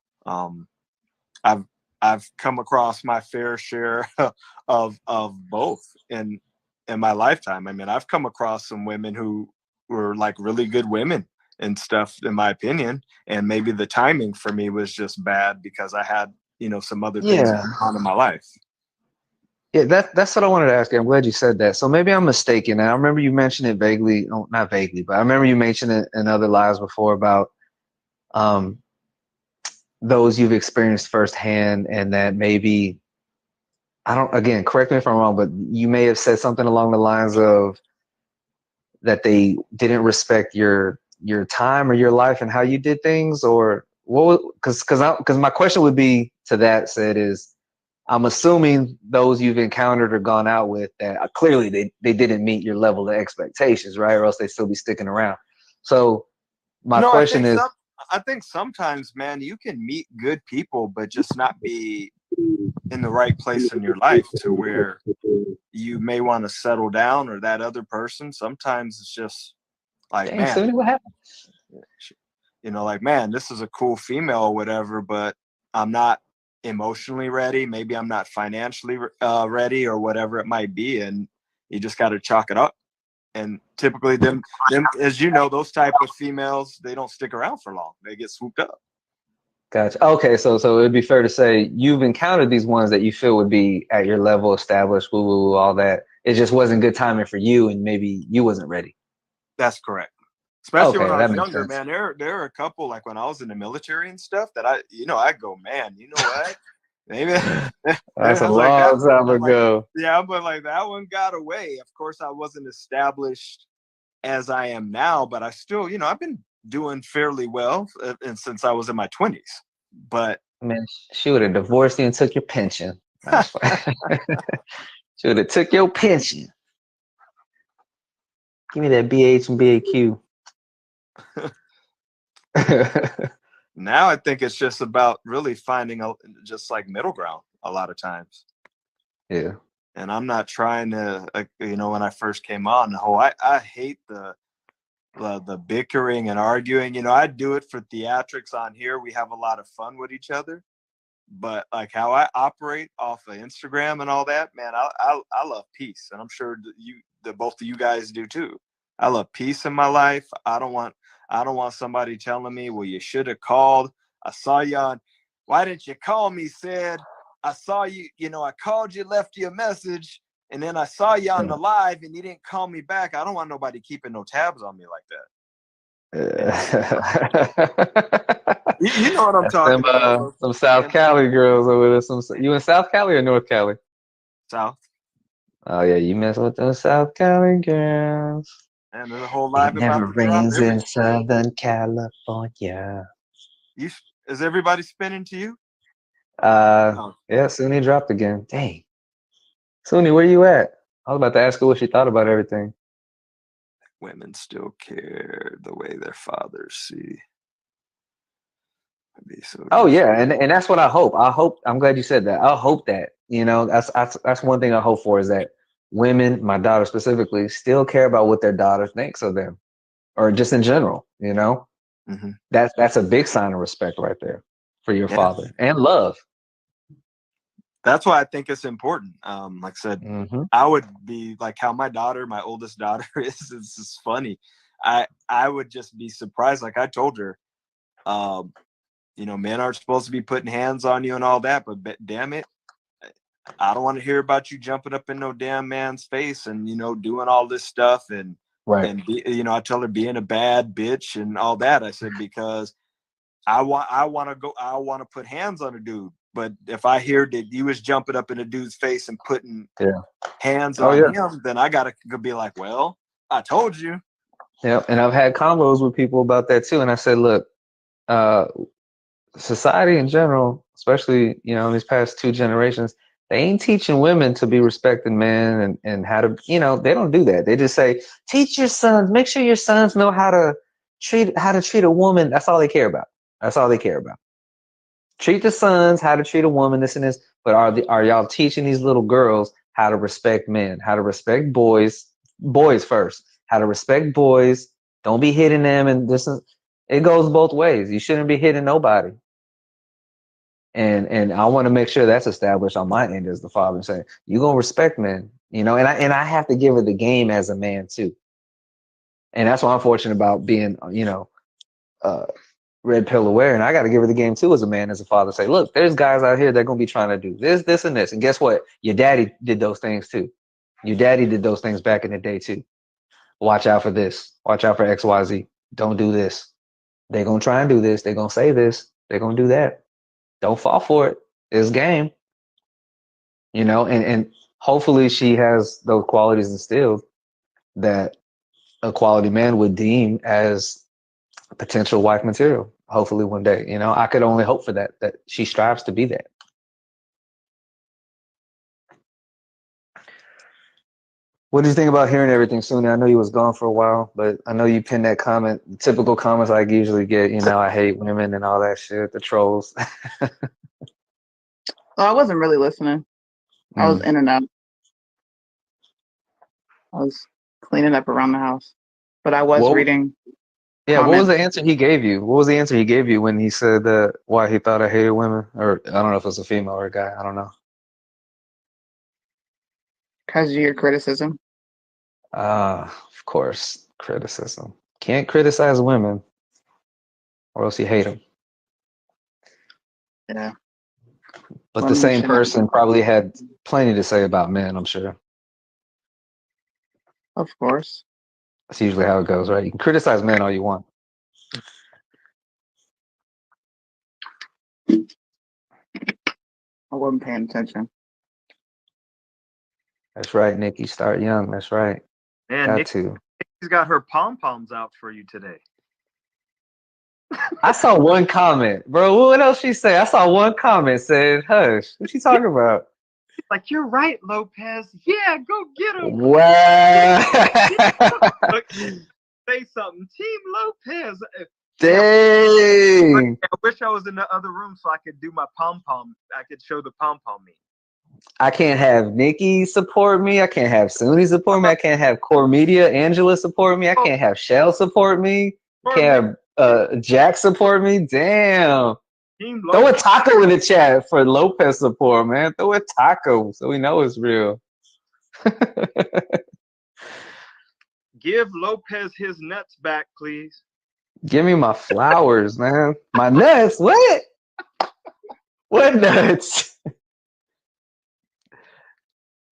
I've come across my fair share of both in my lifetime. I mean, I've come across some women who were like really good women and stuff, in my opinion. And maybe the timing for me was just bad because I had, some other things going on in my life. Yeah, that's what I wanted to ask you. I'm glad you said that. So maybe I'm mistaken. And I remember you mentioned it vaguely, not vaguely, but I remember you mentioned it in other lives before about those you've experienced firsthand, and that maybe again, correct me if I'm wrong, but you may have said something along the lines of that they didn't respect your time or your life and how you did things, or what? Because my question would be to that said is, I'm assuming those you've encountered or gone out with that clearly they didn't meet your level of expectations, right? Or else they'd still be sticking around. So my question is, I think sometimes, man, you can meet good people, but just not be in the right place in your life to where you may want to settle down, or that other person. Sometimes it's just like, dang, man, Suni, what happened? Like, man, this is a cool female or whatever, but I'm not emotionally ready. Maybe I'm not financially ready or whatever it might be. And you just got to chalk it up. And typically them, as you know, those type of females, they don't stick around for long. They get swooped up. Gotcha. Okay, so it would be fair to say you've encountered these ones that you feel would be at your level, established, woo, all that. It just wasn't good timing for you, and maybe you wasn't ready. That's correct. Especially when I was younger, sense. man. There are a couple, like when I was in the military and stuff, that I go, man, you know what? Maybe that's a long time ago. Yeah, but like that one got away. Of course, I wasn't established as I am now, but I still, I've been doing fairly well and since I was in my 20s. But man, she would have divorced you and took your pension. She would have took your pension. Give me that BH and BAQ. Now I think it's just about really finding just like middle ground a lot of times. Yeah. And I'm not trying to, when I first came on, I hate the bickering and arguing. I do it for theatrics on here. We have a lot of fun with each other. But like how I operate off of Instagram and all that, man, I love peace. And I'm sure both of you guys do too. I love peace in my life. I don't want somebody telling me, well, you should have called. I saw you on. Why didn't you call me? Said I saw you. I called you, left you a message, and then I saw you on the live, and you didn't call me back. I don't want nobody keeping no tabs on me like that. You know what I'm talking about. Some South Cali girls over there. You in South Cali or North Cali? South. Oh yeah, you mess with those South Cali girls. And there's a whole It live never about to drop. rains in Southern California. Is everybody spinning to you? Yeah, Suni dropped again. Dang. Suni, where you at? I was about to ask her what she thought about everything. Women still care the way their fathers see. Oh yeah, and that's what I hope. I'm glad you said that. I hope that, that's one thing I hope for, is that women, my daughter specifically, still care about what their daughter thinks of them, or just in general. Mm-hmm. That's a big sign of respect right there for your father, and love. That's why I think it's important. Like I said, I would be like how my oldest daughter is. It's just funny. I would just be surprised. Like I told her, men aren't supposed to be putting hands on you and all that, but damn it, I don't want to hear about you jumping up in no damn man's face and, doing all this stuff. And, right. And, I tell her being a bad bitch and all that. I said, because I want to put hands on a dude. But if I hear that you was jumping up in a dude's face and putting hands on him, then I got to be like, well, I told you. Yeah. And I've had convos with people about that too. And I said, look, society in general, especially, in these past 2 generations, they ain't teaching women to be respecting men and how to, they don't do that. They just say, teach your sons, make sure your sons know how to treat a woman. That's all they care about. That's all they care about. Treat the sons how to treat a woman, this and this. But are y'all teaching these little girls how to respect men, how to respect boys first, how to respect boys? Don't be hitting them. And it goes both ways. You shouldn't be hitting nobody. And I want to make sure that's established on my end as the father, saying you're gonna respect men, and I have to give her the game as a man too. And that's why I'm fortunate about being, red pill aware, and I got to give her the game too as a man, as a father. Say, look, there's guys out here that are gonna be trying to do this, and this, and guess what? Your daddy did those things too. Your daddy did those things back in the day too. Watch out for this. Watch out for XYZ. Don't do this. They're gonna try and do this. They're gonna say this. They're gonna do that. Don't fall for it. It's game. And hopefully she has those qualities instilled that a quality man would deem as potential wife material. Hopefully one day, I could only hope for that she strives to be that. What do you think about hearing everything, Suni? I know you was gone for a while, but I know you pinned that comment, typical comments I usually get, I hate women and all that shit, the trolls. I wasn't really listening. I was in and out. I was cleaning up around the house, but I was reading. Yeah, comments. What was the answer he gave you? What was the answer he gave you when he said why he thought I hated women? Or I don't know if it was a female or a guy. I don't know. Because of your criticism. Of course, criticism. Can't criticize women, or else you hate them. Yeah. But the same person probably had plenty to say about men, I'm sure. Of course. That's usually how it goes, right? You can criticize men all you want. I wasn't paying attention. That's right, Nikki. Start young. That's right. Man, Nikki's got her pom-poms out for you today. I saw one comment, bro. What else she say? I saw one comment said, hush. What's she talking about? Like, you're right, Lopez. Yeah, go get him. Wow. Say something. Team Lopez. Dang. I wish I was in the other room so I could do my pom-pom. I could show the pom-pom meme. I can't have Nikki support me. I can't have Suni support me. I can't have Core Media, Angela support me. I can't have Shell support me. I can't have Jack support me. Damn. Throw a taco in the chat for Lopez support, man. Throw a taco so we know it's real. Give Lopez his nuts back, please. Give me my flowers, man. My nuts. What? What nuts?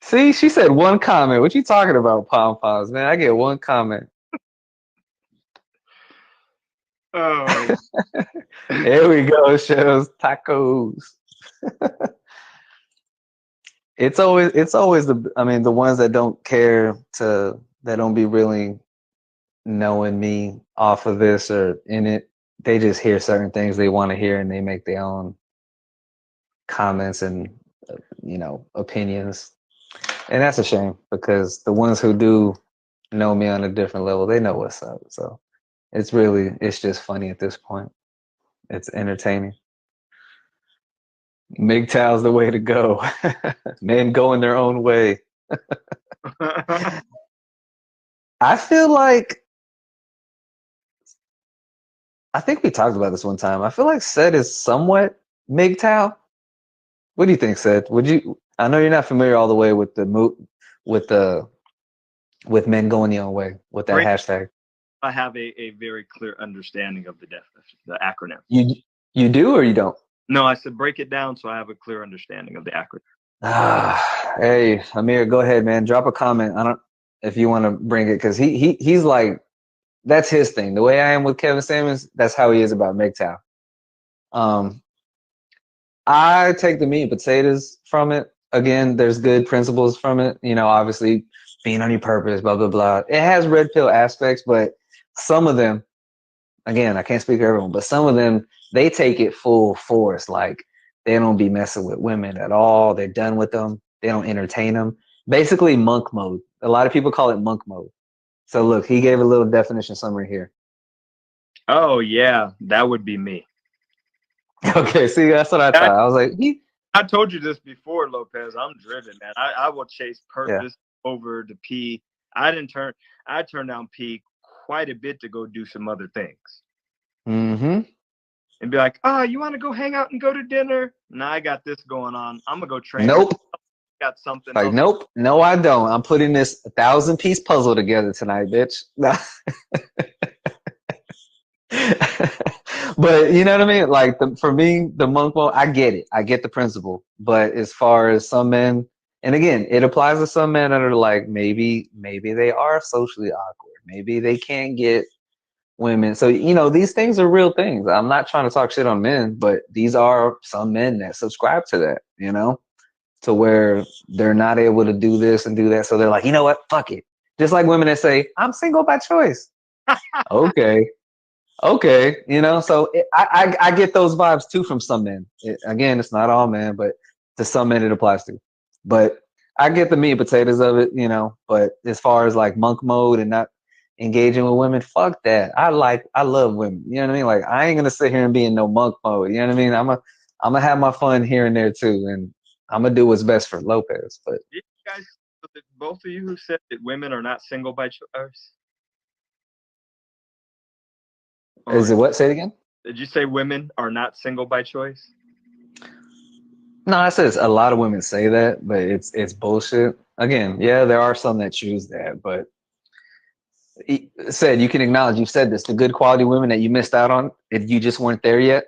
See, she said one comment. What you talking about, pom poms, man? I get one comment. Oh, Here we go, shows tacos. It's always the, I mean, the ones that don't care to, that don't be really knowing me off of this or in it. They just hear certain things they want to hear and they make their own comments and opinions. And that's a shame because the ones who do know me on a different level, they know what's up. So it's just funny at this point. It's entertaining. MGTOW's the way to go. Men going their own way. I feel like, I think we talked about this one time. I feel like Seth is somewhat MGTOW. What do you think, Seth? Would you? I know you're not familiar all the way with with men going the own way with that hashtag. I have a very clear understanding of the definition, the acronym. You do or you don't? No, I said break it down so I have a clear understanding of the acronym. Hey, Amir, go ahead, man. Drop a comment. I don't, if you want to bring it, because he's like, that's his thing. The way I am with Kevin Samuels, that's how he is about MGTOW. I take the meat and potatoes from it. Again, there's good principles from it. Obviously being on your purpose, blah, blah, blah. It has red pill aspects, but some of them, again, I can't speak for everyone, but some of them, they take it full force. Like they don't be messing with women at all. They're done with them. They don't entertain them. Basically monk mode. A lot of people call it monk mode. So look, he gave a little definition summary here. Oh yeah, that would be me. Okay, see, that's what I thought. I was like, I told you this before, Lopez. I'm driven, man. I will chase purpose over the P. I turned down P quite a bit to go do some other things. Mm-hmm. And be like, oh, you want to go hang out and go to dinner? Nah, I got this going on. I'm gonna go train. Nope. Got something like, else. Nope. No, I don't. I'm putting this 1,000-piece puzzle together tonight, bitch. But you know what I mean? Like for me, the monk mode, I get it. I get the principle. But as far as some men, and again, it applies to some men that are like, maybe they are socially awkward. Maybe they can't get women. So, these things are real things. I'm not trying to talk shit on men, but these are some men that subscribe to that, to where they're not able to do this and do that. So they're like, you know what? Fuck it. Just like women that say, I'm single by choice. Okay. So I get those vibes too from some men. Again, it's not all men, but to some men it applies to. But I get the meat and potatoes of it, but as far as like monk mode and not engaging with women, fuck that. I love women. You know what I mean? Like I ain't gonna sit here and be in no monk mode. You know what I mean? I'm gonna have my fun here and there too, and I'm gonna do what's best for Lopez. But you guys, both of you who said that women are not single by choice. Is it what? Say it again. Did you say women are not single by choice? No, I said a lot of women say that, but it's bullshit. Again, yeah, there are some that choose that, but said you can acknowledge you've said this. The good quality women that you missed out on, if you just weren't there yet,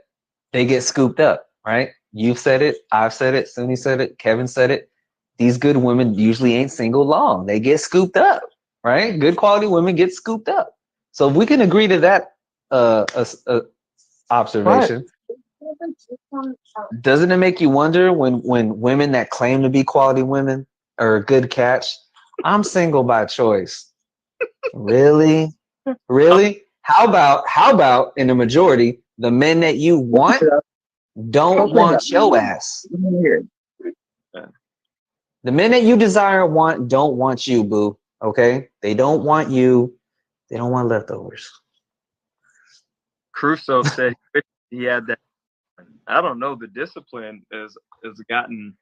they get scooped up, right? You've said it, I've said it, Sunny said it, Kevin said it. These good women usually ain't single long. They get scooped up, right? Good quality women get scooped up. So if we can agree to that observation, doesn't it make you wonder when women that claim to be quality women are a good catch? I'm single by choice. Really? How about in the majority, the men that you want don't want your ass? The men that you desire and want don't want you, boo. Okay? They don't want you. They don't want leftovers. Crusoe said he had that. I don't know. The discipline is gotten.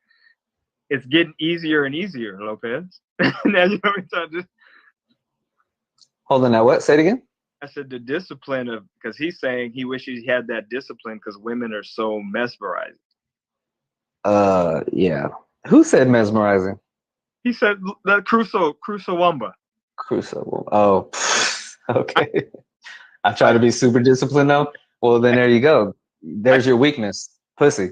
It's getting easier and easier, Lopez. Now you know just. Hold on. Now what? Say it again. I said the discipline of, because he's saying he wishes he had that discipline because women are so mesmerizing. Yeah. Who said mesmerizing? He said that Crusoe Wamba. Crusoe. Oh, okay. I try to be super disciplined though. Well, then there you go. There's your weakness, pussy.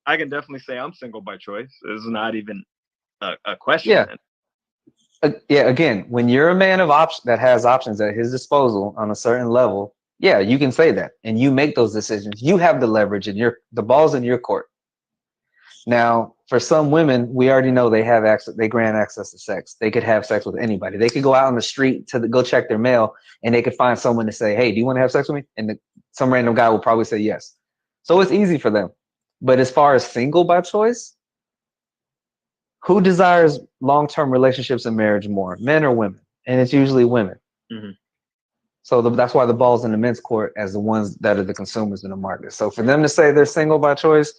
I can definitely say I'm single by choice. It's not even a question. Yeah. Yeah. Again, when you're a man of options that has options at his disposal on a certain level, yeah, you can say that, and you make those decisions. You have the leverage, and the ball's in your court. Now, for some women, we already know they have access. They grant access to sex. They could have sex with anybody. They could go out on the street go check their mail, and they could find someone to say, "Hey, do you want to have sex with me?" And some random guy will probably say yes. So it's easy for them. But as far as single by choice, who desires long-term relationships and marriage more, men or women? And it's usually women. Mm-hmm. So that's why the ball's in the men's court as the ones that are the consumers in the market. So for them to say they're single by choice,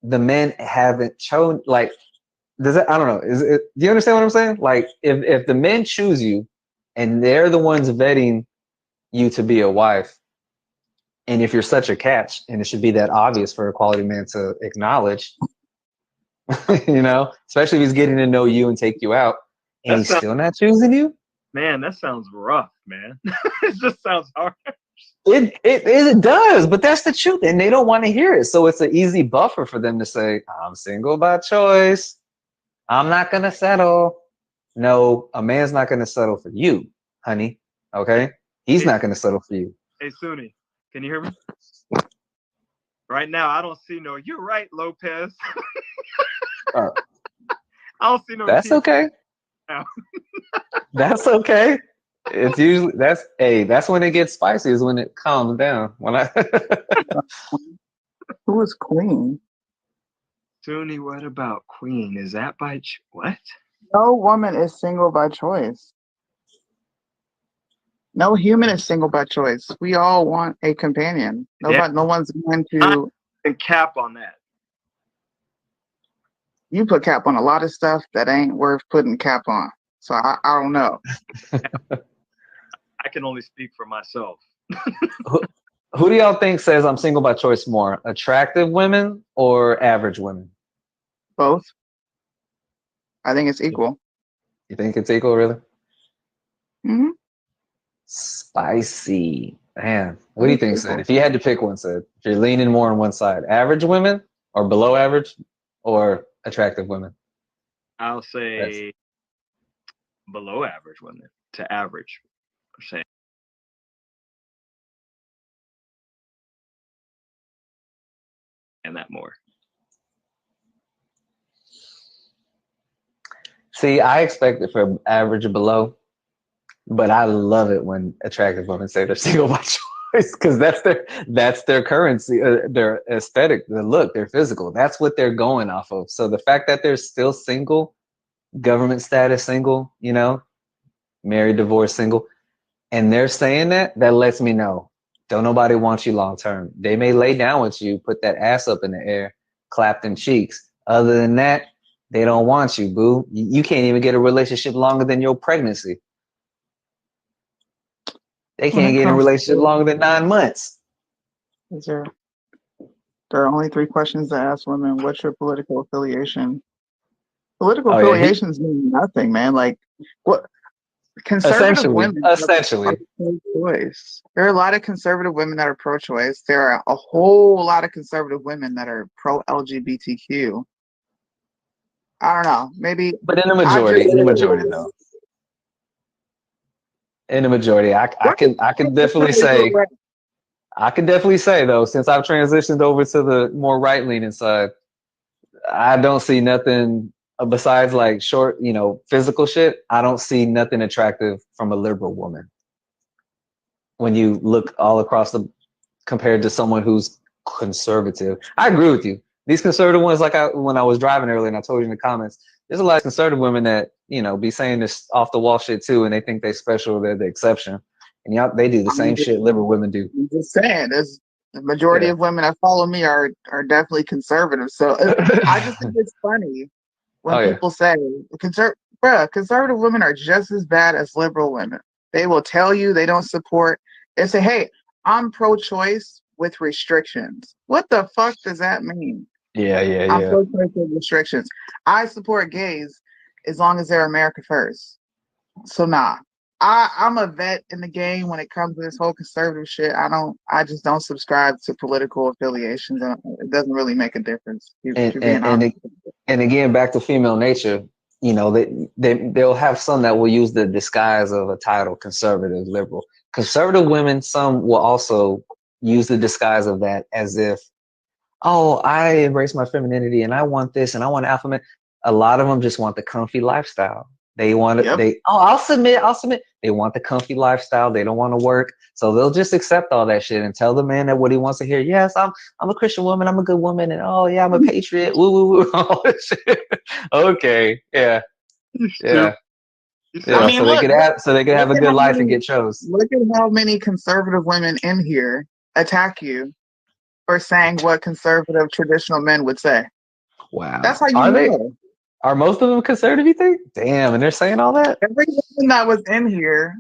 the men haven't chosen. Like, does it? I don't know. Do you understand what I'm saying? Like, if the men choose you, and they're the ones vetting you to be a wife, and if you're such a catch, and it should be that obvious for a quality man to acknowledge, especially if he's getting to know you and take you out, and he's still not choosing you. Man, that sounds rough, man. It just sounds hard. It does, but that's the truth, and they don't want to hear it. So it's an easy buffer for them to say, "I'm single by choice. I'm not gonna settle." No, a man's not gonna settle for you, honey. Okay, he's not gonna settle for you. Hey, Sunni, can you hear me? Right now, I don't see no. You're right, Lopez. I don't see no. That's okay. That's okay. It's usually that's when it gets spicy, is when it calms down. Who is Queen? Sunni, what about Queen? Is that by what? No woman is single by choice. No human is single by choice. We all want a companion. No one's going to cap on that. You put cap on a lot of stuff that ain't worth putting cap on. So I don't know. I can only speak for myself. Who do y'all think says I'm single by choice more? Attractive women or average women? Both. I think it's equal. You think it's equal, really? Mm-hmm. Spicy. Man, what do you think, Sid? If you had to pick one, Sid, if you're leaning more on one side, average women or below average or attractive women? I'll say below average women to average. I'm saying. And that more. See, I expect it for average or below, but I love it when attractive women say they're single by choice, because that's their currency, their aesthetic, their look, their physical. That's what they're going off of. So the fact that they're still single, government status single, married, divorced, single, and they're saying that lets me know don't nobody want you long term. They may lay down with you, put that ass up in the air, clap them cheeks. Other than that, they don't want you, boo. You can't even get a relationship longer than your pregnancy. They can't get in a relationship longer than 9 months. There are only 3 questions to ask women. What's your political affiliation? Political affiliations mean nothing, man. Like, what? Conservative women essentially. are pro-choice. There are a lot of conservative women that are pro-choice. There are a whole lot of conservative women that are pro-LGBTQ. I don't know. Maybe, but in the majority though. In the majority, I can definitely say. I can definitely say though, since I've transitioned over to the more right-leaning side, I don't see nothing besides like short, physical shit. I don't see nothing attractive from a liberal woman. When you look all across compared to someone who's conservative, I agree with you. These conservative ones, like when I was driving earlier and I told you in the comments, there's a lot of conservative women that, be saying this off the wall shit too, and they think they special, they're the exception. And they do the same shit liberal women do. I'm just saying, the majority of women that follow me are definitely conservative. So I just think it's funny when people say conservative women are just as bad as liberal women. They will tell you they don't support. They say, "Hey, I'm pro-choice with restrictions." What the fuck does that mean? Yeah. I'm pro-choice with restrictions. I support gays as long as they're America first. So nah. I'm a vet in the game when it comes to this whole conservative shit. I just don't subscribe to political affiliations, and it doesn't really make a difference. If and you're being and honest. and again, back to female nature. You know, they'll have some that will use the disguise of a title, conservative, liberal. Conservative women, some will also use the disguise of that as if, oh, I embrace my femininity and I want this and I want alpha man. A lot of them just want the comfy lifestyle. They want it. Yep. I'll submit. They want the comfy lifestyle. They don't want to work. So they'll just accept all that shit and tell the man that what he wants to hear. Yes, I'm a Christian woman. I'm a good woman. And oh yeah, I'm a patriot. Woo, woo, woo. All that shit. Okay. Yeah. Yeah. I Yeah. mean, look, So they could look have a at good how life and many get chose. look at how many conservative women in here attack you for saying what conservative traditional men would say. That's Wow. how you Are they? know. Are most of them conservative, you think? Damn, and they're saying all that? Every woman that was in here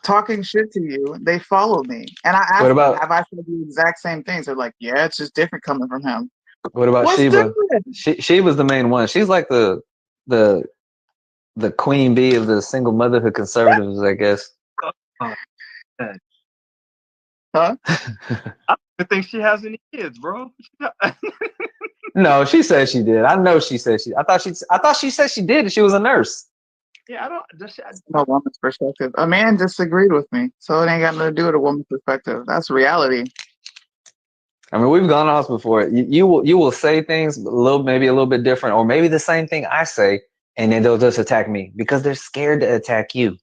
talking shit to you, they follow me. And I What asked them, about have I said the exact same things? They're like, yeah, it's just different coming from him. what about What's Sheba? different? She was the main one. She's like the the queen bee of the single motherhood conservatives, I guess. Oh, man. Huh? I don't think she has any kids, bro. No, she said she did. I know she said she. I thought she said she did. And she was a nurse. Yeah, I don't. Does No woman's perspective. A man disagreed with me, so it ain't got nothing to do with a woman's perspective. That's reality. I mean, we've gone off before. You will say things maybe a little bit different, or maybe the same thing I say, and then they'll just attack me because they're scared to attack you.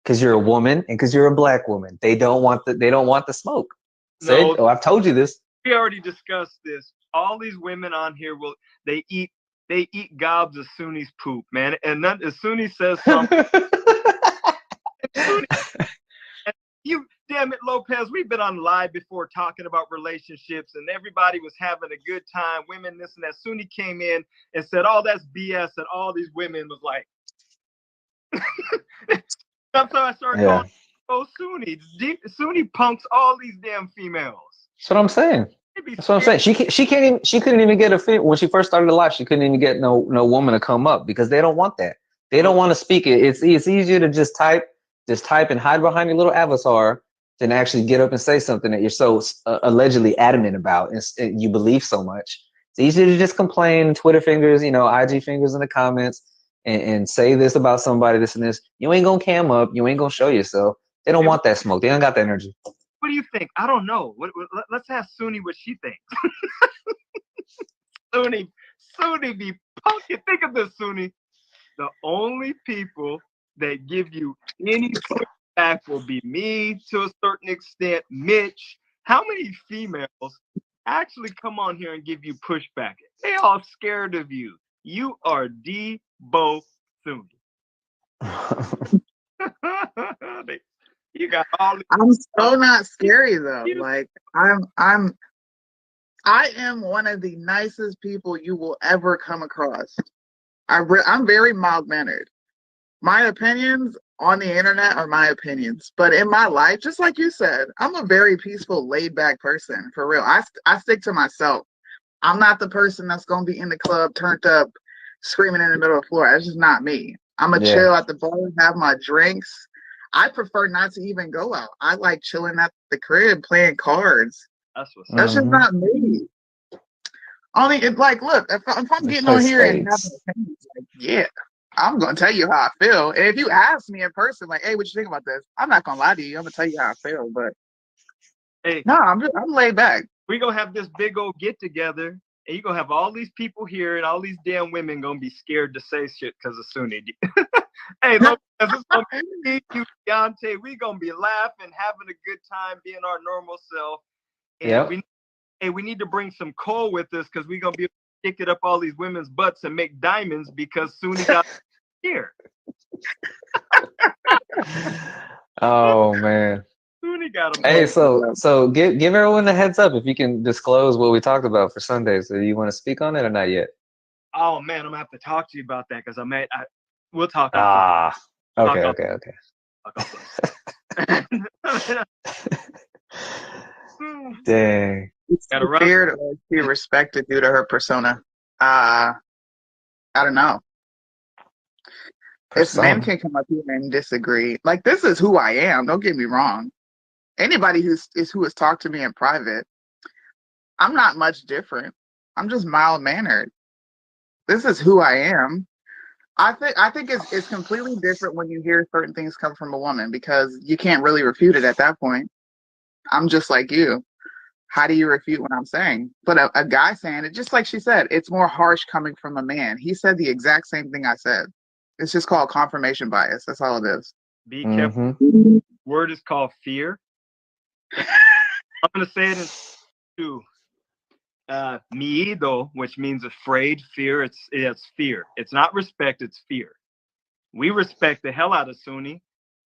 Because you're a woman and because you're a black woman. They don't want the smoke. No. I've told you this. We already discussed this. All these women on here they eat gobs of Sunni's poop, man. And then as Sunni says something, you damn it, Lopez, we've been on live before talking about relationships and everybody was having a good time, women, this and that. Sunni came in and said, oh, that's BS, and all these women was like, that's how I started calling, oh, Sunni. Sunni punks all these damn females. That's what I'm saying. That's what I'm saying. She couldn't even get a when she first started the live. She couldn't even get no woman to come up because they don't want that. They don't want to speak it. It's easier to just type and hide behind your little avatar than actually get up and say something that you're so allegedly adamant about and you believe so much. It's easier to just complain, Twitter fingers, IG fingers in the comments, and say this about somebody, this and this. You ain't gonna cam up. You ain't gonna show yourself. They don't want that smoke. They don't got the energy. What do you think? I don't know. Let's ask Sunni what she thinks. Sunni be punking. Think of this, Sunni. The only people that give you any pushback will be me to a certain extent, Mitch. How many females actually come on here and give you pushback? They all scared of you. You are Debo Sunni. You got all. I'm so not scary though. Like I am one of the nicest people you will ever come across. I'm very mild mannered. My opinions on the internet are my opinions, but in my life, just like you said, I'm a very peaceful, laid back person. For real, I stick to myself. I'm not the person that's gonna be in the club, turned up, screaming in the middle of the floor. That's just not me. I'm gonna chill at the bar, have my drinks. I prefer not to even go out. I like chilling at the crib, playing cards. That's just not me. Only it's like, look, if I'm getting on here and having opinions, like, yeah, I'm gonna tell you how I feel. And if you ask me in person, like, hey, what you think about this? I'm not gonna lie to you. I'm gonna tell you how I feel. But hey, no, I'm laid back. We gonna have this big old get together, and you gonna have all these people here, and all these damn women gonna be scared to say shit because of Sunni. Hey, look, it's gonna be you, Deontay. We gonna be laughing, having a good time, being our normal self. And we need to bring some coal with us because we're gonna be able to kick it up all these women's butts and make diamonds because Sunni got here. Oh man. Sunni got them. Hey, so give everyone a heads up if you can disclose what we talked about for Sundays. Do you want to speak on it or not yet? Oh man, I'm gonna have to talk to you about that because we'll talk. Okay. Dang. It's feared or she respected due to her persona. I don't know. If men Persona. can come up here and disagree, like this is who I am. Don't get me wrong. Anybody who has talked to me in private, I'm not much different. I'm just mild mannered. This is who I am. I think it's completely different when you hear certain things come from a woman because you can't really refute it at that point. I'm just like you. How do you refute what I'm saying? But a guy saying it, just like she said, it's more harsh coming from a man. He said the exact same thing I said. It's just called confirmation bias. That's all it is. Be careful. Mm-hmm. Word is called fear. I'm gonna say it in two. Miedo, which means afraid, fear. It's fear. It's not respect. It's fear. We respect the hell out of Sunni,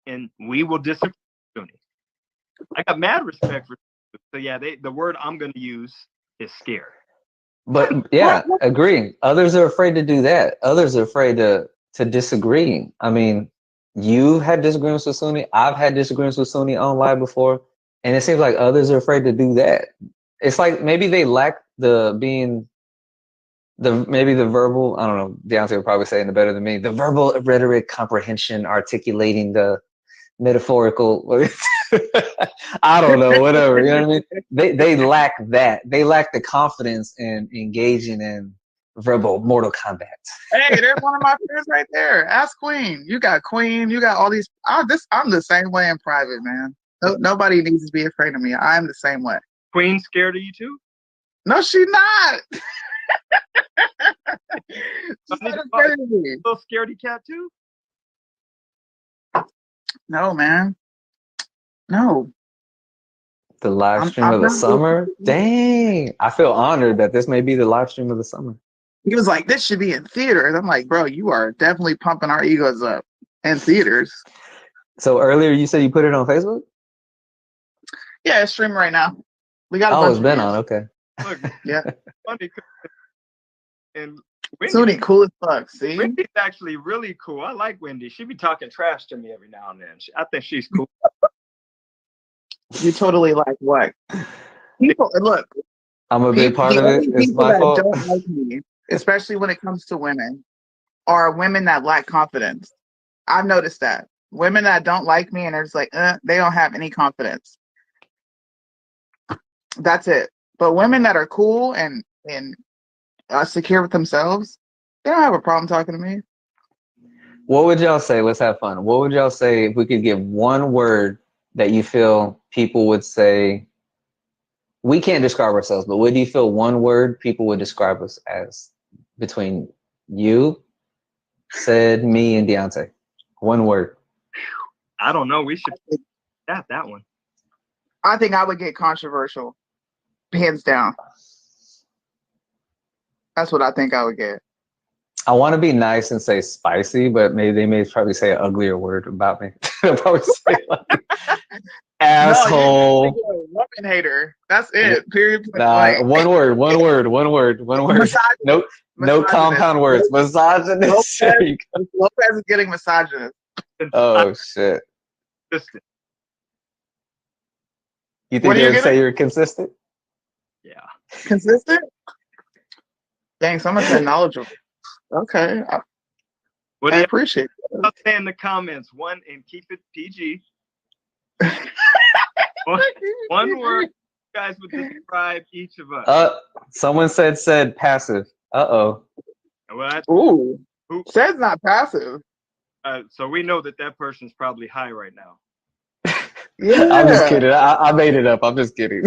and we will disagree with Sunni. I got mad respect for. So yeah, the word I'm gonna use is scare. But yeah, agreeing. Others are afraid to do that. Others are afraid to disagree. I mean, you had disagreements with Sunni. I've had disagreements with Sunni online before, and it seems like others are afraid to do that. It's like maybe they lack maybe the verbal. I don't know. Deontay would probably say it better than me. The verbal rhetoric comprehension, articulating the metaphorical. I don't know, whatever. You know what I mean? They lack that. They lack the confidence in engaging in verbal Mortal Kombat. Hey, there's one of my friends right there. Ask Queen. You got Queen. You got all these. I'm the same way in private, man. Nobody needs to be afraid of me. I'm the same way. Queen scared of you too? No, she's not. She's Little not afraid of me. scaredy cat too? No, man. No. The live stream I'm of the not. summer? Dang. I feel honored that this may be the live stream of the summer. He was like, this should be in theaters. I'm like, bro, you are definitely pumping our egos up in theaters. So earlier you said you put it on Facebook? Yeah, it's streaming right now. We got a Oh, bunch it's of been views. on. Okay. Look, Yeah. funny. And Sunni, cool as fuck. See? Wendy's actually really cool. I like Wendy. She be talking trash to me every now and then. I think she's cool. You totally like what? People, look, I'm a big part the of it. only It's people my that fault. don't like me, especially when it comes to women, are women that lack confidence. I've noticed that. Women that don't like me and are just like, they don't have any confidence. That's it. But women that are cool and secure with themselves, they don't have a problem talking to me. What would y'all say? Let's have fun. What would y'all say if we could give one word that you feel people would say? We can't describe ourselves, but what do you feel one word people would describe us as between you, said, me, and Deontay? One word. I don't know. We should that one. I think I would get controversial, hands down. That's what I think I would get. I want to be nice and say spicy, but maybe they may probably say an uglier word about me. They'll probably say like asshole. No, you're a woman hater. That's it. Period. Nah, one word. Misogynist. No compound words. Misogynist. Lopez is getting misogynist. Oh shit. Consistent. You think they would say you're consistent? Yeah. Consistent? Dang, someone said knowledgeable. Okay. What do I you appreciate it. I'll say in the comments? One, and keep it PG. one word you guys would describe each of us. Someone said passive. Uh-oh. Well, Ooh. Said's not passive. So we know that person's probably high right now. Yeah. I'm just kidding. I made it up. I'm just kidding.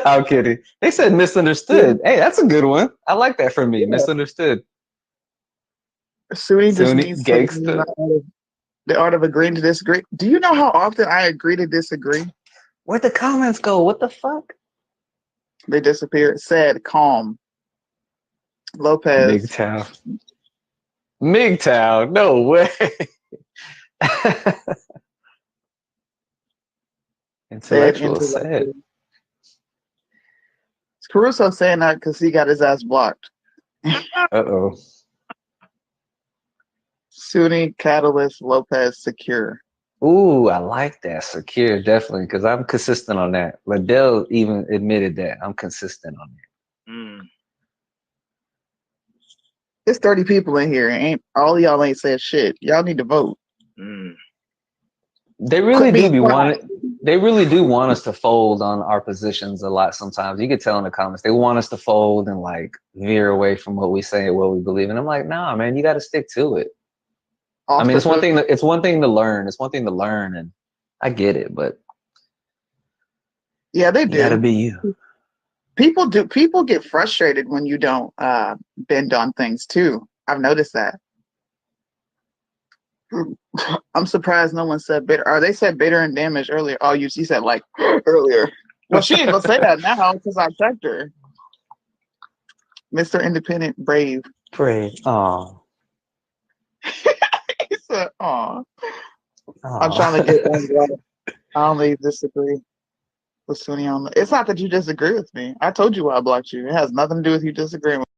I'm kidding. They said misunderstood. Hey, that's a good one. I like that for me. Yeah. Misunderstood. Sunni just needs gangster. The art of agreeing to disagree. Do you know how often I agree to disagree? Where'd the comments go? What the fuck? They disappeared. Said calm. Lopez. MGTOW. No way. Intellectual said. Is Caruso saying that because he got his ass blocked? Uh-oh. Sunni, Catalyst, Lopez, Secure. Ooh, I like that. Secure, definitely, because I'm consistent on that. Liddell even admitted that. I'm consistent on that. There's 30 people in here. Ain't all of y'all ain't said shit. Y'all need to vote. Mm. They really Be do be quiet. wanting. They really do want us to fold on our positions a lot. Sometimes you could tell in the comments they want us to fold and like veer away from what we say and what we believe. And I'm like, nah, man, you got to stick to it. I mean, Also, it's one thing to learn. It's one thing to learn, and I get it, but yeah, they you got to do. be you. People get frustrated when you don't bend on things too. I've noticed that. I'm surprised no one said bitter. Or they said bitter and damaged earlier. Oh, you said like earlier. Well, she ain't gonna say that now because I checked her. Mr. Independent Brave. Pray. Oh. He said, "Aw." I'm trying to get on. I only disagree with Sunny on. It's not that you disagree with me. I told you why I blocked you. It has nothing to do with you disagreeing with